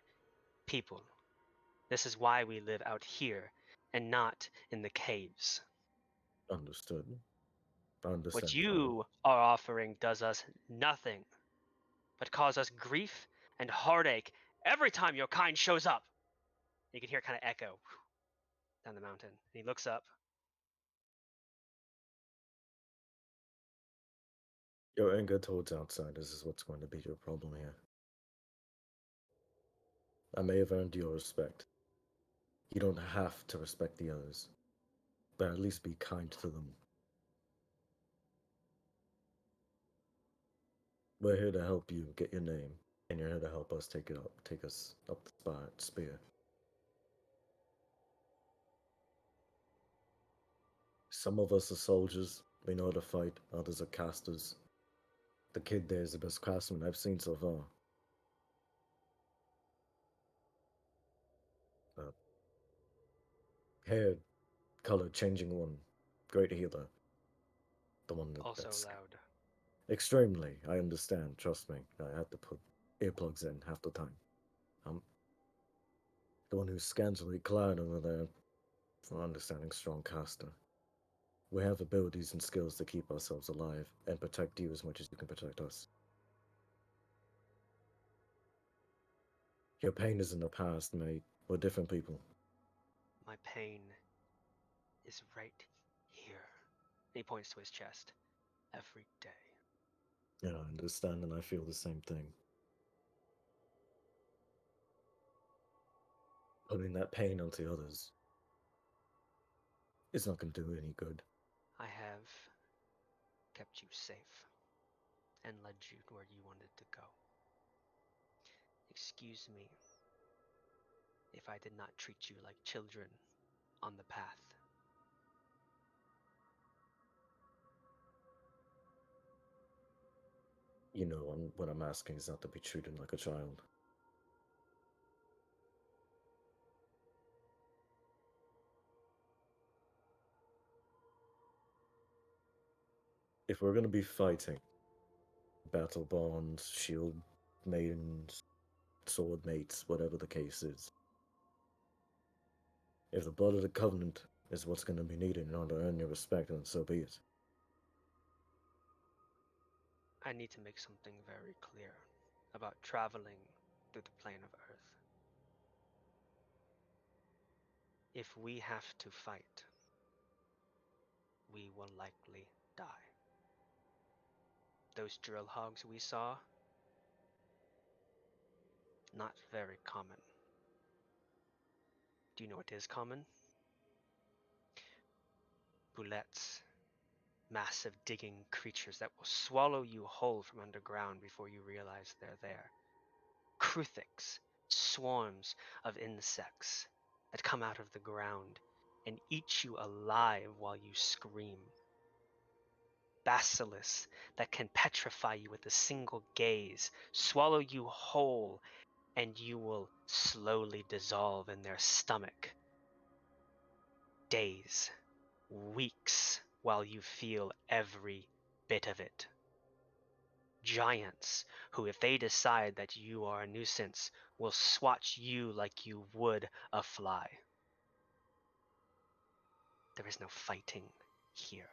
people. This is why we live out here and not in the caves. Understood. I understand. What you are offering does us nothing but cause us grief and heartache every time your kind shows up. You can hear it kind of echo down the mountain. And he looks up. Your anger towards outsiders is what's going to be your problem here. I may have earned your respect. You don't have to respect the others, but at least be kind to them. We're here to help you get your name, and you're here to help us take us up the spear. Some of us are soldiers, we know how to fight, others are casters. The kid there is the best craftsman I've seen so far. Hair color changing one, great healer. The one that's loud. extremely, I understand, trust me. I had to put earplugs in half the time. The one who's scantily clad over there, for understanding strong caster. We have abilities and skills to keep ourselves alive and protect you as much as you can protect us. Your pain is in the past, mate. We're different people. My pain is right here. He points to his chest. Every day. Yeah, I understand and I feel the same thing. Putting that pain onto others is not going to do any good. I have kept you safe. and led you where you wanted to go. Excuse me if I did not treat you like children on the path. You know, what I'm asking is not to be treated like a child. If we're gonna be fighting, battle bonds, shield maidens, sword mates, whatever the case is, if the blood of the Covenant is what's gonna be needed in order to earn your respect, then so be it. I need to make something very clear about traveling through the plane of Earth. If we have to fight, we will likely die. Those drill hogs we saw, not very common. Do you know what is common? Boulettes, massive digging creatures that will swallow you whole from underground before you realize they're there. Kruthiks, swarms of insects that come out of the ground and eat you alive while you scream. Basilisks that can petrify you with a single gaze, swallow you whole, and you will slowly dissolve in their stomach. Days, weeks, while you feel every bit of it. Giants who, if they decide that you are a nuisance, will swat you like you would a fly. There is no fighting here.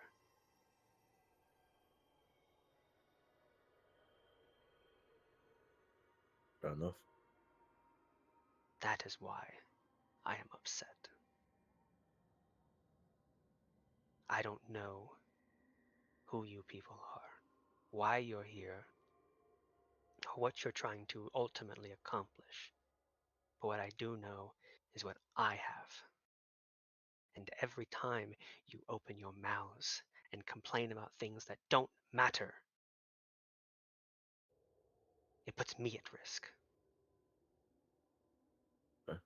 Fair enough. That is why I am upset. I don't know who you people are, why you're here, or what you're trying to ultimately accomplish. But what I do know is what I have. And every time you open your mouths and complain about things that don't matter, it puts me at risk. Huh?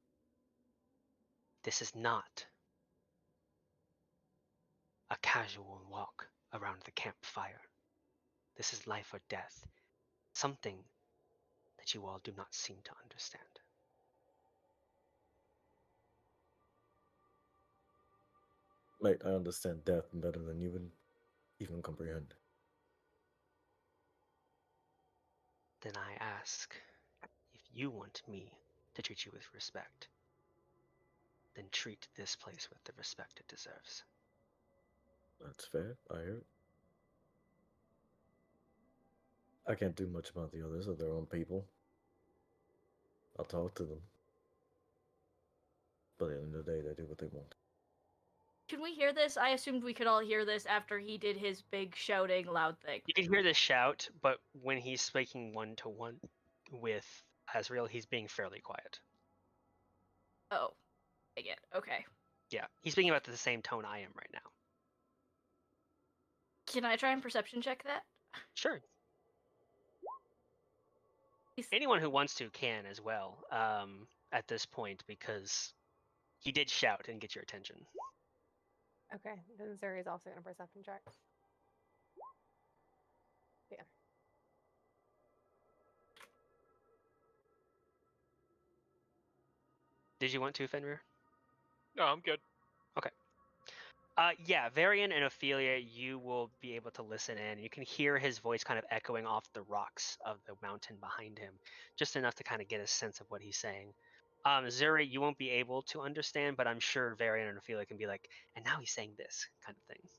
This is not a casual walk around the campfire. This is life or death, something that you all do not seem to understand. Mate, I understand death better than you would even comprehend. Then I ask, if you want me to treat you with respect, then treat this place with the respect it deserves. That's fair, I hear it. I can't do much about the others, they're their own people. I'll talk to them. But at the end of the day, they do what they want. Can we hear this? I assumed we could all hear this after he did his big shouting loud thing. You can hear the shout, but when he's speaking one-to-one with Azrael, he's being fairly quiet. Oh, I get it. Okay. Yeah, he's speaking about the same tone I am right now. Can I try and perception check that? Sure. He's- Anyone who wants to can as well at this point, because he did shout and get your attention. Okay, then Zuri's also gonna perception check. Yeah. Did you want to, Fenrir? No, I'm good. Yeah, Varian and Ophelia, you will be able to listen in. You can hear his voice kind of echoing off the rocks of the mountain behind him, just enough to kind of get a sense of what he's saying. Zuri, you won't be able to understand, but I'm sure Varian and Ophelia can be like, and now he's saying this kind of thing.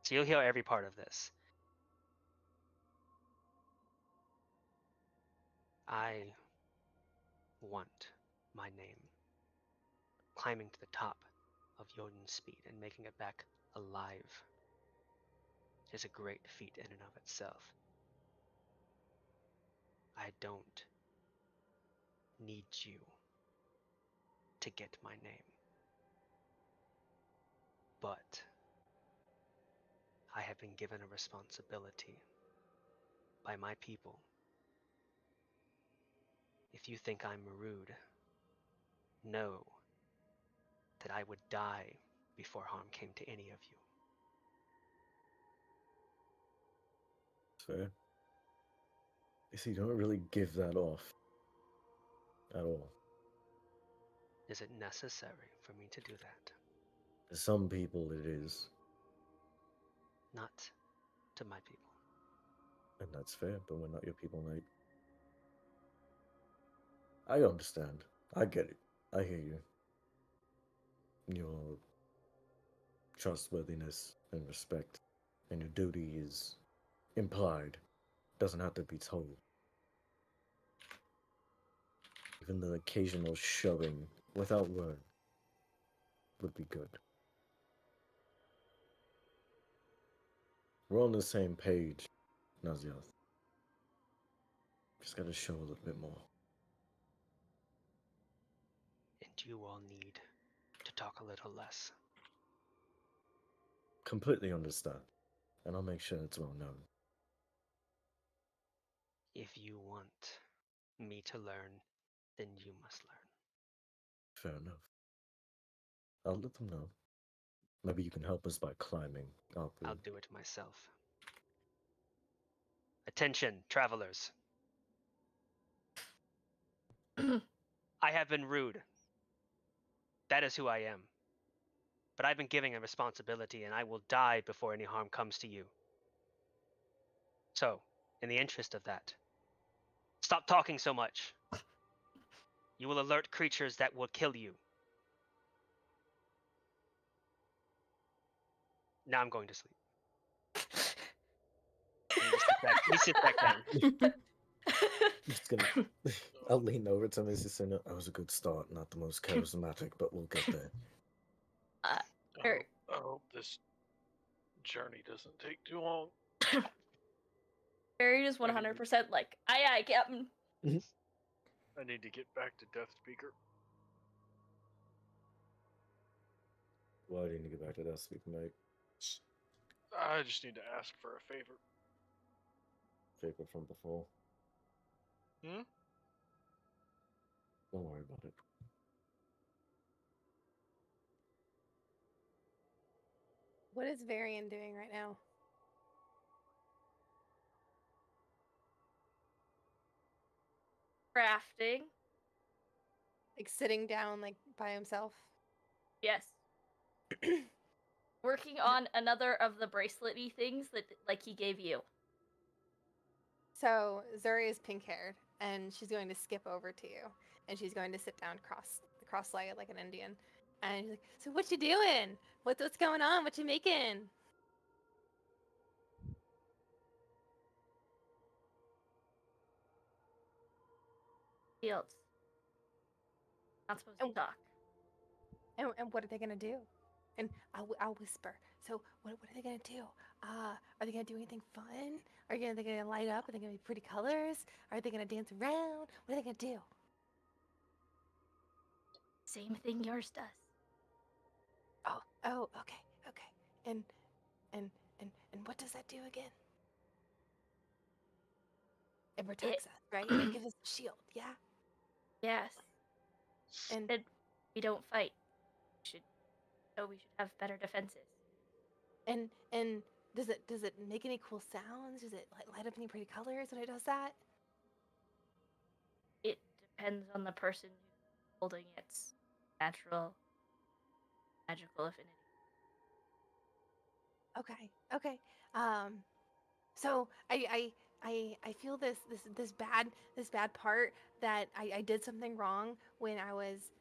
So you'll hear every part of this. I want my name. Climbing to the top of Jotun's speed and making it back alive is a great feat in and of itself. I don't need you to get my name. But I have been given a responsibility by my people. If you think I'm rude, know that I would die before harm came to any of you. Fair. You see, you don't really give that off at all. Is it necessary for me to do that? To some people, it is, Not to my people. and that's fair. But we're not your people, mate. I understand. I get it. I hear you. Your trustworthiness and respect and your duty is implied. Doesn't have to be told. Even the occasional shoving without word would be good. We're on the same page, Naziath. Just gotta show a little bit more. And you all need to talk a little less. Completely understand. And I'll make sure it's well known. If you want me to learn, then you must learn. Fair enough. I'll let them know. Maybe you can help us by climbing up. I'll do it myself. Attention, travelers. I have been rude. That is who I am. But I've been given a responsibility, and I will die before any harm comes to you. So, in the interest of that, stop talking so much. You will alert creatures that will kill you. Now I'm going to sleep. He sits back down. Just gonna, I'll lean over to Mrs. Sinner. That was a good start. Not the most charismatic, but we'll get there. I hope this journey doesn't take too long. Barry is 100% like, aye, Captain. I need to get back to Death Speaker. Why didn't you get back to that speaker, mate? I just need to ask for a favor. Favor from before. Hmm? Don't worry about it. What is Varian doing right now? Crafting. Like sitting down, like by himself. Yes. Working on another of the bracelet-y things that like he gave you. So Zuri is pink-haired, and she's going to skip over to you, and she's going to sit down cross-legged like an Indian, and she's like, "So what you doing? What's going on? What you making?" Fields. Not supposed to talk. And what are they gonna do? And I'll whisper. So what are they gonna do? Are they gonna do anything fun? Are they gonna light up? Are they gonna be pretty colors? Are they gonna dance around? What are they gonna do? Same thing yours does. Oh, okay. And what does that do again? It protects us, right? It gives us a shield, yeah? Yes. And We don't fight. We should have better defenses. and does it make any cool sounds? Does it light up any pretty colors when it does that? It depends on the person who's holding its natural magical affinity. Okay. So I feel this bad part that I did something wrong when I was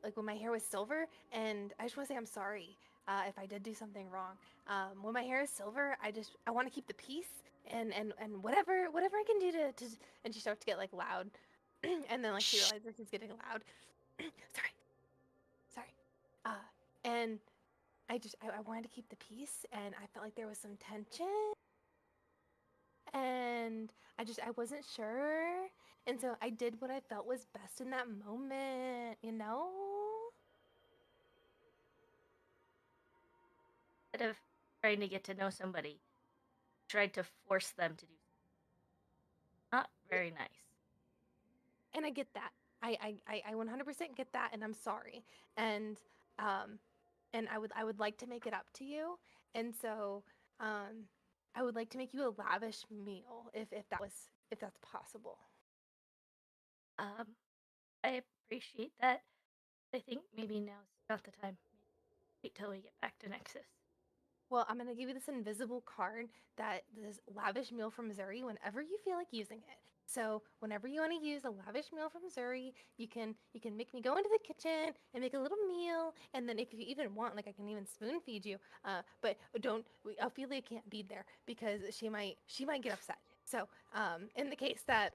like when my hair was silver, and I just want to say I'm sorry if I did do something wrong. When my hair is silver, I want to keep the peace and whatever I can do to and she starts to get like loud, and then like she realizes she's getting loud. sorry. And I wanted to keep the peace, and I felt like there was some tension, and I wasn't sure, and so I did what I felt was best in that moment, you know? Instead of trying to get to know somebody, tried to force them to do something. Not very nice. And I get that. I 100% get that, and I'm sorry. And I would like to make it up to you. And so I would like to make you a lavish meal if that's possible. I appreciate that. I think maybe now's not the time. Wait till we get back to Nexus. Well, I'm gonna give you this invisible card that this lavish meal from Missouri whenever you feel like using it. So whenever you want to use a lavish meal from Missouri, you can make me go into the kitchen and make a little meal, and then if you even want, like I can even spoon feed you. But don't Ophelia can't be there because she might get upset. So in the case that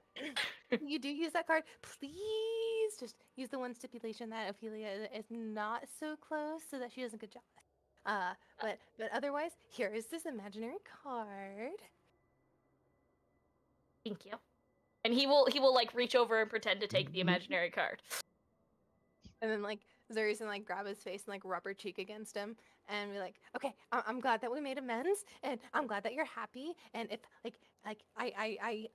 you do use that card, please just use the one stipulation that Ophelia is not so close so that she doesn't get jealous. But otherwise, here is this imaginary card. Thank you. And he will like reach over and pretend to take the imaginary card. And then like Zuri's gonna like grab his face and like rub her cheek against him and be like, okay, I'm glad that we made amends, and I'm glad that you're happy. And if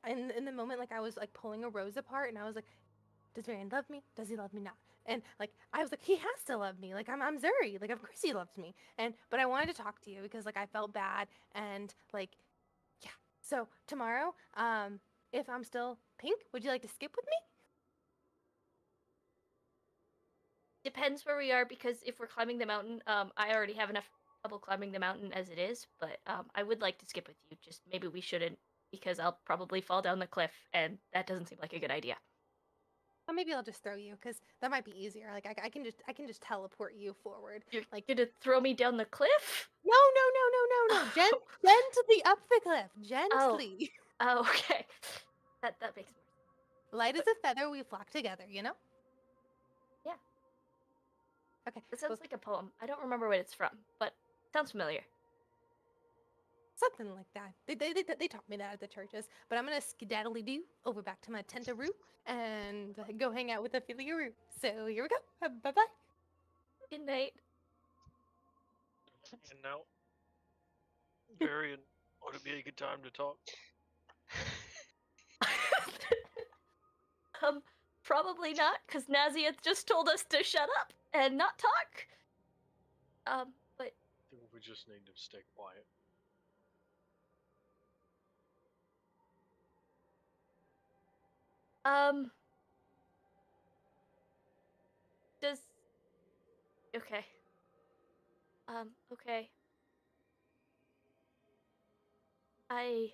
in the moment, like I was like pulling a rose apart, and I was like, does Varian love me? Does he love me not? And like I was like, he has to love me. Like I'm Zuri. Like of course he loves me. But I wanted to talk to you because like I felt bad, and like yeah. So tomorrow, if I'm still pink, would you like to skip with me? Depends where we are, because if we're climbing the mountain, I already have enough trouble climbing the mountain as it is, but I would like to skip with you. Just maybe we shouldn't, because I'll probably fall down the cliff, and that doesn't seem like a good idea. Or maybe I'll just throw you because that might be easier. Like I can just teleport you forward. You're Like gonna throw me down the cliff? no. Gently up the cliff. Oh. Gently. Oh, okay. That makes more Light as a feather, we flock together. You know. Yeah. Okay. It sounds Well, like a poem. I don't remember what it's from, but sounds familiar. something like that. They taught me that at the churches. But I'm gonna skedaddly do over back to my tentaroo and go hang out with Ophelia Roo. So here we go. Bye bye. Good night. And now, Varian, would it be a good time to talk? Probably not, because Nazia just told us to shut up and not talk. But I think we just need to stay quiet. does okay. Okay. I,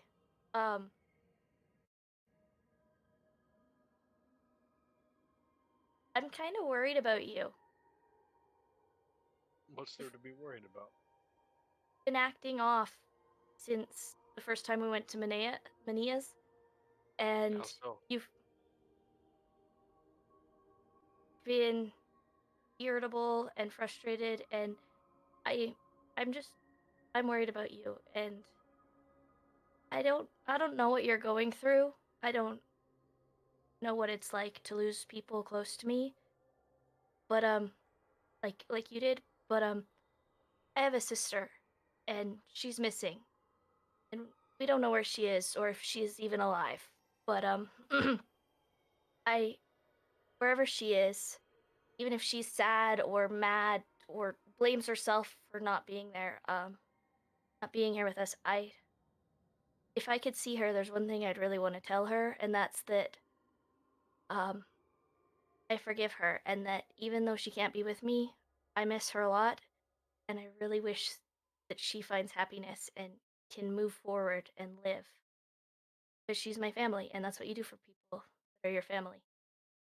um, I'm kind of worried about you. What's there to be worried about? Been acting off since the first time we went to Mania's, and How so? you've been irritable and frustrated, and I, I'm worried about you, and I don't know what you're going through. I don't know what it's like to lose people close to me, but like you did, but I have a sister, and she's missing, and we don't know where she is or if she's even alive. But I wherever she is, even if she's sad or mad or blames herself for not being there, not being here with us, if I could see her, there's one thing I'd really want to tell her, and that's that um I forgive her, and that even though she can't be with me, I miss her a lot, and I really wish that she finds happiness and can move forward and live. Because she's my family, and that's what you do for people that are your family.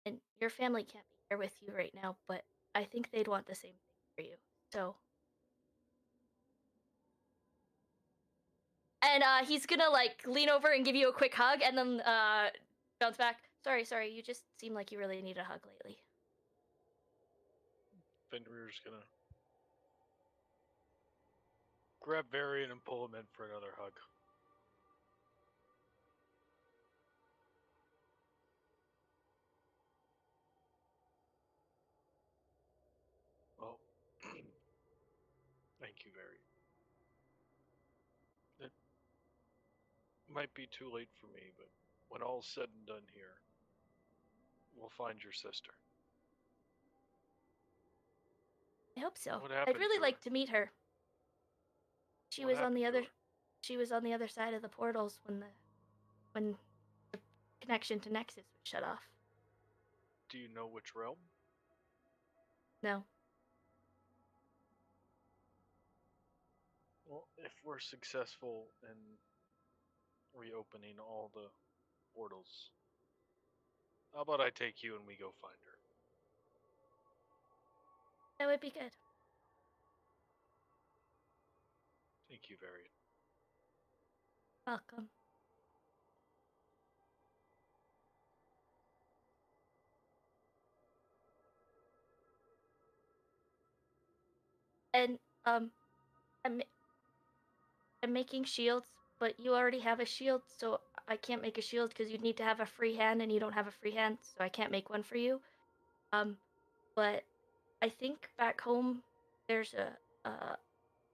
And your family can't be here with you right now, but I think they'd want the same thing for you. So, and he's gonna like lean over and give you a quick hug, and then bounce back. Sorry, you just seem like you really need a hug lately. Fenrir's gonna grab Varian and pull him in for another hug. Oh, thank you, Varian. might be too late for me, but when all's said and done here, we'll find your sister. I hope so. What I'd happened really to like her? to meet her. She What was on happened the to other. her? She was on the other side of the portals when the connection to Nexus was shut off. Do you know which realm? No. Well, if we're successful in reopening all the portals, how about I take you and we go find her? That would be good. Thank you, Varian. Welcome. And I'm making shields, but you already have a shield, so I can't make a shield because you'd need to have a free hand, and you don't have a free hand, so I can't make one for you. But I think back home there's a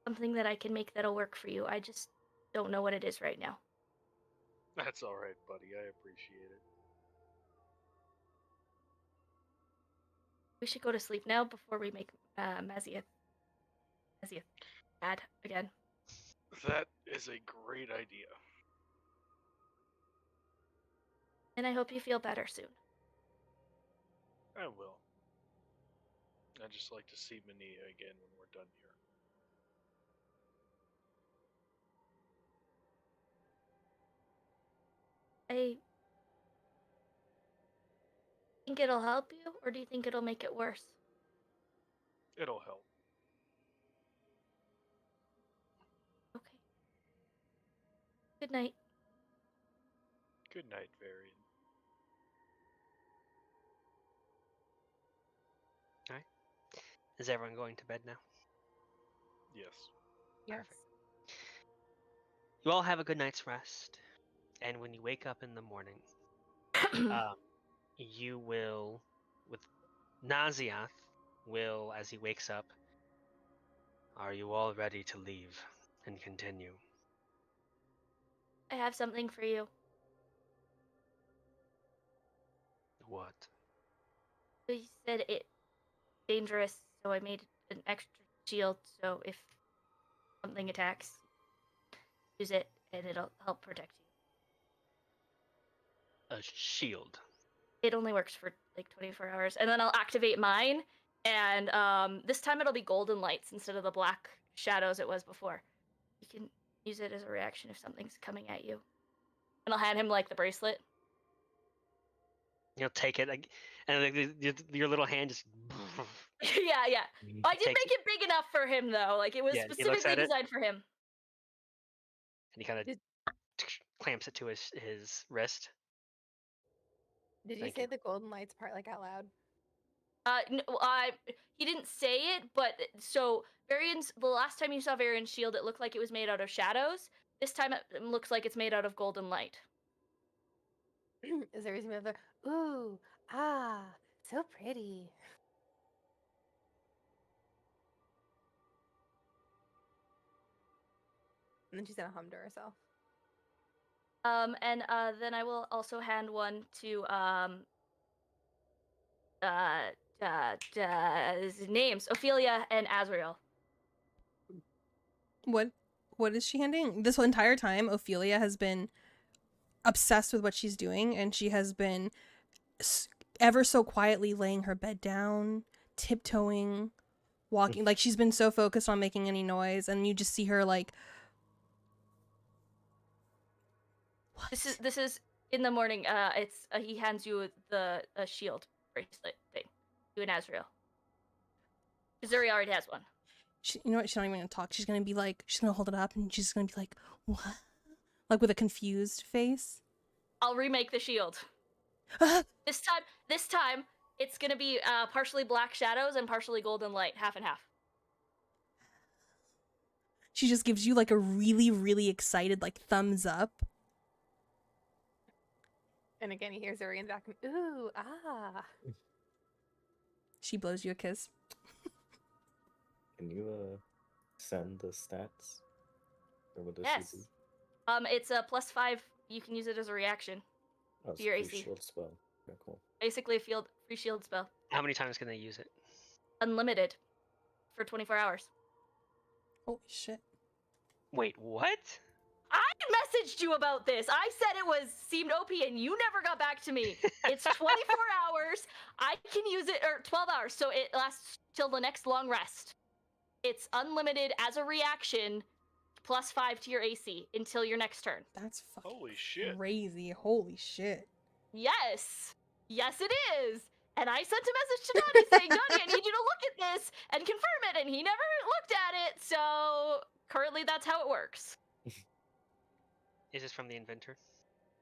something that I can make that'll work for you. I just don't know what it is right now. That's all right, buddy. I appreciate it. We should go to sleep now before we make Mazia bad again. That is a great idea. And I hope you feel better soon. I will. I'd just like to see Mania again when we're done here. I think it'll help you, or do you think it'll make it worse? It'll help. Okay. Good night. Good night, Varian. Is everyone going to bed now? Yes. Yes. You all have a good night's rest, and when you wake up in the morning, you will, with Naziath, will, as he wakes up, are you all ready to leave and continue? I have something for you. What? You said it dangerous, so I made an extra shield, so if something attacks, use it and it'll help protect you. A shield. It only works for like 24 hours, and then I'll activate mine, and this time it'll be golden lights instead of the black shadows it was before. You can use it as a reaction if something's coming at you. And I'll hand him like the bracelet. You'll take it, and like, your little hand just. yeah. I did Take make it big enough for him though. Like it was Yeah, he looks specifically at it. designed for him. And he kind of clamps it to his wrist. Did you Thank say you. the golden lights part like out loud? He didn't say it, but so the last time you saw Varian's shield, it looked like it was made out of shadows. This time it looks like it's made out of golden light. Is there a reason we have the ooh, ah, so pretty? And then she's gonna hum to herself. And then I will also hand one to his names, Ophelia and Azrael. What is she handing? This whole entire time, Ophelia has been obsessed with what she's doing, and she has been ever so quietly laying her bed down, tiptoeing, walking. Like she's been so focused on making any noise, and you just see her like. What? This is in the morning. It's he hands you the shield bracelet thing. You and Azrael. Zuri already has one. You know what? She's not even gonna talk. She's gonna be like, she's gonna hold it up, and she's gonna be like, "What?" Like with a confused face. I'll remake the shield. This time, it's gonna be partially black shadows and partially golden light, half and half. She just gives you like a really, really excited like thumbs up. And again, he hears Zuri in the back. Ooh, ah. She blows you a kiss. Can you send the stats? Or what does Yes. she do? It's a +5 You can use it as a reaction. Oh, it's a Your free AC. shield spell. Okay, cool. Basically, a free shield spell. How many times can they use it? Unlimited. For 24 hours. Holy shit. Wait, what? I messaged you about this. I said it seemed OP and you never got back to me. It's 24 hours. I can use it, or 12 hours, so it lasts till the next long rest. It's unlimited as a reaction, +5 to your AC until your next turn. That's fucking Holy shit. crazy. Holy shit. Yes. Yes, it is. And I sent a message to Donnie saying, Donnie, I need you to look at this and confirm it. And he never looked at it. So currently that's how it works. Is this from the inventor?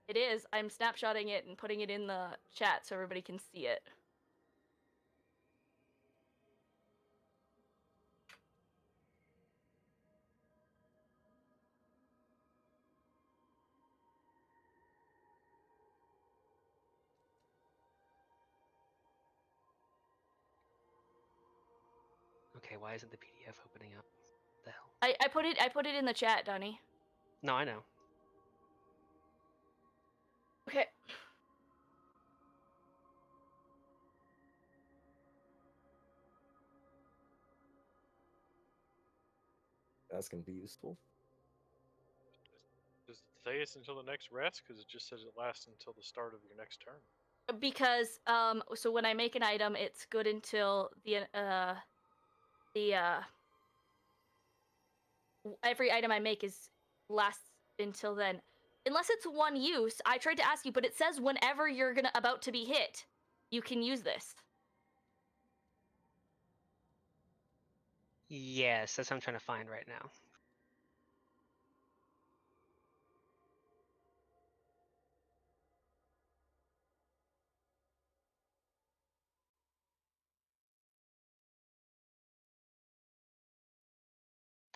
It is. I'm snapshotting it and putting it in the chat so everybody can see it. Okay, why isn't the PDF opening up? What the hell? I put it in the chat, Donnie. No, I know. Okay. That's gonna be useful. Does it say it's until the next rest? Because it just says it lasts until the start of your next turn. Because so when I make an item, it's good until every item I make lasts until then. Unless it's one use. I tried to ask you, but it says whenever you're about to be hit, you can use this. Yes, that's what I'm trying to find right now.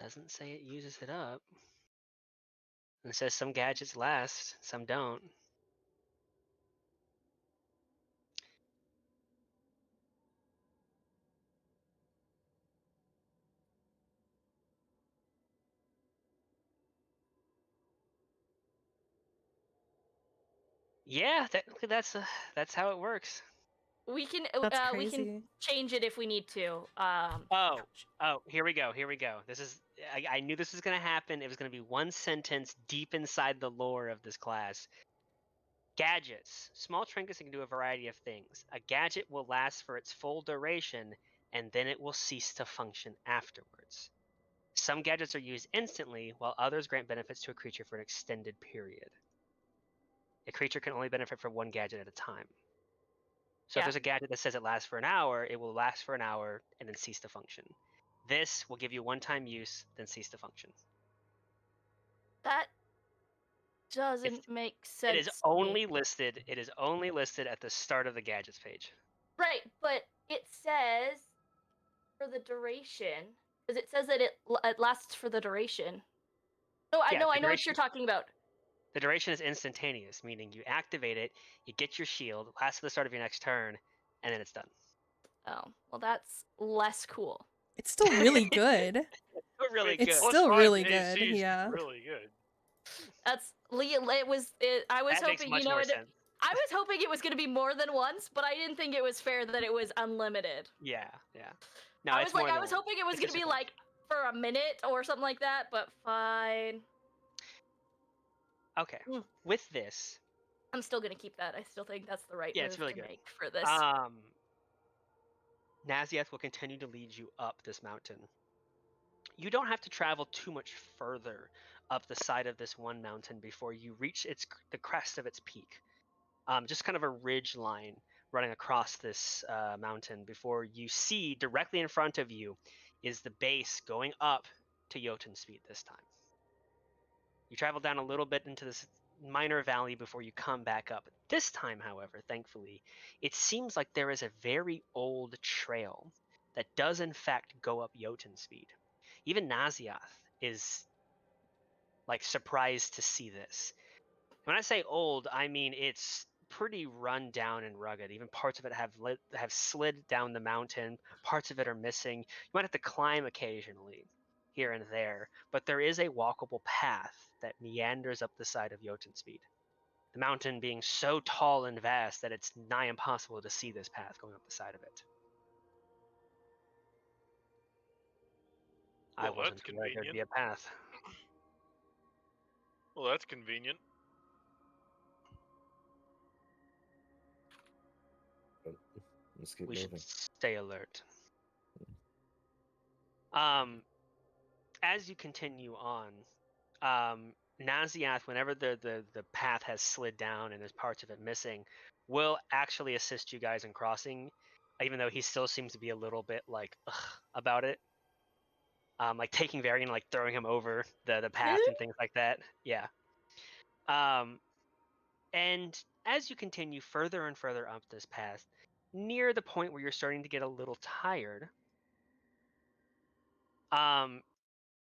Doesn't say it uses it up. And it says some gadgets last, some don't. Yeah, that's how it works. We can That's we can crazy. change it if we need to. Oh, here we go. This is I knew this was gonna happen. It was gonna be one sentence deep inside the lore of this class. Gadgets. Small trinkets can do a variety of things. A gadget will last for its full duration, and then it will cease to function afterwards. Some gadgets are used instantly, while others grant benefits to a creature for an extended period. A creature can only benefit from one gadget at a time. So if Yeah. there's a gadget that says it lasts for an hour, it will last for an hour and then cease to function. This will give you one-time use, then cease to function. That doesn't make sense. It is only listed. It is only listed at the start of the gadgets page. Right, but it says for the duration, because it says that it lasts for the duration. No, I know what you're talking about. The duration is instantaneous, meaning you activate it, you get your shield, lasts to the start of your next turn, and then it's done. Oh, well, that's less cool. It's still really good. Really It's good. still +5 really AC good, is yeah. really good. That's I was That makes hoping, much more sense. I was hoping it was going to be more than once, but I didn't think it was fair that it was unlimited. Yeah. No, I it's was more than I was one. hoping it was It's going to just be one. like for a minute or something like that, but fine. Okay. With this, I'm still going to keep that. I still think that's the right yeah, move it's really to good. make for this. Naziath will continue to lead you up this mountain. You don't have to travel too much further up the side of this one mountain before you reach the crest of its peak. Just kind of a ridge line running across this mountain before you see directly in front of you is the base going up to Jotun speed this time. You travel down a little bit into this minor valley before you come back up. This time, however, thankfully, it seems like there is a very old trail that does in fact go up Jotun speed. Even Naziath is like surprised to see this. When I say old, I mean it's pretty run down and rugged. Even parts of it have slid down the mountain. Parts of it are missing. You might have to climb occasionally, here and there, but there is a walkable path that meanders up the side of Jotun speed. The mountain being so tall and vast that it's nigh impossible to see this path going up the side of it. I Well, wasn't that's aware there'd be convenient. a path. Well, that's convenient. Let's keep We should moving. stay alert. As you continue on, Naziath, whenever the path has slid down and there's parts of it missing, will actually assist you guys in crossing, even though he still seems to be a little bit like about it. Like taking Varian, like throwing him over the path and things like that. Yeah. And as you continue further and further up this path, near the point where you're starting to get a little tired,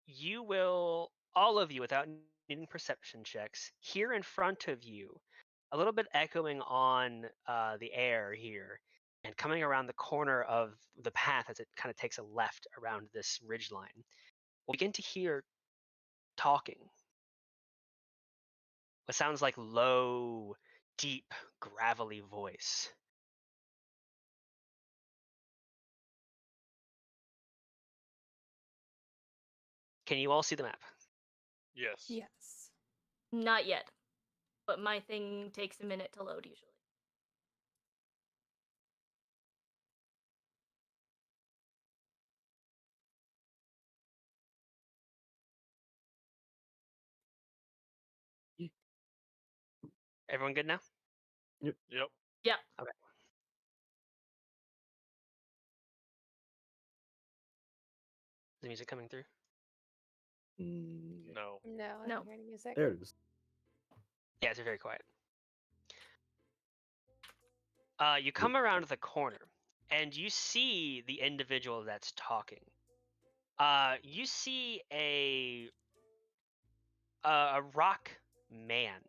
you will, all of you, without needing perception checks, hear in front of you, a little bit echoing on the air here, and coming around the corner of the path as it kind of takes a left around this ridgeline, we'll begin to hear talking. What sounds like low, deep, gravelly voice. Can you all see the map? Yes. Yes. Not yet, but my thing takes a minute to load usually. Everyone good now? Yep. Yeah. Okay. Is the music coming through? No. No, I No. don't hear any music. There it is. Yeah, it's very quiet. You come around the corner, and you see the individual that's talking. You see a rock man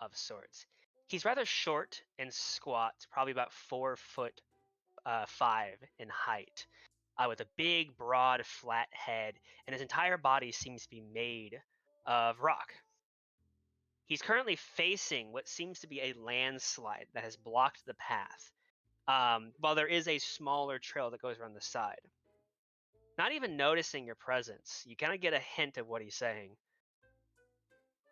of sorts. He's rather short and squat, probably about 4'5" in height, with a big, broad, flat head, and his entire body seems to be made of rock. He's currently facing what seems to be a landslide that has blocked the path, while there is a smaller trail that goes around the side. Not even noticing your presence, you kind of get a hint of what he's saying.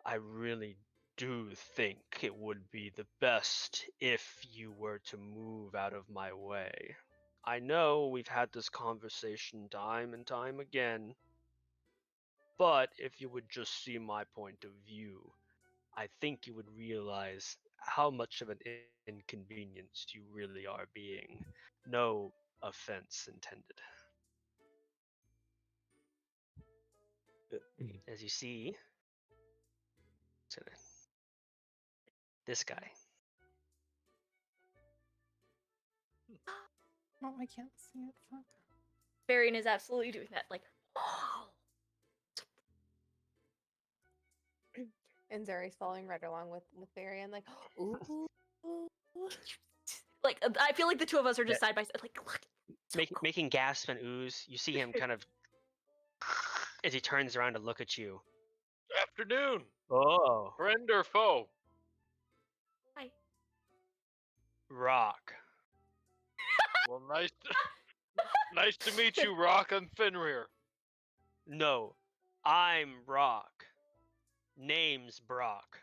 I really do think it would be the best if you were to move out of my way. I know we've had this conversation time and time again, but if you would just see my point of view, I think you would realize how much of an inconvenience you really are being. No offense intended. As you see, this guy. Oh, I can't see it. Fuck. Varian is absolutely doing that. Like, oh. And Zuri's following right along with Varian, like, ooh. Like, I feel like the two of us are just side by side. Like, look. So cool. Making gasp and ooze. You see him kind of as he turns around to look at you. Afternoon. Oh, Friend or foe? Hi. Rock. Well, nice to meet you, Rock. I'm Fenrir. No, I'm Rock. Name's Brock.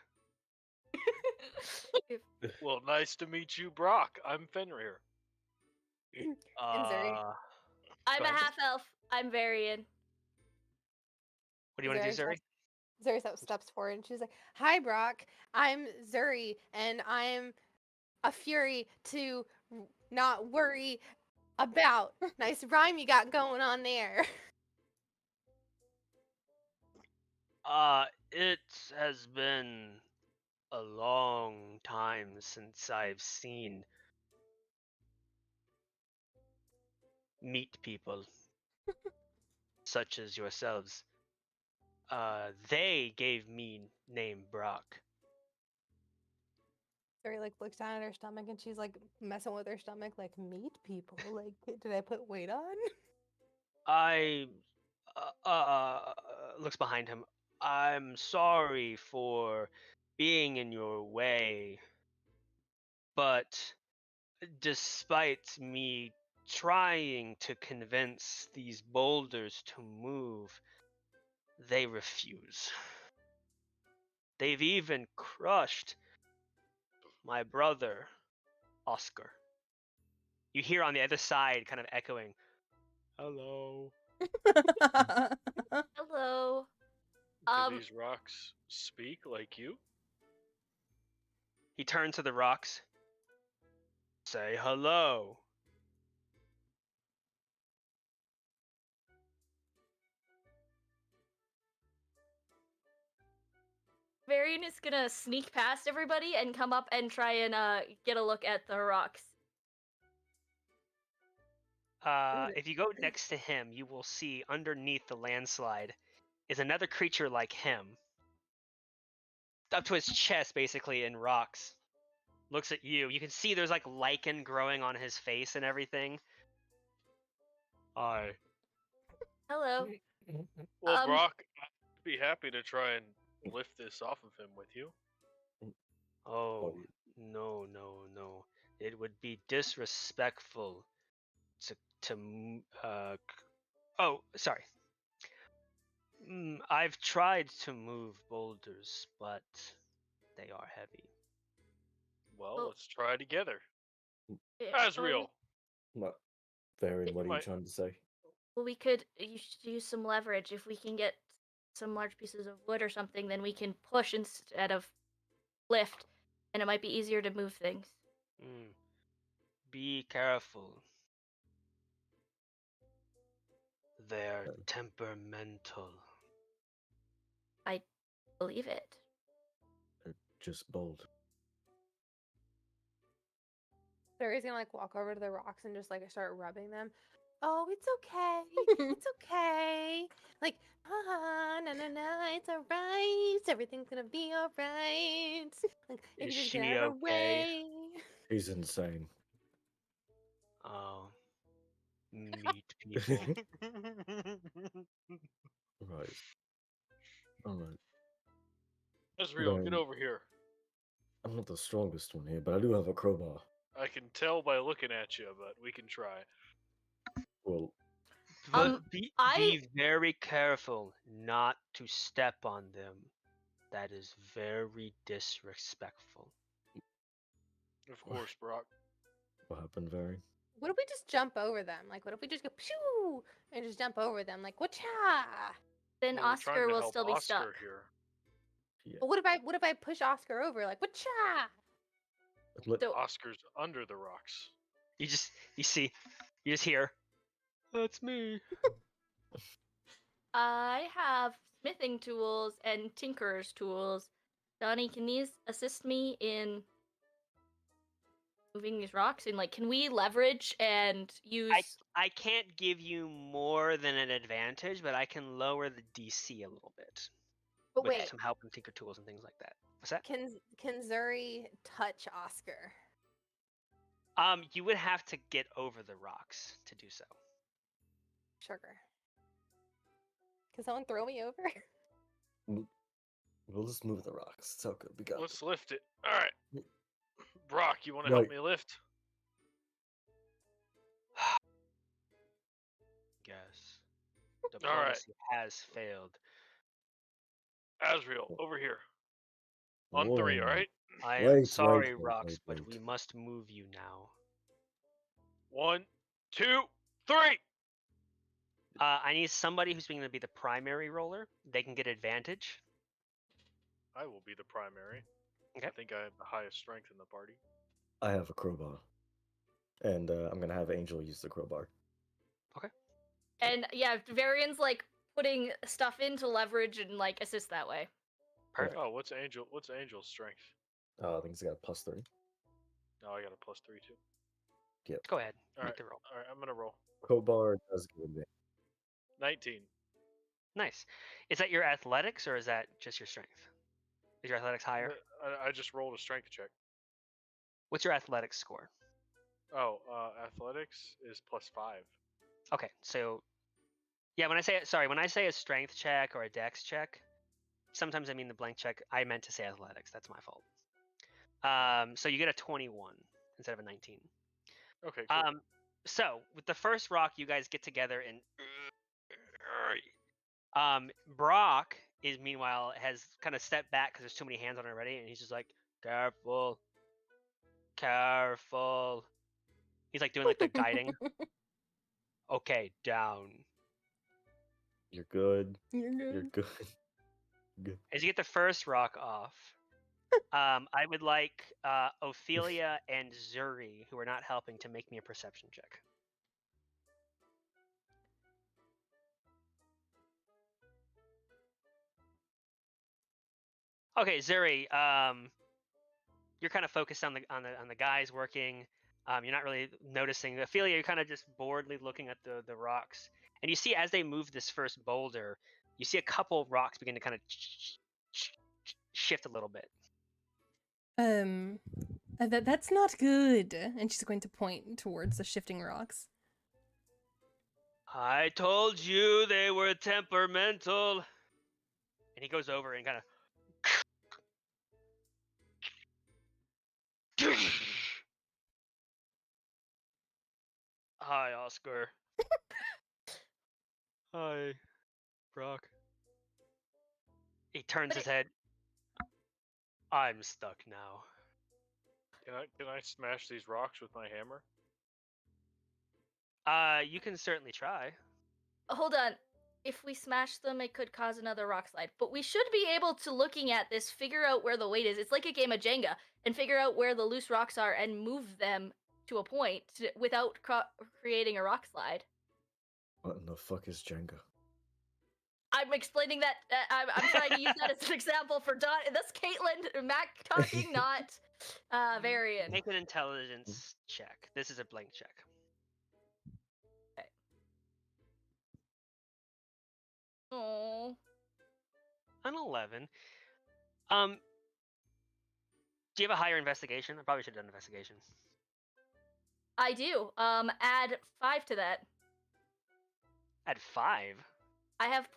Well, nice to meet you, Brock. I'm Fenrir. And Zuri. I'm Go a ahead. half elf. I'm Varian. What do you want to do, Zuri? Zuri steps forward and she's like, "Hi, Brock. I'm Zuri, and I'm a fury to not worry about." Nice rhyme you got going on there. It has been a long time since I've seen meat people such as yourselves. They gave me name Brock. Zuri like looks down at her stomach and she's like messing with her stomach, like, meat people. Like, did I put weight on? I looks behind him. I'm sorry for being in your way, but despite me trying to convince these boulders to move, they refuse. They've even crushed my brother, Oscar. You hear on the other side kind of echoing, hello. Hello. Do these rocks speak like you? He turns to the rocks. Say hello. Varian is gonna sneak past everybody and come up and try and get a look at the rocks. If you go next to him, you will see underneath the landslide is another creature like him. Up to his chest, basically, in rocks. Looks at you. You can see there's like lichen growing on his face and everything. Hi. Hello. Well, Brock, I'd be happy to try and lift this off of him with you. Oh, no. It would be disrespectful oh, sorry. I've tried to move boulders, but they are heavy. Well, let's try together. Yeah, Asriel. What? Varian, what are you Might- trying to say? well, we should use some leverage. If we can get some large pieces of wood or something, then we can push instead of lift, and it might be easier to move things. Be careful. They're temperamental. I believe it. Just bold. Barry's gonna like walk over to the rocks and just like start rubbing them. Oh, it's okay. It's okay. Like, no, it's alright. Everything's gonna be alright. Like, if Is you just she get out of our okay? way. He's insane. Oh, meat people. Right. Alright. Asriel, get over here. I'm not the strongest one here, but I do have a crowbar. I can tell by looking at you, but we can try. Well, But be very careful not to step on them. That is very disrespectful. Of course, Brock. what happened, Varian? What if we just jump over them? Like, what if we just go pew and just jump over them? Like, whatcha? Then Well, we're trying Oscar to will help still be Oscar stuck. here. Yeah. But what if I push Oscar over? Like, whatcha? So Oscar's under the rocks. You just hear, that's me. I have smithing tools and tinkerer's tools. Donnie, can these assist me in moving these rocks? And like, can we leverage and use? I can't give you more than an advantage, but I can lower the DC a little bit. But with wait, some help and tinker tools and things like that. What's that? can Zuri touch Oscar? You would have to get over the rocks to do so. Sugar. Can someone throw me over? We'll just move the rocks. It's okay. We got Let's lift it. All right. Brock, you want to Right. help me lift? Guess. All right. Diplomacy has failed. Asriel, over here. On 3, all right? I am Wait, sorry, wait, Rocks, wait, but wait. we must move you now. 1, 2, 3. I need somebody who's going to be the primary roller. They can get advantage. I will be the primary. Okay. I think I have the highest strength in the party. I have a crowbar. And I'm gonna have Angel use the crowbar. And yeah, Varian's like putting stuff in to leverage and like assist that way. Perfect. Oh, what's Angel's strength? I think he's got a +3. Oh, I got a +3 too. Yep. Go ahead. All Make right. the roll. All right, I'm gonna roll. Crowbar does give advantage. 19. Nice. Is that your athletics or is that just your strength? Is your athletics higher? I just rolled a strength check. What's your athletics score? Oh, athletics is +5. Okay, so yeah, when I say a strength check or a dex check, sometimes I mean the blank check. I meant to say athletics. That's my fault. So you get a 21 instead of a 19. Okay, cool. So with the first rock, you guys get together and Brock is meanwhile has kind of stepped back because there's too many hands on it already, and he's just like, careful, careful. He's like doing like the guiding. Okay, down. You're good. You're good. You're good. Good. As you get the first rock off, I would like Ophelia and Zuri, who are not helping, to make me a perception check. Okay, Zuri, you're kind of focused on the guys working. You're not really noticing. Ophelia, you're kind of just boredly looking at the rocks, and you see as they move this first boulder, you see a couple rocks begin to kind of shift a little bit. That's not good. And she's going to point towards the shifting rocks. I told you they were temperamental. And he goes over and kind of. Hi, Oscar. Hi, Brock. He turns his head. I'm stuck now. Can I smash these rocks with my hammer? You can certainly try. Hold on. If we smash them, it could cause another rock slide. But we should be able to, looking at this, figure out where the weight is. It's like a game of Jenga, and figure out where the loose rocks are and move them to a point without creating a rock slide. What in the fuck is Jenga? I'm explaining that. I'm trying to use that as an example for Don. That's Caitlin, Mac talking, not Varian. Make an intelligence check. This is a blank check. Okay. Oh. An 11. Do you have a higher investigation? I probably should have done investigation. I do. Add 5 to that. Add 5? I have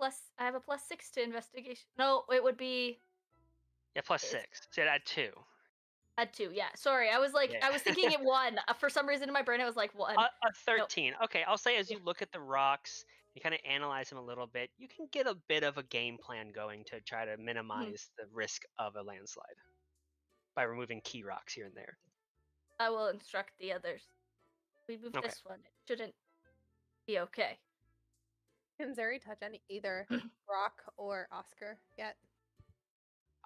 a +6 to investigation. No, it would be Yeah, +6. So you'd add 2. Add 2. Yeah. Sorry, I was like, Yeah. I was thinking it 1. For some reason in my brain, I was like 1. A 13. Nope. Okay, I'll say as you look at the rocks, you kind of analyze them a little bit, you can get a bit of a game plan going to try to minimize the risk of a landslide by removing key rocks here and there. I will instruct the others. We move this one. It shouldn't be okay. Can Zuri touch either Brock or Oscar yet?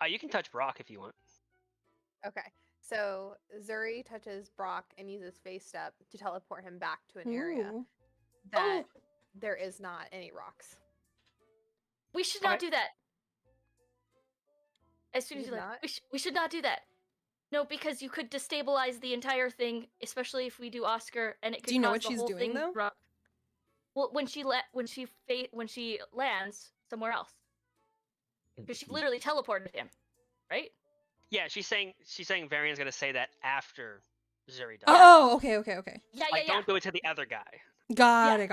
You can touch Brock if you want. Okay. So Zuri touches Brock and uses face step to teleport him back to an area that there is not any rocks. We should not do that. As soon as you not? we should not do that. No, because you could destabilize the entire thing, especially if we do Oscar, and it could. Do you know cause what the she's whole doing thing though? Well, when she lands somewhere else, because she literally teleported him, right? Yeah, she's saying Varian's gonna say that after Zuri does. Oh, okay. Yeah, Like, don't do it to the other guy. Got it.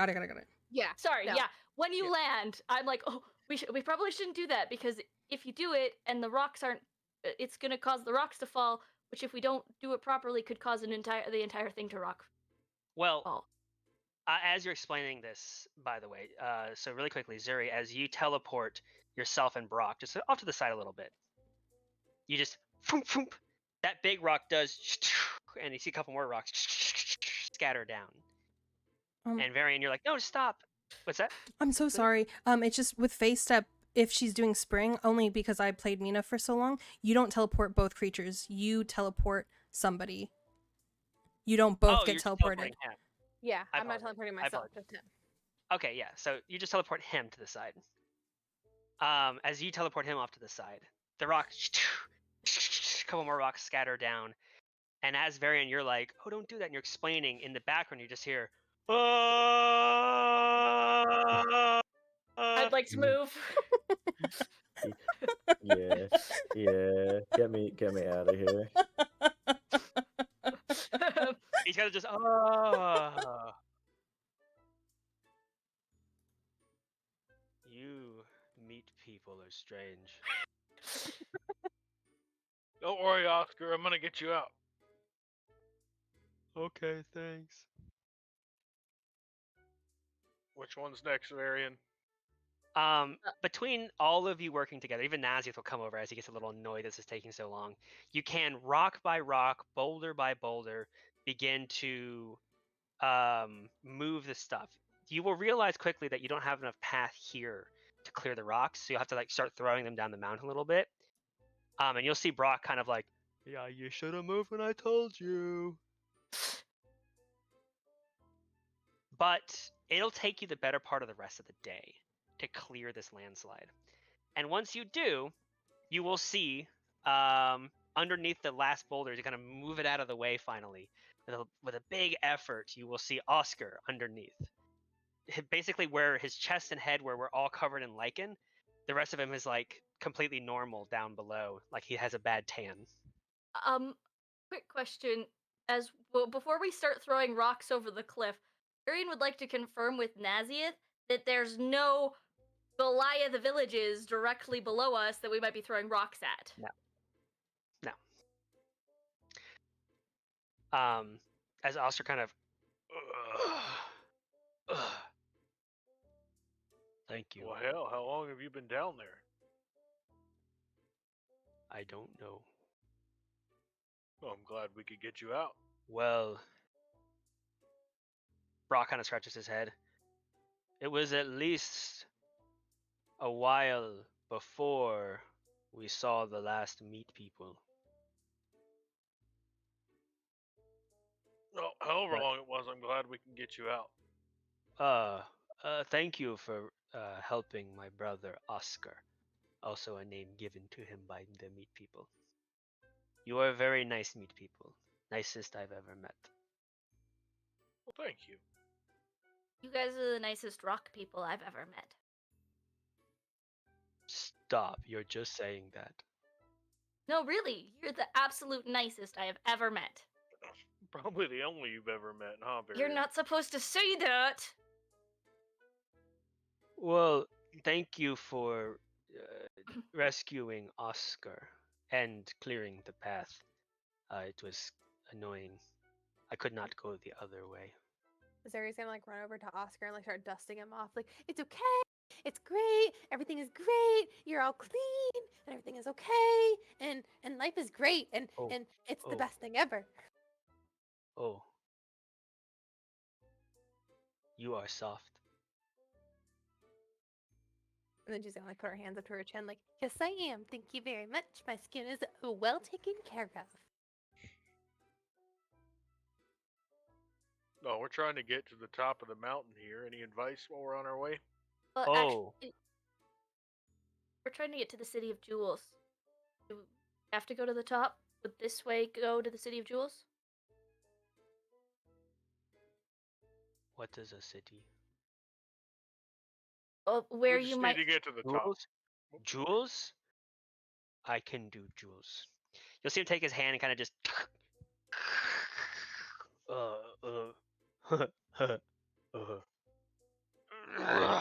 Yeah. Sorry, No. yeah. When you land, I'm like, oh, we probably shouldn't do that, because if you do it and the rocks aren't, it's gonna cause the rocks to fall, which if we don't do it properly could cause the entire thing to rock. Well, as you're explaining this, by the way, so really quickly, Zuri, as you teleport yourself and Brock just off to the side a little bit, you just that big rock does, and you see a couple more rocks scatter down. And Varian, you're like, no, stop. What's that? I'm so sorry. It's just with face step, if she's doing spring, only because I played Mina for so long, you don't teleport both creatures. You teleport somebody. You don't both get teleported. Yeah, I'm not teleporting myself, just him. Okay, yeah. So you just teleport him to the side. As you teleport him off to the side, the rocks, a couple more rocks scatter down. And as Varian, you're like, oh, don't do that. And you're explaining in the background, you just hear, I'd like to move. Yeah. Get me out of here. He's gonna just You meat people are strange. Don't worry, Oscar. I'm gonna get you out. Okay, thanks. Which one's next, Varian? Between all of you working together, even Nazith will come over as he gets a little annoyed this is taking so long. You can rock by rock, boulder by boulder, begin to move the stuff. You will realize quickly that you don't have enough path here to clear the rocks, so you'll have to like start throwing them down the mountain a little bit. And you'll see Brock kind of like, yeah, you should have moved when I told you. But it'll take you the better part of the rest of the day to clear this landslide. And once you do, you will see underneath the last boulder to kind of move it out of the way finally. With a big effort, you will see Oscar underneath. Basically where his chest and head where we're all covered in lichen, the rest of him is like completely normal down below, like he has a bad tan. Quick question. As well, before we start throwing rocks over the cliff, Arian would like to confirm with Naziath that there's no Goliath villages directly below us that we might be throwing rocks at. No. As Oscar kind of thank you. Well, hell, how long have you been down there? I don't know. Well, I'm glad we could get you out. Well, Brock kind of scratches his head. It was at least a while before we saw the last meat people. Well, however But- long it was, I'm glad we can get you out. Thank you for helping my brother Oscar, also a name given to him by the meat people. You are very nice meat people, nicest I've ever met. Well, thank you. You guys are the nicest rock people I've ever met. Stop, you're just saying that. No, really, you're the absolute nicest I have ever met. Probably the only you've ever met, huh, Barry? You're not supposed to say that. Well, thank you for rescuing Oscar and clearing the path. It was annoying. I could not go the other way. Zari's gonna like run over to Oscar and like start dusting him off. Like, it's okay, it's great, everything is great, you're all clean, and everything is okay, and life is great, and Oh, and it's oh. the best thing ever. Oh. You are soft. And then she's gonna like put her hands up to her chin, like, yes, I am. Thank you very much. My skin is well taken care of. No, we're trying to get to the top of the mountain here. Any advice while we're on our way? Well, Oh. actually, we're trying to get to the City of Jewels. Do we have to go to the top? Would this way go to the City of Jewels? What is a city? Where we just you need might. to get to the top. Jewels? Jewels? I can do jewels. You'll see him take his hand and kind of just. And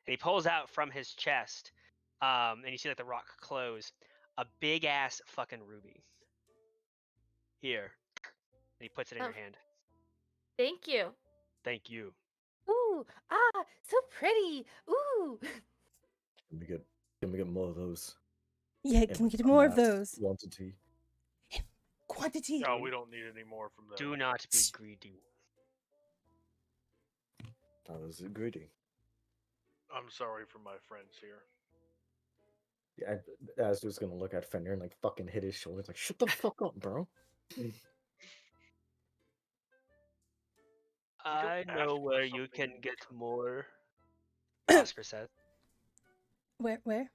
he pulls out from his chest, and you see like the rock close, a big ass fucking ruby. Here, and he puts it in your hand. Thank you. Thank you. Ooh, so pretty. Ooh. Can we get more of those? Yeah, in can we get a more of mass those? Quantity. Quantity. No, we don't need any more from them. Do not be greedy. I was greedy. I'm sorry for my friends here. Yeah, I was just gonna look at Fenrir and like fucking hit his shoulders, like shut the fuck up, bro. I ask know for where you something can in get return. more. Oscar says. Where was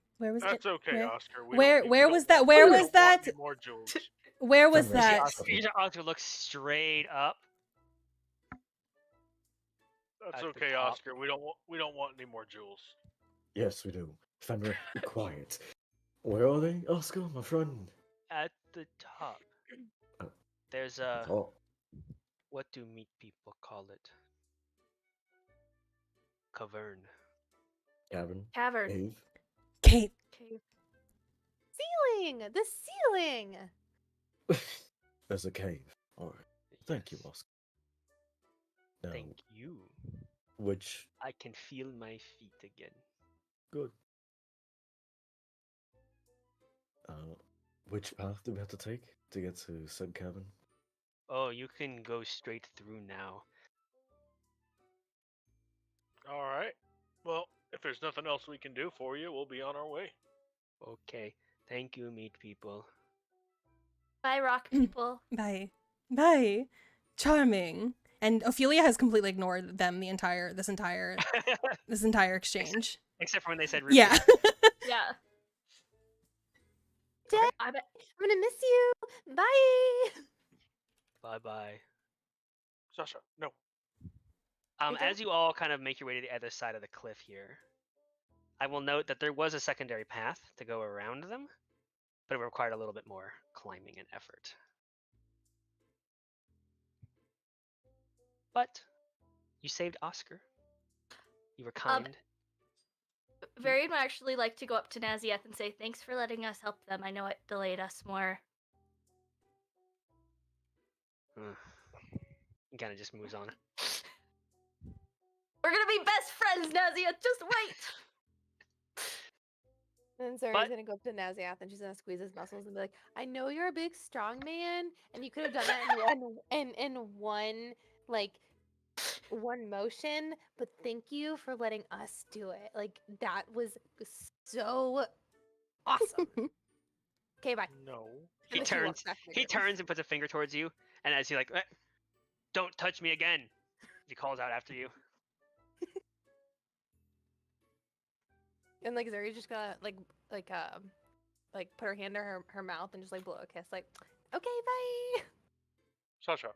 it? That's okay, Where? Oscar. We Where- don't, where we don't was that? want- Where we was don't want that? any more jewels. Where was Fenrir, that? shut You up. see Oscar looks straight up. That's At the okay, top. Oscar. We don't want any more jewels. Yes, we do. Fenrir, be quiet. Where are they, Oscar, my friend? At the top. Oh. There's a. Oh, What do meat people call it? Cavern. Cavern. Cavern. Cave. Kate, Okay. Ceiling! The ceiling! There's a cave. All right. Thank you, Yes. Oscar. Now, Thank you. which I can feel my feet again. good. Which path do we have to take to get to said cabin? Oh, you can go straight through now. All right. Well, if there's nothing else we can do for you, we'll be on our way. Okay. Thank you, meat people. Bye, rock people. bye. Bye. Charming. And Ophelia has completely ignored them this entire exchange. Except for when they said Yeah. Rufio. Yeah. Dad, I bet. I'm gonna miss you. Bye. Bye-bye. Sasha, no. As you all kind of make your way to the other side of the cliff here, I will note that there was a secondary path to go around them, but it required a little bit more climbing and effort. But you saved Oscar. You were kind. Varian would actually like to go up to Naziath and say, thanks for letting us help them. I know it delayed us more. He kind of just moves on. We're gonna be best friends, Naziath. Just wait. And Zuri's But- gonna go up to Naziath and she's gonna squeeze his muscles and be like, I know you're a big strong man and you could have done that in one motion, but thank you for letting us do it. Like that was so awesome. Okay, bye. No. He And then she walks turns. back to the He group. turns and puts a finger towards you, and as you like, don't touch me again. He calls out after you. And like Zuri's just gonna like put her hand to her mouth and just like blow a kiss, like, okay, bye. Sasha.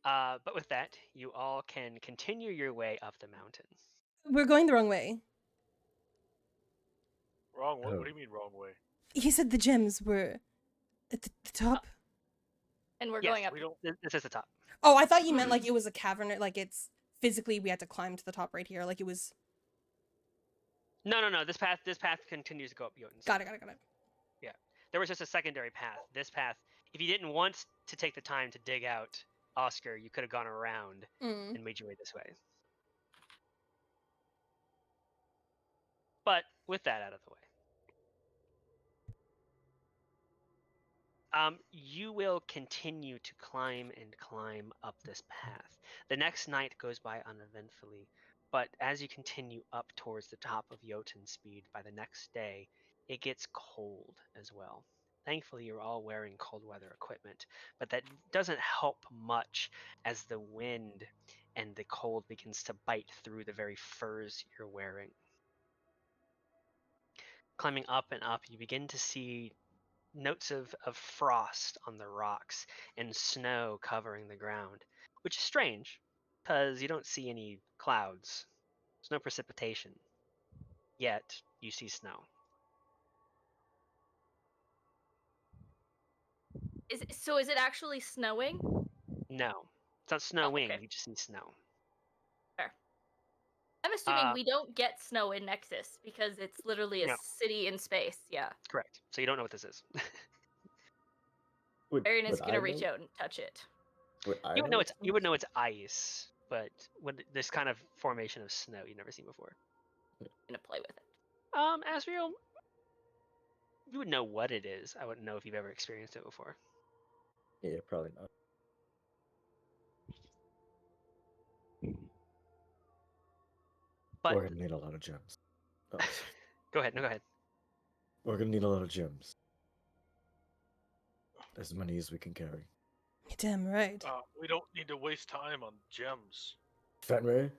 But with that, you all can continue your way up the mountain. We're going the wrong way. Wrong way? Oh. What do you mean wrong way? He said the gems were at the top. And we're Yes, going up. We don't. This is the top. Oh, I thought you meant like it was a cavern, like it's physically we had to climb to the top right here, like it was. No. This path continues to go up Jotun's. Got it. There was just a secondary path. This path, if you didn't want to take the time to dig out Oscar, you could have gone around Mm. and made your way this way. But with that out of the way, you will continue to climb up this path. The next night goes by uneventfully, but as you continue up towards the top of Jotun speed, by the next day, it gets cold as well. Thankfully, you're all wearing cold weather equipment, but that doesn't help much as the wind and the cold begins to bite through the very furs you're wearing. Climbing up and up, you begin to see notes of frost on the rocks and snow covering the ground, which is strange because you don't see any clouds. There's no precipitation. Yet you see snow. Is it actually snowing? No, it's not snowing. okay. You just see snow. I'm assuming we don't get snow in Nexus because it's literally a No. city in space. Yeah. Correct. So you don't know what this is. Varian is Would gonna I reach know? out and touch it. Would I You would know it's what you would know it's ice, but this kind of formation of snow you've never seen before. I'm gonna play with it. Asriel, you would know what it is. I wouldn't know if you've ever experienced it before. Yeah, probably not. But We're gonna need a lot of gems. Oh, go ahead. No, go ahead. we're gonna need a lot of gems. As many as we can carry. You're damn right. We don't need to waste time on gems. Fenrir,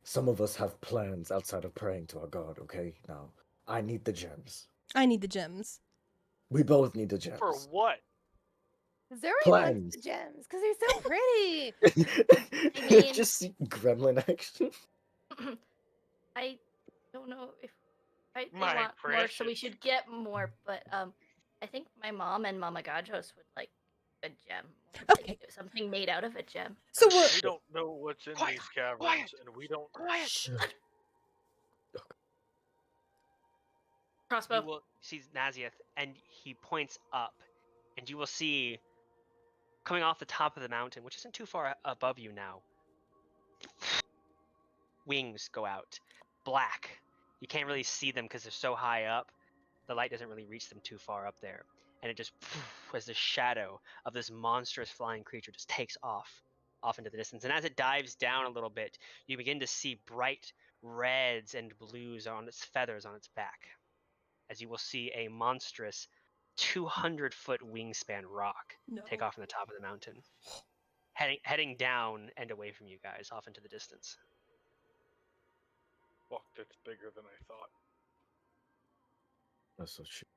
some of us have plans outside of praying to our god, okay? Now, I need the gems. I need the gems. We both need the gems. For what? Zuri Plans. wants the gems because they're so pretty. mean- Just see gremlin action. I don't know if I My want more, so we precious. should get more. But I think my mom and Mama Gajos would like a gem. Or, Okay. like, something made out of a gem. So we're We don't know what's in Quiet, these caverns, quiet. and we don't. Shh. Crossbow. You will see Naziath, and he points up, and you will see, coming off the top of the mountain, which isn't too far above you now, wings go out, black. You can't really see them because they're so high up. The light doesn't really reach them too far up there, and it just, as the shadow of this monstrous flying creature just takes off into the distance. And as it dives down a little bit, you begin to see bright reds and blues on its feathers on its back, as you will see a monstrous 200-foot wingspan rock take off from the top of the mountain, heading down and away from you guys, off into the distance. Fuck, that's bigger than I thought. That's so shit.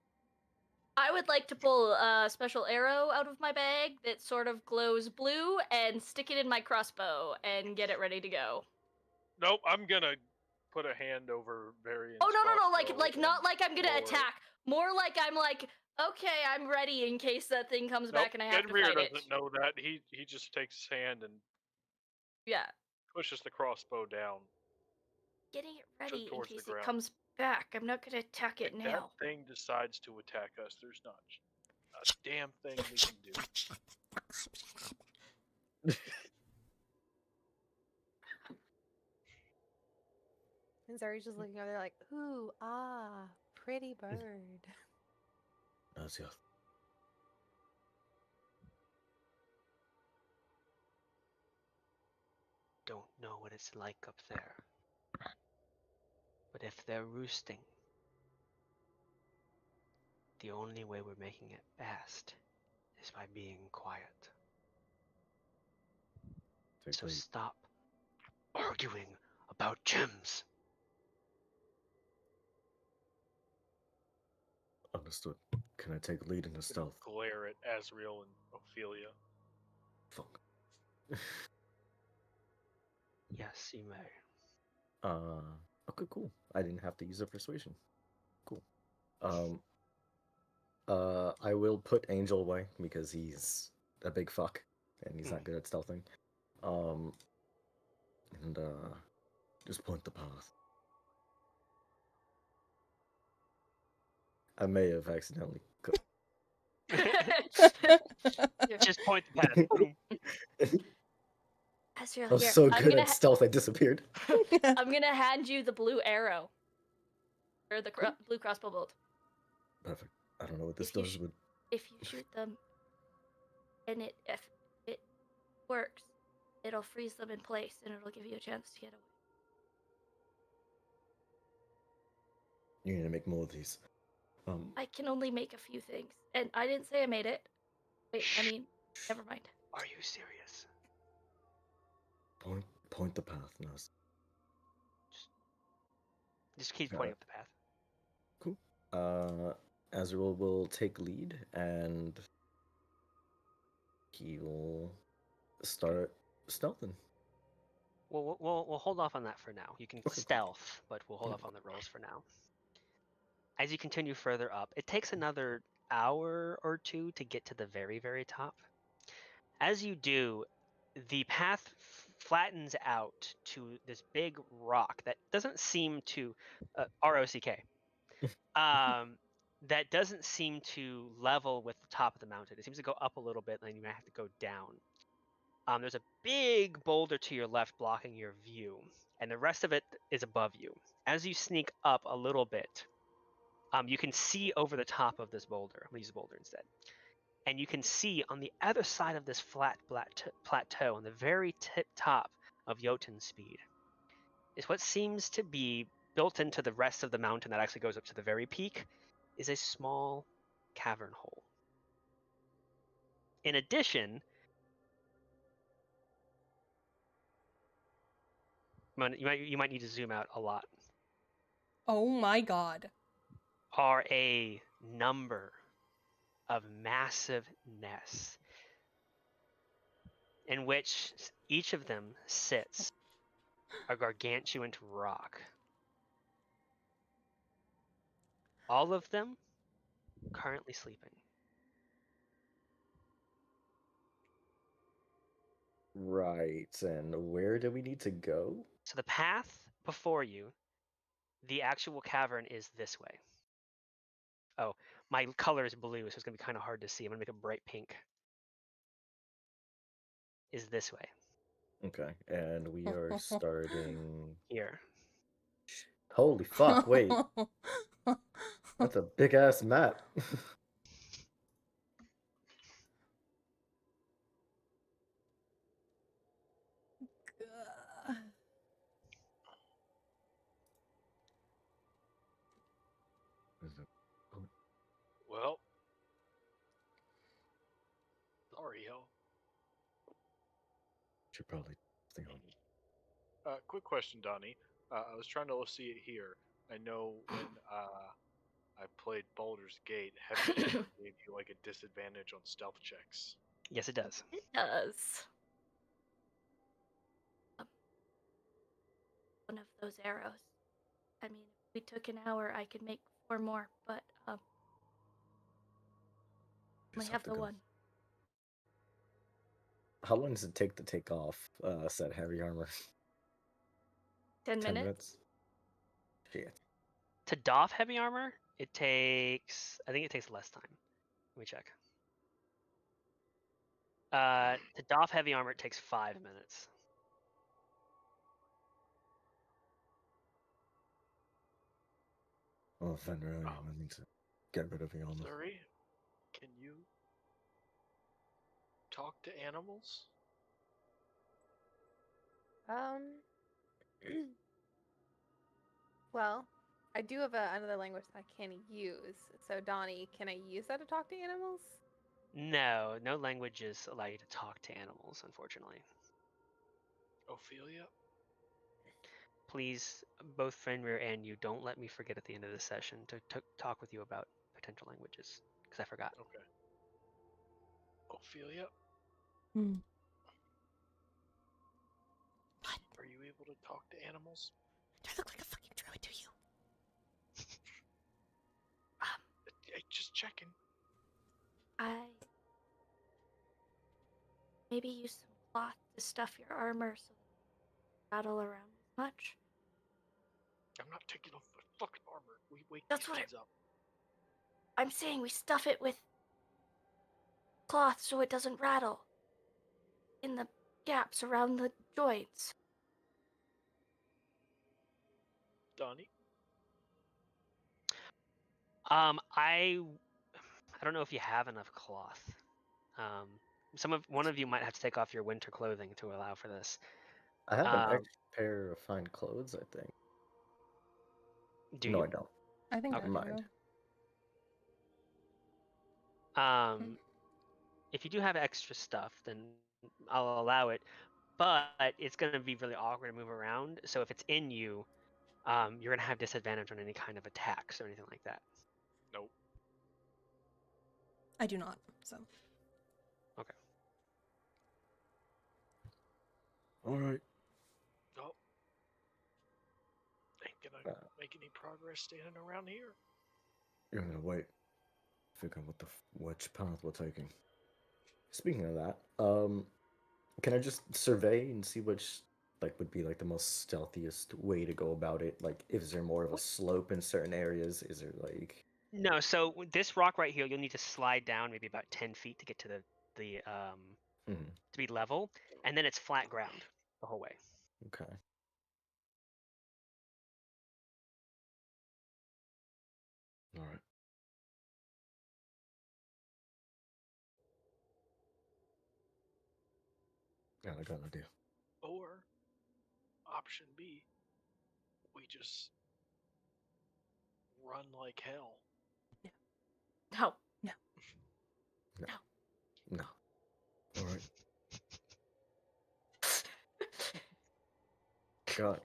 I would like to pull a special arrow out of my bag that sort of glows blue and stick it in my crossbow and get it ready to go. Nope, I'm gonna put a hand over Varian's Oh no, crossbow like not like I'm gonna lower it. attack. More like I'm like, okay, I'm ready in case that thing comes Nope, back and I have to Denrir fight it. doesn't know that. He just takes his hand and Yeah. pushes the crossbow down. Getting it ready in towards the case it ground. comes back. I'm not gonna attack it If now. that thing decides to attack us, there's not a damn thing we can do. And Zari's just looking over there like, ooh, ah, pretty bird. Nazia. Don't know what it's like up there, but if they're roosting, the only way we're making it fast is by being quiet. So stop arguing about gems. Understood. Can I take lead in the stealth? Glare at Azriel and Ophelia. Fuck. Yes, you may. Okay, cool. I didn't have to use a persuasion. Cool. I will put Angel away because he's a big fuck and he's not good at stealthing. And just point the path. I may have accidentally. Just point the path. Boom. Azriel, I was here. so good at stealth, I disappeared. I'm gonna hand you the blue arrow. Or the blue crossbow bolt. Perfect. I don't know what this If you does, but if you shoot them and if it works, it'll freeze them in place and it'll give you a chance to get away. you need to make more of these. I can only make a few things. And I didn't say I made it. Wait, I mean, never mind. Are you serious? Point the path, Naz. Just keep pointing up the path. Cool. Azrael will take lead and he will start stealthing. We'll hold off on that for now. You can stealth, but we'll hold off on the rolls for now. As you continue further up, it takes another hour or two to get to the very, very top. As you do, the path flattens out to this big rock that doesn't seem to ROCK. That doesn't seem to level with the top of the mountain. It seems to go up a little bit, and then you might have to go down. There's a big boulder to your left blocking your view, and the rest of it is above you. As you sneak up a little bit, you can see over the top of this boulder. I'm going to use a boulder instead. And you can see on the other side of this flat plateau, on the very tip top of Jotun Speed, is what seems to be built into the rest of the mountain that actually goes up to the very peak, is a small cavern hole. In addition, you might need to zoom out a lot, Oh my god. are a number of massive nests in which each of them sits a gargantuan rock. All of them currently sleeping. Right, and where do we need to go? So the path before you, the actual cavern is this way. Oh, my color is blue, so it's gonna be kind of hard to see. I'm gonna make it bright pink. Is this way Okay, and we are starting. here? Holy fuck! Wait, that's a big ass map. Well, sorry, yo. Should probably stay on. Quick question, Donnie. I was trying to see it here. I know when I played Baldur's Gate, Heavy Armor gave you like a disadvantage on stealth checks. Yes, it does. It does. One of those arrows. I mean, if we took an hour, I could make 4 more, but we Just have to the go. one. How long does it take to take off said heavy armor? 10 10 minutes? minutes? Shit. To doff heavy armor, it takes. I think it takes less time. Let me check. To doff heavy armor, it takes 5 minutes. Oh, Fender, really wanting to get rid of the armor. Sorry, can you talk to animals? Well, I do have another language that I can use. So, Donnie, can I use that to talk to animals? No, no languages allow you to talk to animals, unfortunately. Ophelia? Please, both Fenrir and you, don't let me forget at the end of the session to talk with you about potential languages, because I forgot. Okay. Ophelia? Hmm. What? Are you able to talk to animals? Do I look like a fucking druid to you? Just checking. I maybe use some cloth to stuff your armor so that you don't rattle around as much. I'm not taking off my fucking armor. We wake That's these what kids up. I'm saying we stuff it with cloth so it doesn't rattle in the gaps around the joints. Donnie? I don't know if you have enough cloth. One of you might have to take off your winter clothing to allow for this. I have an extra pair of fine clothes, I think. Do No, you? I don't. I think Okay. I Mind. do. If you do have extra stuff, then I'll allow it. But it's going to be really awkward to move around. So if it's in you, you're going to have disadvantage on any kind of attacks or anything like that. Nope. I do not, so. Okay. Alright. Oh. Ain't gonna make any progress standing around here. You're gonna wait. Figure out which path we're taking. Speaking of that, can I just survey and see which would be the most stealthiest way to go about it? Like, is there more of a slope in certain areas? Is there No, so this rock right here, you'll need to slide down maybe about 10 feet to get to the to be level, and then it's flat ground the whole way. Okay. All right. Yeah, I got an idea. Or option B, we just run like hell. No. No. All right. Got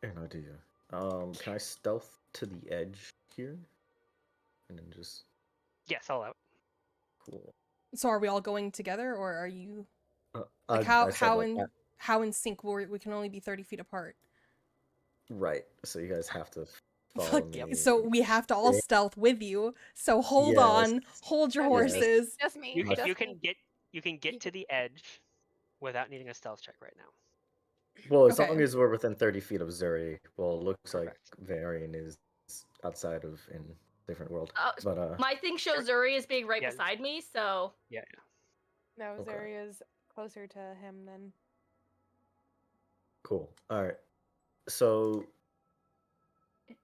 an idea. Can I stealth to the edge here? And then just... Yes, all out. Cool. So are we all going together, or are you I said how in sync we can only be 30 feet apart? Right. So you guys have to follow me. So we have to all stealth with you. So hold on, hold your horses. Just me. You can get to the edge without needing a stealth check right now. Well, as long as we're within 30 feet of Zuri, well, it looks Correct. like Varian is outside of in different world. But My thing shows Zuri as being right Yeah. beside me, so Yeah. No, Okay. Zuria's closer to him than. cool. All right. So,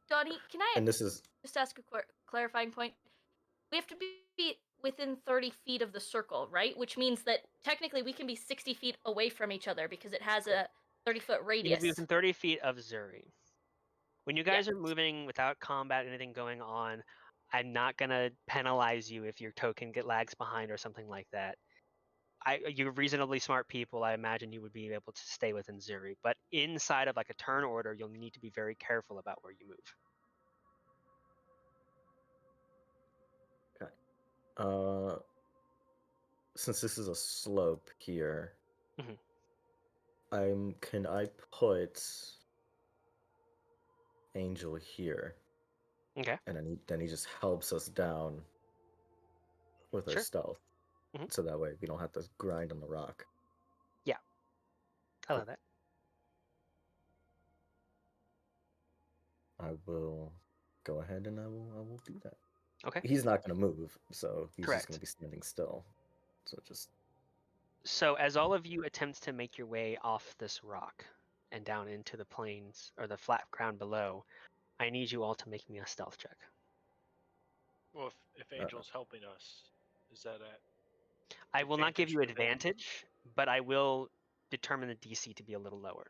Donnie, can I and this is just ask a clarifying point? We have to be within 30 feet of the circle, right? Which means that technically we can be 60 feet away from each other because it has a 30-foot You have radius. to be within 30 feet of Zuri. When you guys are moving without combat, anything going on, I'm not gonna penalize you if your token lags behind or something like that. You're reasonably smart people. I imagine you would be able to stay within Zuri, but inside of like a turn order, you'll need to be very careful about where you move. since this is a slope here, Mhm. can I put Angel here? Okay. And then he just helps us down with our Sure. stealth. Mhm. So that way we don't have to grind on the rock. Yeah. I Cool. love that. I will go ahead and I will do that. Okay. He's not gonna move, so he's Correct. just gonna be standing still. So just So as all of you attempt to make your way off this rock and down into the plains or the flat ground below, I need you all to make me a stealth check. Well, if Angel's helping us, is that at? I will not give you with him? advantage, but I will determine the DC to be a little lower.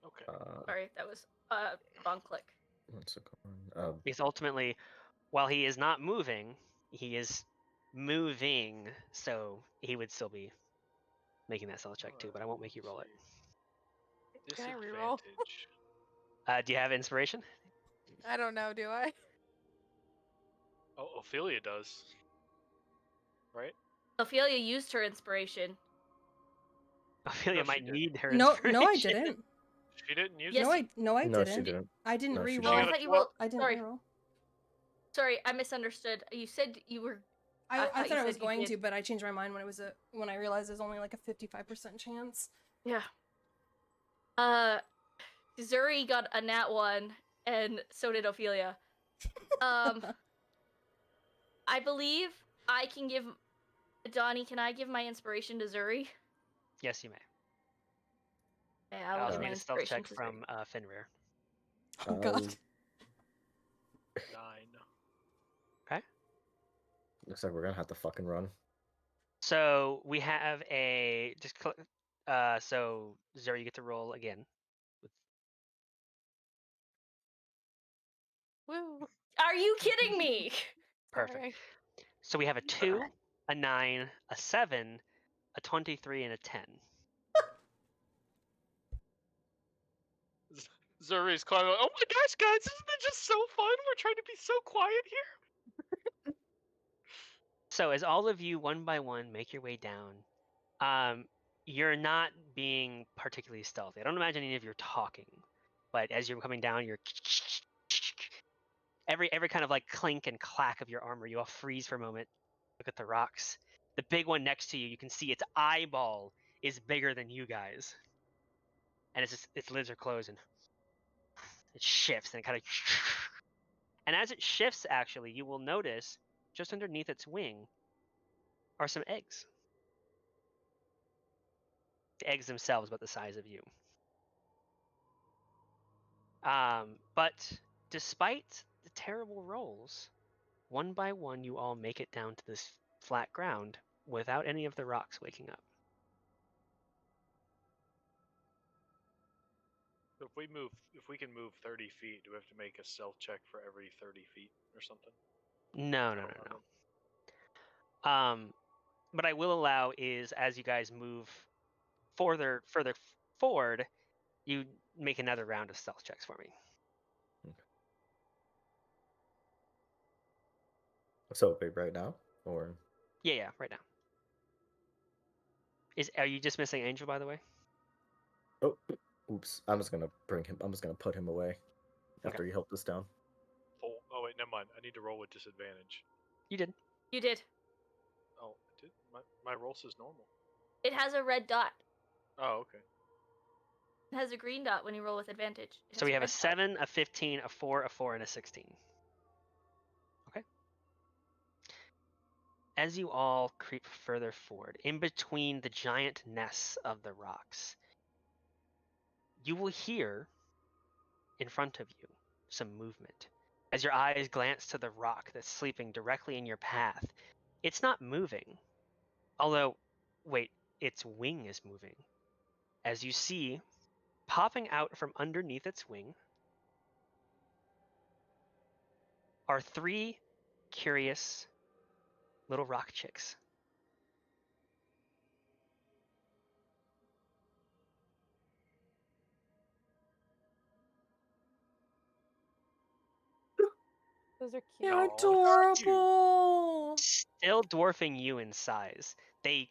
Okay. Sorry, that was wrong click. one second. Because ultimately, while he is not moving, he is moving, so he would still be making that stealth check too, but I won't make you roll it. Can I reroll? Disadvantage. Do you have inspiration? I don't know, do I? Oh, Ophelia does. Right? Ophelia used her inspiration. Ophelia No, she might didn't. need her No, inspiration. no, I didn't. She didn't use Yes, it. No, I No, didn't. she didn't. I didn't No, she reroll. Oh, I got a thought you 12. rolled. I didn't Sorry, reroll. sorry, I misunderstood. You said you were. I thought you thought I was said you going did. to, but I changed my mind when I realized there's only like a 55% chance. Yeah. Zuri got a nat 1, and so did Ophelia. I believe I can give. Donnie, can I give my inspiration to Zuri? Yes, you may. Yeah, I I'll also give my need a stealth inspiration check to Zuri. from Fenrir. Oh god. 9. Okay. Looks like we're gonna have to fucking run. So we have a so Zuri, you get to roll again. Woo. Are you kidding me? Perfect. Sorry. So we have a 2, a 9, a 7, a 23, and a 10. Zuri's climbing. Oh my gosh, guys, isn't it just so fun? We're trying to be so quiet here. So as all of you one by one make your way down, you're not being particularly stealthy. I don't imagine any of you are talking, but as you're coming down, you're every kind of like clink and clack of your armor. You all freeze for a moment. Look at the rocks. The big one next to you, you can see its eyeball is bigger than you guys, and its lids are closed and it shifts and it kind of. And as it shifts, actually, you will notice just underneath its wing are some eggs. The eggs themselves about the size of you. But despite the terrible rolls, one by one you all make it down to this flat ground without any of the rocks waking up. So if we can move 30 feet, do we have to make a stealth check for every 30 feet or something? No. What I will allow is as you guys move further forward, you make another round of stealth checks for me. So wait, right now, or Yeah, right now. Are you just missing Angel, by the way? oh, oops! I'm just gonna put him away after he helped us down. Oh wait, never mind. I need to roll with disadvantage. You did. You did. Oh, I did. My roll says normal. It has a red dot. Oh, okay. It has a green dot when you roll with advantage. So we have a red dot. 7, a 15, a 4, a 4, and a 16. Okay. as you all creep further forward, in between the giant nests of the rocks, you will hear in front of you some movement. As your eyes glance to the rock that's sleeping directly in your path, it's not moving. Although, wait, its wing is moving. As you see, popping out from underneath its wing are 3 curious little rock chicks. Those are cute. They're Aw, adorable. Still dwarfing you in size. They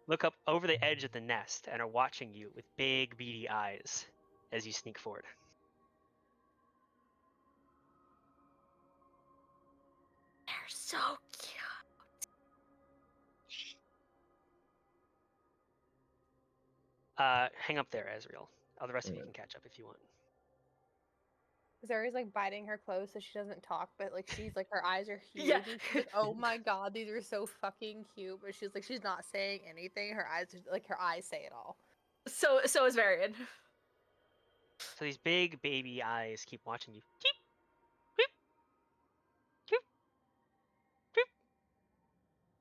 look up over the edge of the nest and are watching you with big, beady eyes as you sneak forward. They're so cute. Hang up there, Ezreal. All the rest of you Mm. can catch up if you want. Zari's like biting her clothes so she doesn't talk, but like she's like her eyes are huge. Yeah. And she's like, oh my god, these are so fucking cute. But she's like she's not saying anything. Her eyes say it all. So is Varian. So these big baby eyes keep watching you. Cheep, cheep, cheep, cheep.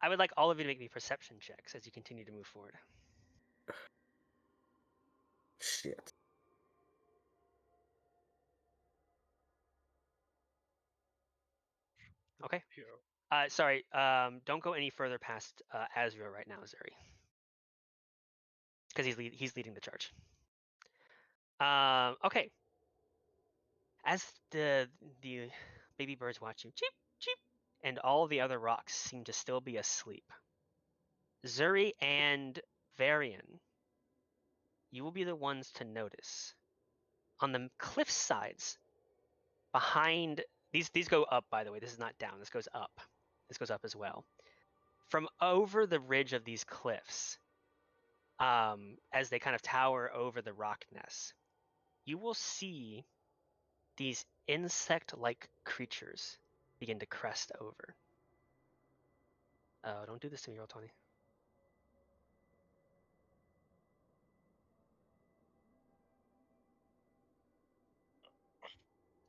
I would like all of you to make me perception checks as you continue to move forward. Shit. Okay. Yeah. Sorry. Don't go any further past Azrael right now, Zuri, because he's leading the charge. Okay. As the baby birds watch you, cheep cheep, and all the other rocks seem to still be asleep. Zuri and Varian, you will be the ones to notice on the cliff sides behind these go up, by the way. This is not down. This goes up. This goes up as well. From over the ridge of these cliffs, as they kind of tower over the rock nests, you will see these insect-like creatures begin to crest over. Oh, don't do this to me, roll 20.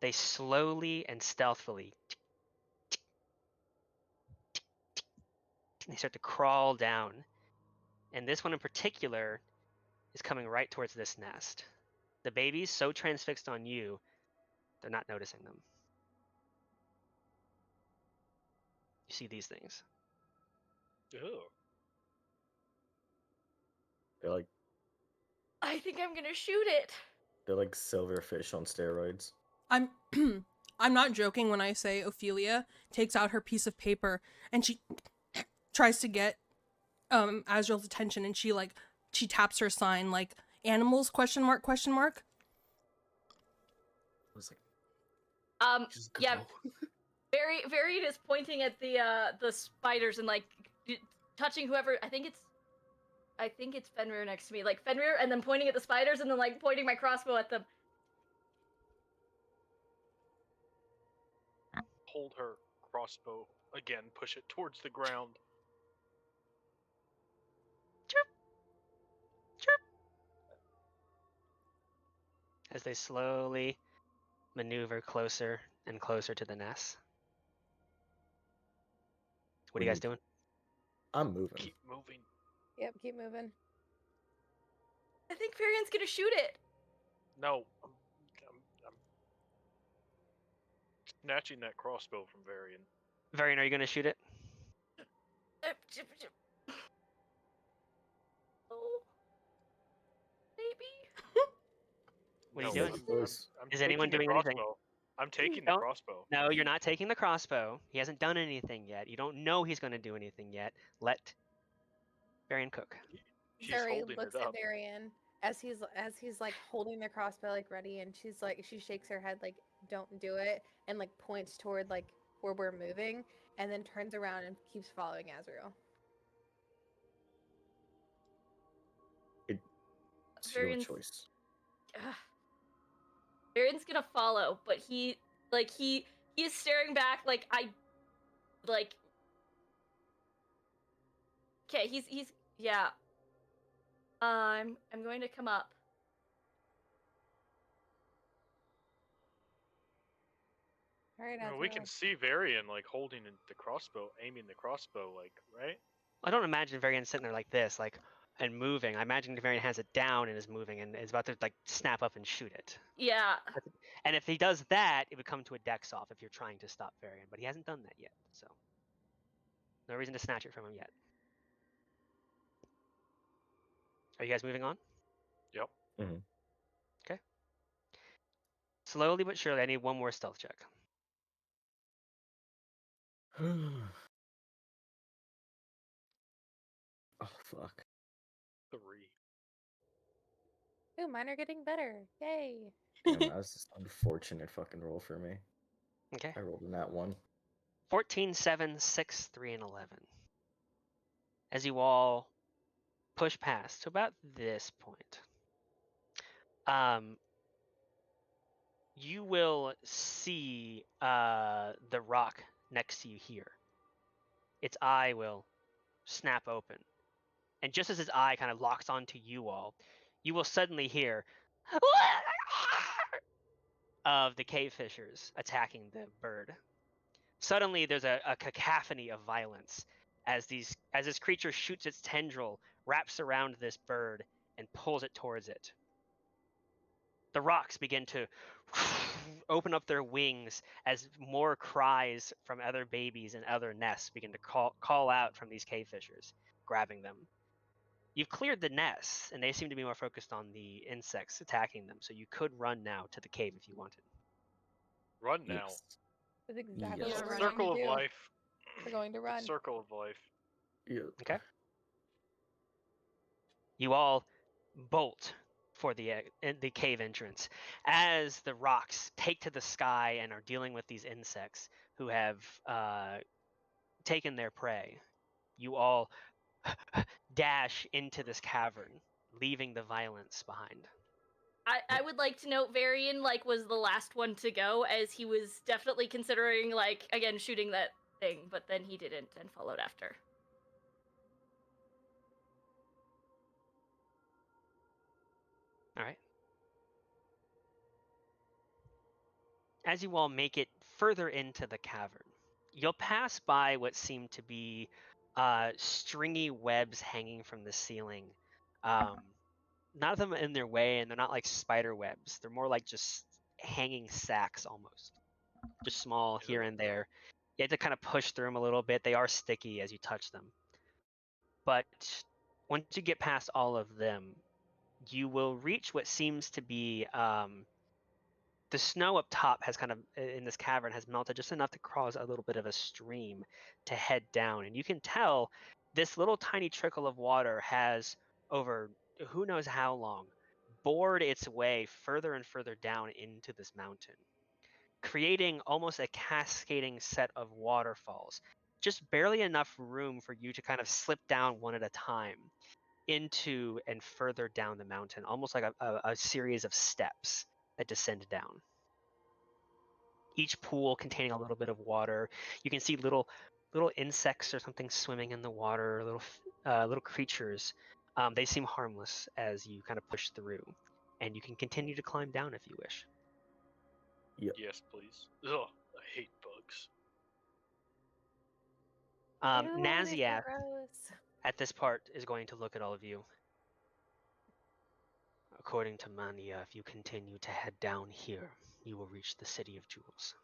They slowly and stealthily they start to crawl down. And this one in particular is coming right towards this nest. The baby's so transfixed on you, they're not noticing them. You see these things. Ew. I think I'm gonna shoot it. They're like silverfish on steroids. I'm I'm not joking when I say Ophelia takes out her piece of paper and she tries to get Azrael's attention, and she taps her sign like animals ? I was like, just go. Yeah. Varian is pointing at the spiders and like touching whoever. I think it's Fenrir next to me, like Fenrir, and then pointing at the spiders, and then like pointing my crossbow at them. Hold her crossbow again. Push it towards the ground. Chirp, chirp. As they slowly maneuver closer and closer to the nest. What are you guys doing? I'm moving. Keep moving. Yep, keep moving. I think Varian's gonna shoot it. No, I'm snatching that crossbow from Varian. Varian, are you going to shoot it? Oh, baby. What are you No, doing? I'm Is anyone taking the doing anything? crossbow. I'm taking the Don't- crossbow. No, you're not taking the crossbow. He hasn't done anything yet. You don't know he's going to do anything yet. Let Varian cook. She's Zari holding looks it at up. Varian as he's like holding the crossbow like ready, and she shakes her head like don't do it, and like points toward like where we're moving, and then turns around and keeps following Azrael. It's your Varian's- choice. Varian's gonna follow, but he He's staring back like okay, he's yeah. I'm going to come up. All right, We can see Varian like holding the crossbow, aiming the crossbow, like right. I don't imagine Varian sitting there like this, like and moving. I imagine Varian has it down and is moving and is about to like snap up and shoot it. Yeah. And if he does that, it would come to a dex off if you're trying to stop Varian, but he hasn't done that yet, so no reason to snatch it from him yet. Are you guys moving on? Yep. Mm-hmm. Okay. Slowly but surely, I need one more stealth check. Oh fuck. 3. Ooh, mine are getting better. Yay. Damn, that was just unfortunate fucking roll for me. Okay. I rolled in that one. 14, 7, 6, 3, and 11. As you all push past to about this point, you will see the rock next to you here. Its eye will snap open. And just as its eye kind of locks onto you all, you will suddenly hear of the cave fishers attacking the bird. Suddenly, there's a cacophony of violence as this creature shoots its tendril, wraps around this bird, and pulls it towards it. The rocks begin to open up their wings as more cries from other babies and other nests begin to call out from these cave fishers, grabbing them. You've cleared the nests, and they seem to be more focused on the insects attacking them, so you could run now to the cave if you wanted. Run now. Yes. That's exactly Yes. what we're Circle going of to do. life. We're going to run. Circle of life. Yeah. Okay. You all bolt for the cave entrance as the rocks take to the sky and are dealing with these insects who have taken their prey. You all dash into this cavern, leaving the violence behind. I would like to note Varian was the last one to go, as he was definitely considering again shooting that thing, but then he didn't and followed after. All right. As you all make it further into the cavern, you'll pass by what seem to be stringy webs hanging from the ceiling. None of them are in their way, and they're not like spider webs. They're more like just hanging sacks almost. Just small here and there. You have to kind of push through them a little bit. They are sticky as you touch them. But once you get past all of them, you will reach what seems to be the snow up top has kind of in this cavern has melted just enough to cause a little bit of a stream to head down, and you can tell this little tiny trickle of water has over who knows how long bored its way further and further down into this mountain, creating almost a cascading set of waterfalls, just barely enough room for you to kind of slip down one at a time into and further down the mountain, almost like a series of steps that descend down. Each pool containing a little bit of water. You can see little insects or something swimming in the water, little creatures. They seem harmless as you kind of push through, and you can continue to climb down if you wish. Yes, please. Ugh, I hate bugs. Ew, they're so Naziath gross. at this part is going to look at all of you. According to Mania, if you continue to head down here, you will reach the City of Jewels.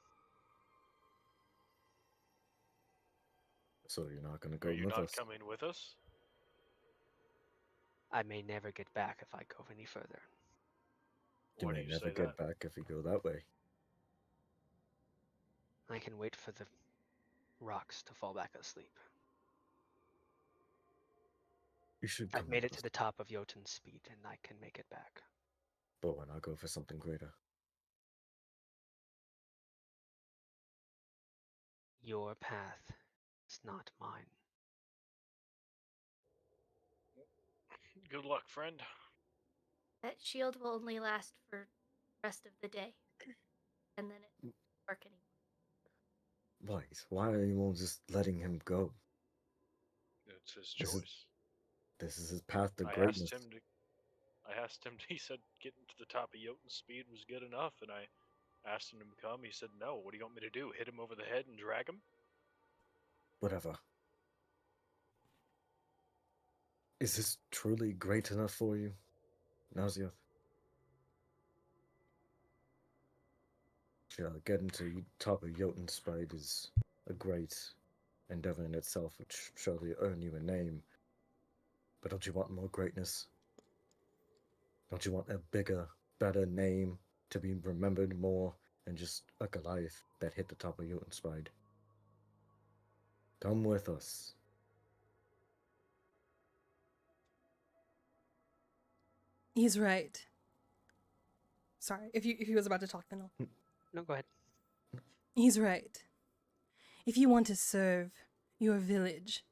So you're not gonna go Are you with not us? coming with us? I may never get back if I go any further. You Why do may you never say get that? back if you go that way. I can wait for the rocks to fall back asleep. You should come I've made with it to us. the top of Jotun's speed, and I can make it back. But why not go for something greater? Your path is not mine. Good luck, friend. That shield will only last for the rest of the day, and then it won't work anymore. Why are you all just letting him go? It's his This is- choice. This is his path to I greatness. asked him. He said getting to the top of Jotun's speed was good enough, and I asked him to come. He said no. What do you want me to do? Hit him over the head and drag him? Whatever. Is this truly great enough for you, Nausea? Yeah, getting to top of Jotun's speed is a great endeavor in itself, which surely earn you a name. But don't you want more greatness? Don't you want a bigger, better name to be remembered more than just a Goliath that hit the top of Jotun's speed? Come with us. He's right. Sorry, if he was about to talk, then I'll. No, go ahead. He's right. If you want to serve your village,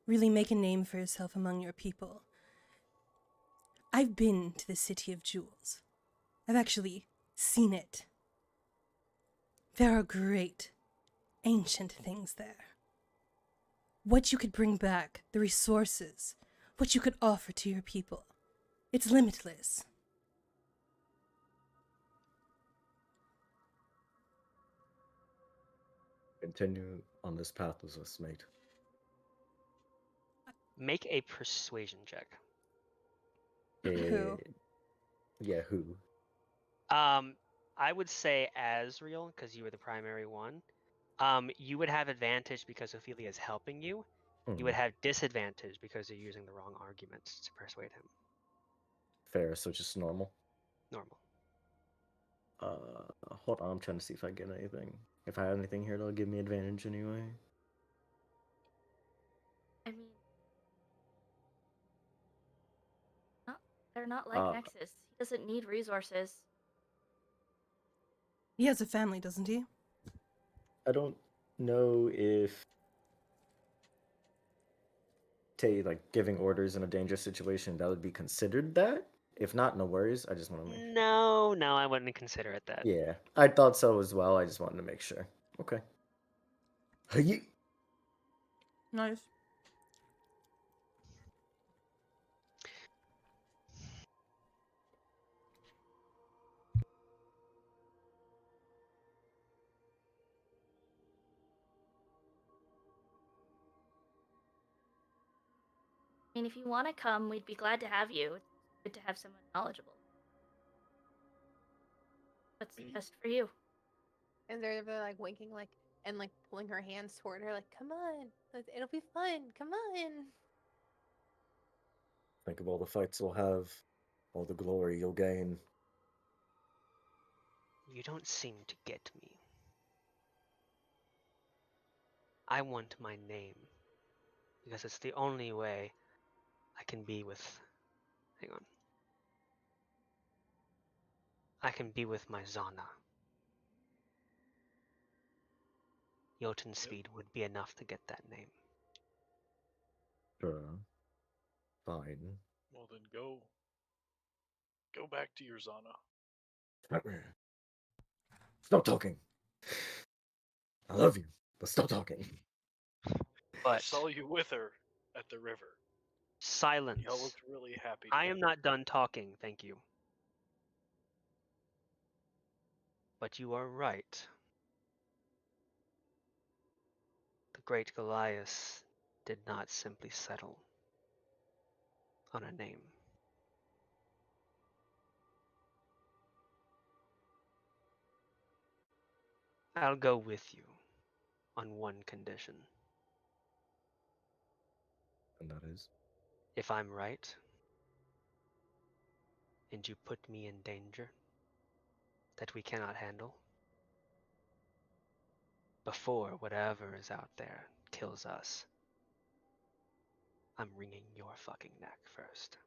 really make a name for yourself among your people. I've been to the City of Jewels. I've actually seen it. There are great, ancient things there. What you could bring back, the resources, what you could offer to your people, it's limitless. Continue on this path with us, mate. Make a persuasion check. Who? Yeah, who? I would say Asriel, because you were the primary one. You would have advantage because Ophelia is helping you. You would have disadvantage because you're using the wrong arguments to persuade him. Fair, so just normal. Normal. Hold on, I'm trying to see if I get anything. If I have anything here, it'll give me advantage anyway. I mean, they're not like Nexus. He doesn't need resources. He has a family, doesn't he? I don't know if like giving orders in a dangerous situation that would be considered that. If not, no worries. I just want to make sure. No, I wouldn't consider it that. Yeah, I thought so as well. I just wanted to make sure. Okay. Hey. Nice. I mean, if you want to come, we'd be glad to have you. It's good to have someone knowledgeable. What's best for you? And they're like winking, like, and like pulling her hands toward her, like, come on, it'll be fun, come on. Think of all the fights we'll have, all the glory you'll gain. You don't seem to get me. I want my name. Because it's the only way I can be with... Hang on. I can be with my Zana. Jotun speed would be enough to get that name. Sure. Fine. Well, then go back to your Zana. Stop talking. I love you, but stop talking. I But saw you with her at the river. silence. Y'all looked really happy. I am together. not done talking, thank you. But you are right. The great Goliath did not simply settle on a name. I'll go with you on one condition. And that is? If I'm right, and you put me in danger that we cannot handle, before whatever is out there kills us, I'm wringing your fucking neck first.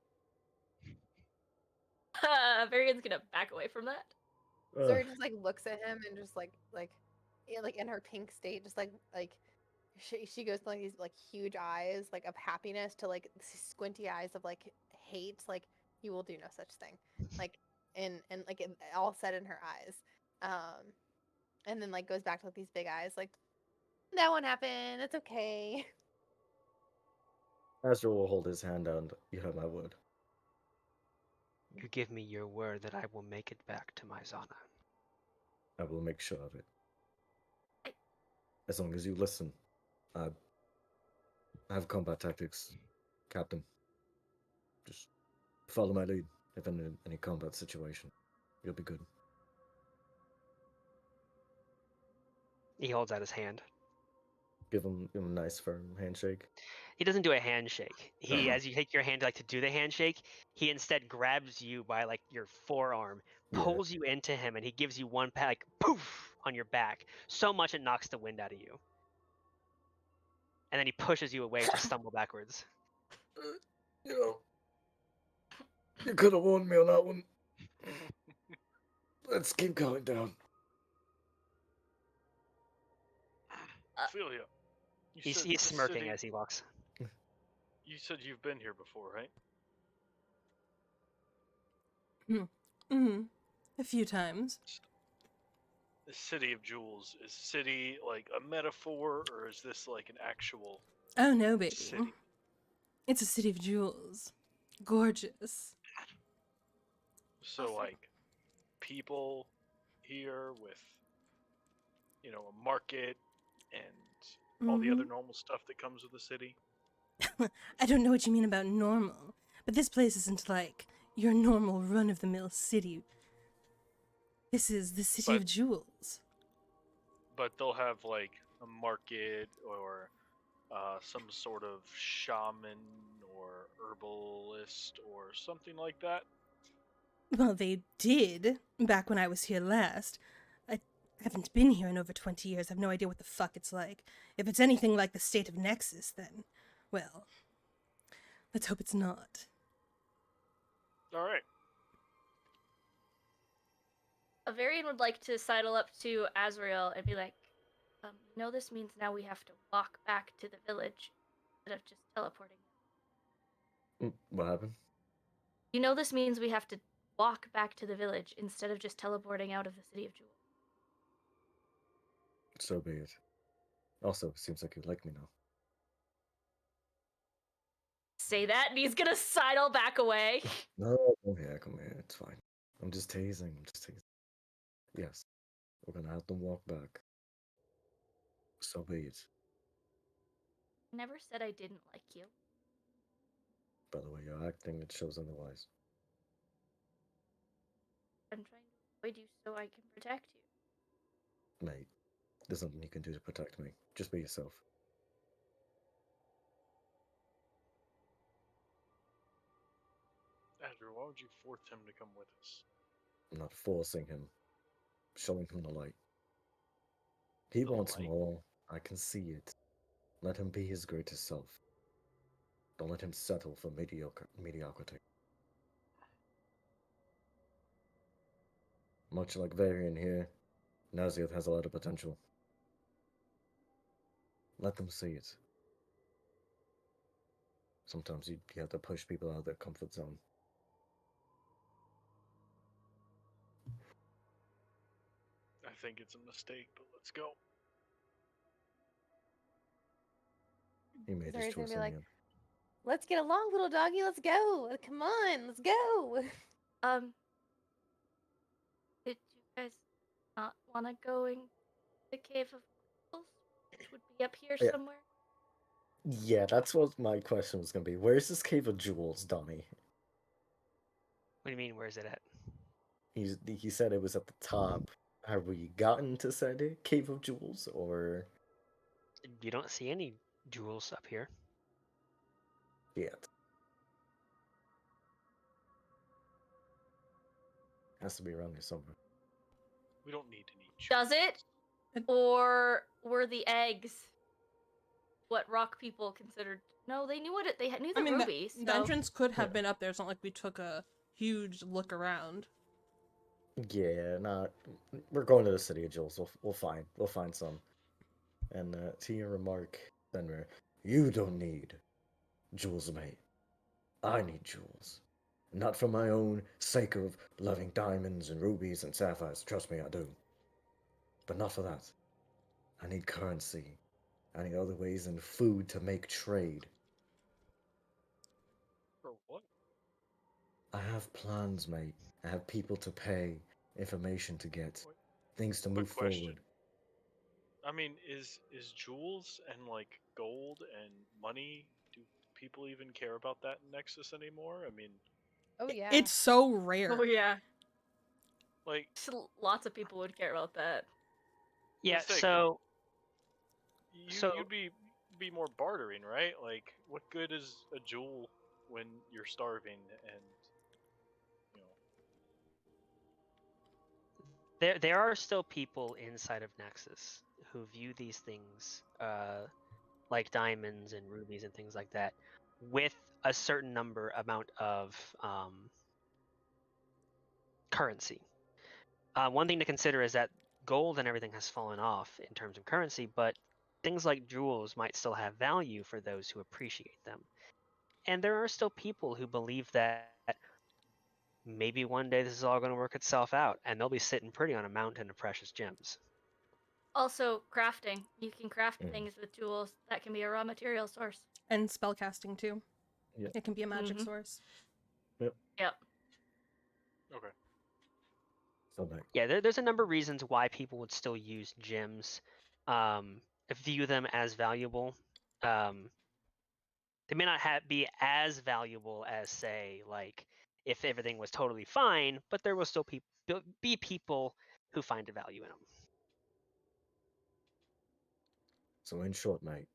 Varian's gonna back away from that. Zuri just like looks at him and just yeah, like in her pink state, just like she goes to like these like huge eyes like of happiness to like squinty eyes of like hate, like you will do no such thing, like and like all set in her eyes, and then like goes back to like these big eyes, like That won't happen. It's okay. Azra will hold his hand out. You have my word. You give me your word that I will make it back to my Zana. I will make sure of it. As long as you listen. I have combat tactics, Captain. Just follow my lead. If in any combat situation, you'll be good. He holds out his hand. Give him a nice firm handshake. He doesn't do a handshake. He, as you take your hand like to do the handshake, he instead grabs you by like your forearm, Yeah. pulls you into him, and he gives you one pat, like poof, on your back, so much it knocks the wind out of you. And then he pushes you away to stumble backwards. You know, you could have warned me on that one. Let's keep going down. Ophelia, you said He's the smirking city- as he walks. You said you've been here before, right? A few times. The City of Jewels, is city like a metaphor, or is this like an actual Oh no, baby. city? It's a city of jewels. Gorgeous. So like people here with, you know, a market and all the other normal stuff that comes with the city. I don't know what you mean about normal, but this place isn't like your normal run-of-the-mill city. This is the city of jewels. But they'll have like a market or some sort of shaman or herbalist or something like that. Well, they did, back when I was here last. I haven't been here in over 20 years. I have no idea what the fuck it's like. If it's anything like the state of Nexus, then, well, let's hope it's not. All right. Avarian would like to sidle up to Azrael and be like, you know this means now we have to walk back to the village instead of just teleporting. What happened? You know this means we have to walk back to the village instead of just teleporting out of the City of Jewels. So be it. Also, seems like you like me now. Say that, and he's gonna sidle back away. No, come here. It's fine. I'm just teasing. Yes, we're gonna have to walk back. So be it. I never said I didn't like you. By the way, you're acting, it shows otherwise. I'm trying to avoid you so I can protect you. Mate, there's nothing you can do to protect me. Just be yourself. Andrew, why would you force him to come with us? I'm not forcing him. Showing him the light. He The wants light? more. I can see it. Let him be his greatest self. Don't let him settle for mediocrity. Much like Varian here, Naziath has a lot of potential. Let them see it. Sometimes you have to push people out of their comfort zone. I think it's a mistake, but let's go. He made Zari's his gonna choice be in like, the end. let's get along, little doggy. Let's go. Come on, let's go. Did you guys not want to go in the Cave of Crystals, which would be up here Yeah. somewhere? Yeah, that's what my question was gonna be. Where's this Cave of Jewels, Donnie? What do you mean, where's it at? He said it was at the top. Have we gotten to said Cave of Jewels, or You don't see any jewels up here. yet? Has to be around here somewhere. We don't need any. Does it? Or were the eggs what rock people considered? No, they knew what it. They knew the rubies. The entrance could have been up there. It's not like we took a huge look around. Yeah, not. We're going to the City of Jewels. We'll find some. And to your remark, Fenrir, you don't need jewels, mate. I need jewels. Not for my own sake of loving diamonds and rubies and sapphires. Trust me, I do. But not for that. I need currency any other ways than food to make trade. For what? I have plans, mate. I have people to pay, information to get, Wait, things to quick move question. forward. I mean, is jewels and like gold and money? Do people even care about that in Nexus anymore? I mean, Oh yeah. It's so rare. Oh yeah, like, lots of people would care about that. Yeah, let's say, so you'd be more bartering, right? Like, what good is a jewel when you're starving and you know? there are still people inside of Nexus who view these things, like diamonds and rubies and things like that, with a certain amount of currency. One thing to consider is that gold and everything has fallen off in terms of currency, but things like jewels might still have value for those who appreciate them. And there are still people who believe that maybe one day this is all going to work itself out, and they'll be sitting pretty on a mountain of precious gems. Also, crafting. You can craft Mhm. things with jewels. That can be a raw material source. And spellcasting too. Yeah. It can be a magic Mhm. source. Yep. Okay. So like, Yeah, there's a number of reasons why people would still use gems, view them as valuable. They may not be as valuable as, say, like if everything was totally fine, but there will still be people who find a value in them. so in short, mate,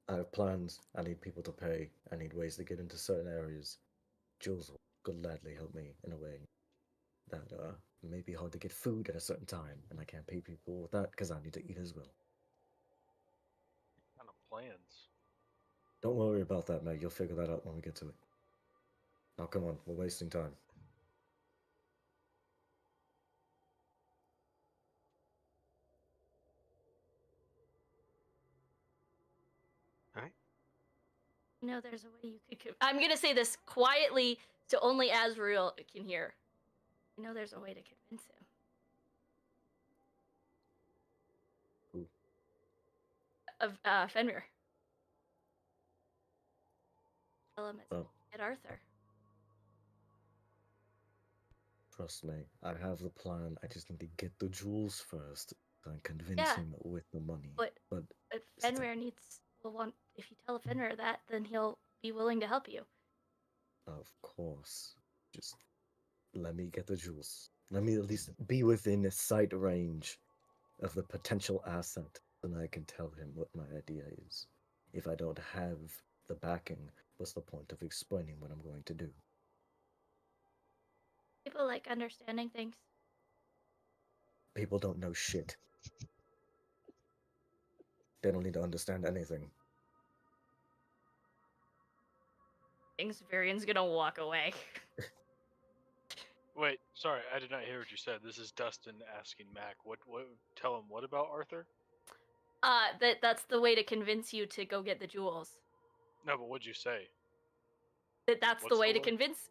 I have plans. I need people to pay. I need ways to get into certain areas. Jules will gladly help me in a way that may be hard to get food at a certain time, and I can't pay people with that because I need to eat as well. Kind of plans. Don't worry about that, mate. You'll figure that out when we get to it. Now, come on, we're wasting time. All right. No, there's a way you could. I'm gonna say this quietly, so only Azrael can hear. I know there's a way to convince him. Ooh. Of Fenrir. Tell him it's Well, at Arthur. trust me, I have the plan. I just need to get the jewels first and convince Yeah. him with the money. But But Fenrir will want. If you tell Fenrir that, then he'll be willing to help you. of course, just let me get the jewels. Let me at least be within sight range of the potential asset, and I can tell him what my idea is. If I don't have the backing, what's the point of explaining what I'm going to do? People like understanding things. People don't know shit. They don't need to understand anything. Things Varian's gonna walk away. Wait, sorry, I did not hear what you said. This is Dustin asking Mac. What? Tell him what about Arthur? That's the way to convince you to go get the jewels. No, but what'd you say? That's the What's way the to way? convince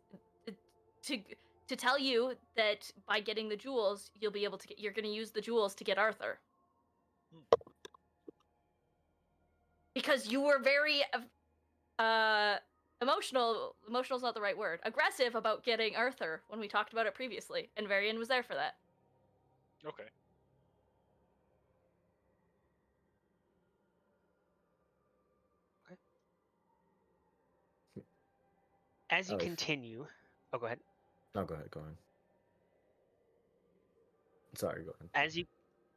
to to tell you that by getting the jewels, you'll be able to you're going to use the jewels to get Arthur. Because you were very emotional's not the right word. Aggressive about getting Arthur when we talked about it previously, and Varian was there for that. Okay. As you Oh, continue, oh, go ahead. no, go ahead, go on. Sorry, go ahead. As you,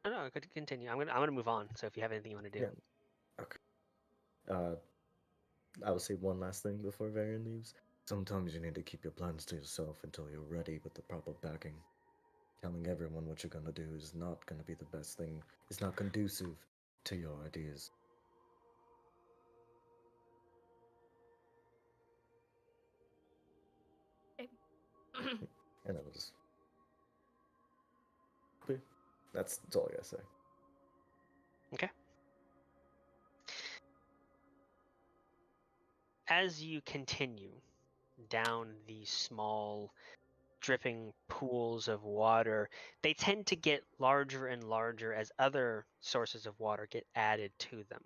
no, I could continue. I'm gonna move on. So if you have anything you want to do, Yeah. Okay. I will say one last thing before Varian leaves. Sometimes you need to keep your plans to yourself until you're ready with the proper backing. Telling everyone what you're gonna do is not gonna be the best thing. It's not conducive to your ideas. And that was. That's all I gotta say. okay. As you continue down the small dripping pools of water. They tend to get larger and larger as other sources of water get added to them.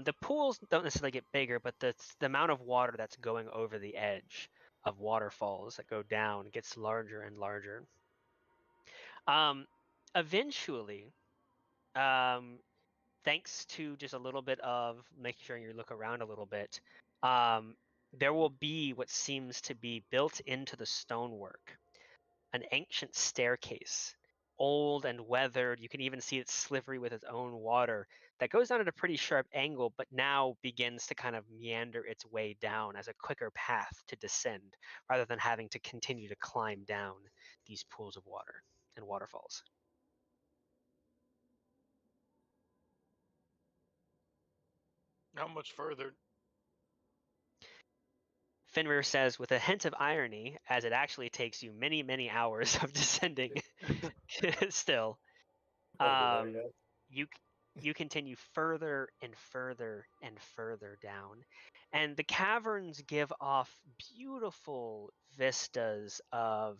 The pools don't necessarily get bigger, but the amount of water that's going over the edge of waterfalls that go down gets larger and larger. Eventually, thanks to just a little bit of making sure you look around a little bit, there will be what seems to be built into the stonework, an ancient staircase, old and weathered. You can even see it's slippery with its own water that goes down at a pretty sharp angle, but now begins to kind of meander its way down as a quicker path to descend, rather than having to continue to climb down these pools of water and waterfalls. How much further? Fenrir says with a hint of irony, as it actually takes you many, many hours of descending still. Are we there yet? You continue further and further and further down, and the caverns give off beautiful vistas of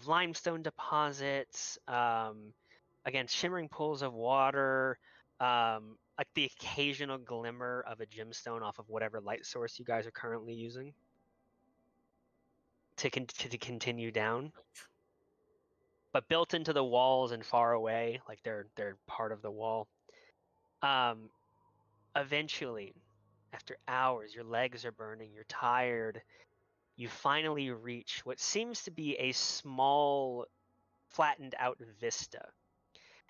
limestone deposits, again shimmering pools of water, like the occasional glimmer of a gemstone off of whatever light source you guys are currently using to continue down. But built into the walls and far away, like they're part of the wall. Eventually, after hours, your legs are burning, you're tired, you finally reach what seems to be a small, flattened out vista.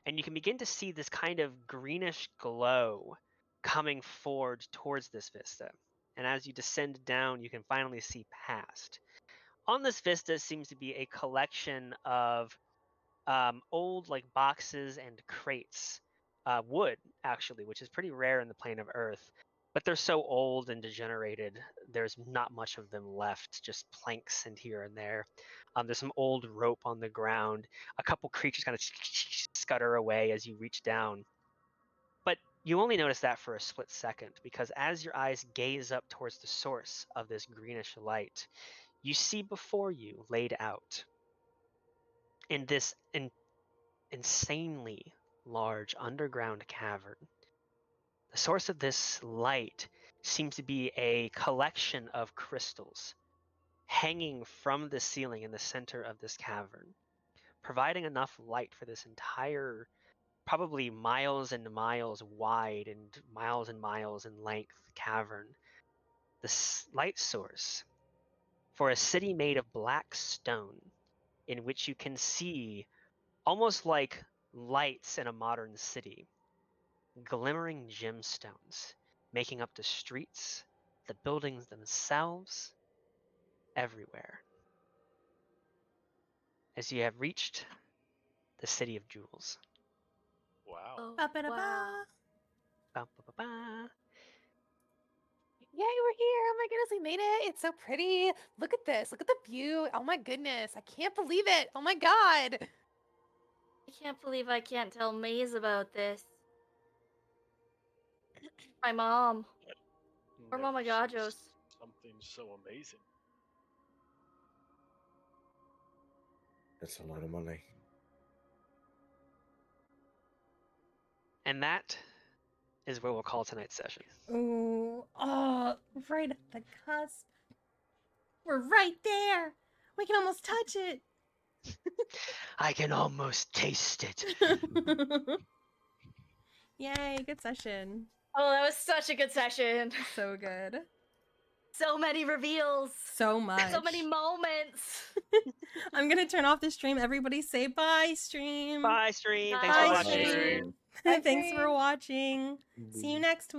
And you can begin to see this kind of greenish glow coming forward towards this vista. And as you descend down, you can finally see past. On this vista seems to be a collection of old like boxes and crates, wood actually, which is pretty rare in the plane of Earth. But they're so old and degenerated, there's not much of them left, just planks and here and there. There's some old rope on the ground. A couple creatures kind of scutter away as you reach down. But you only notice that for a split second, because as your eyes gaze up towards the source of this greenish light, you see before you, laid out, in this insanely large underground cavern, the source of this light seems to be a collection of crystals hanging from the ceiling in the center of this cavern, providing enough light for this entire, probably miles and miles wide and miles in length cavern. This light source for a city made of black stone, in which you can see almost like lights in a modern city, glimmering gemstones making up the streets, the buildings themselves, everywhere. As you have reached the city of jewels. Wow. Oh, Ba-ba-da-ba. wow. Ba-ba-ba-ba. Yay, we're here. Oh my goodness, we made it. It's so pretty. Look at this. Look at the view. Oh my goodness. I can't believe it. Oh my god. I can't believe I can't tell Maze about this. My mom. Or Mama Never seen Gajos. something so amazing. That's a lot of money. And that is where we'll call tonight's session. Ooh, oh, right at the cusp. We're right there. We can almost touch it. I can almost taste it. Yay, good session. Oh, that was such a good session. So good. So many reveals. So much. So many moments. I'm gonna turn off the stream. Everybody say bye, stream. Bye, stream. Bye, Thanks for Bye, watching. stream. Bye, Thanks stream. for watching. See you next week.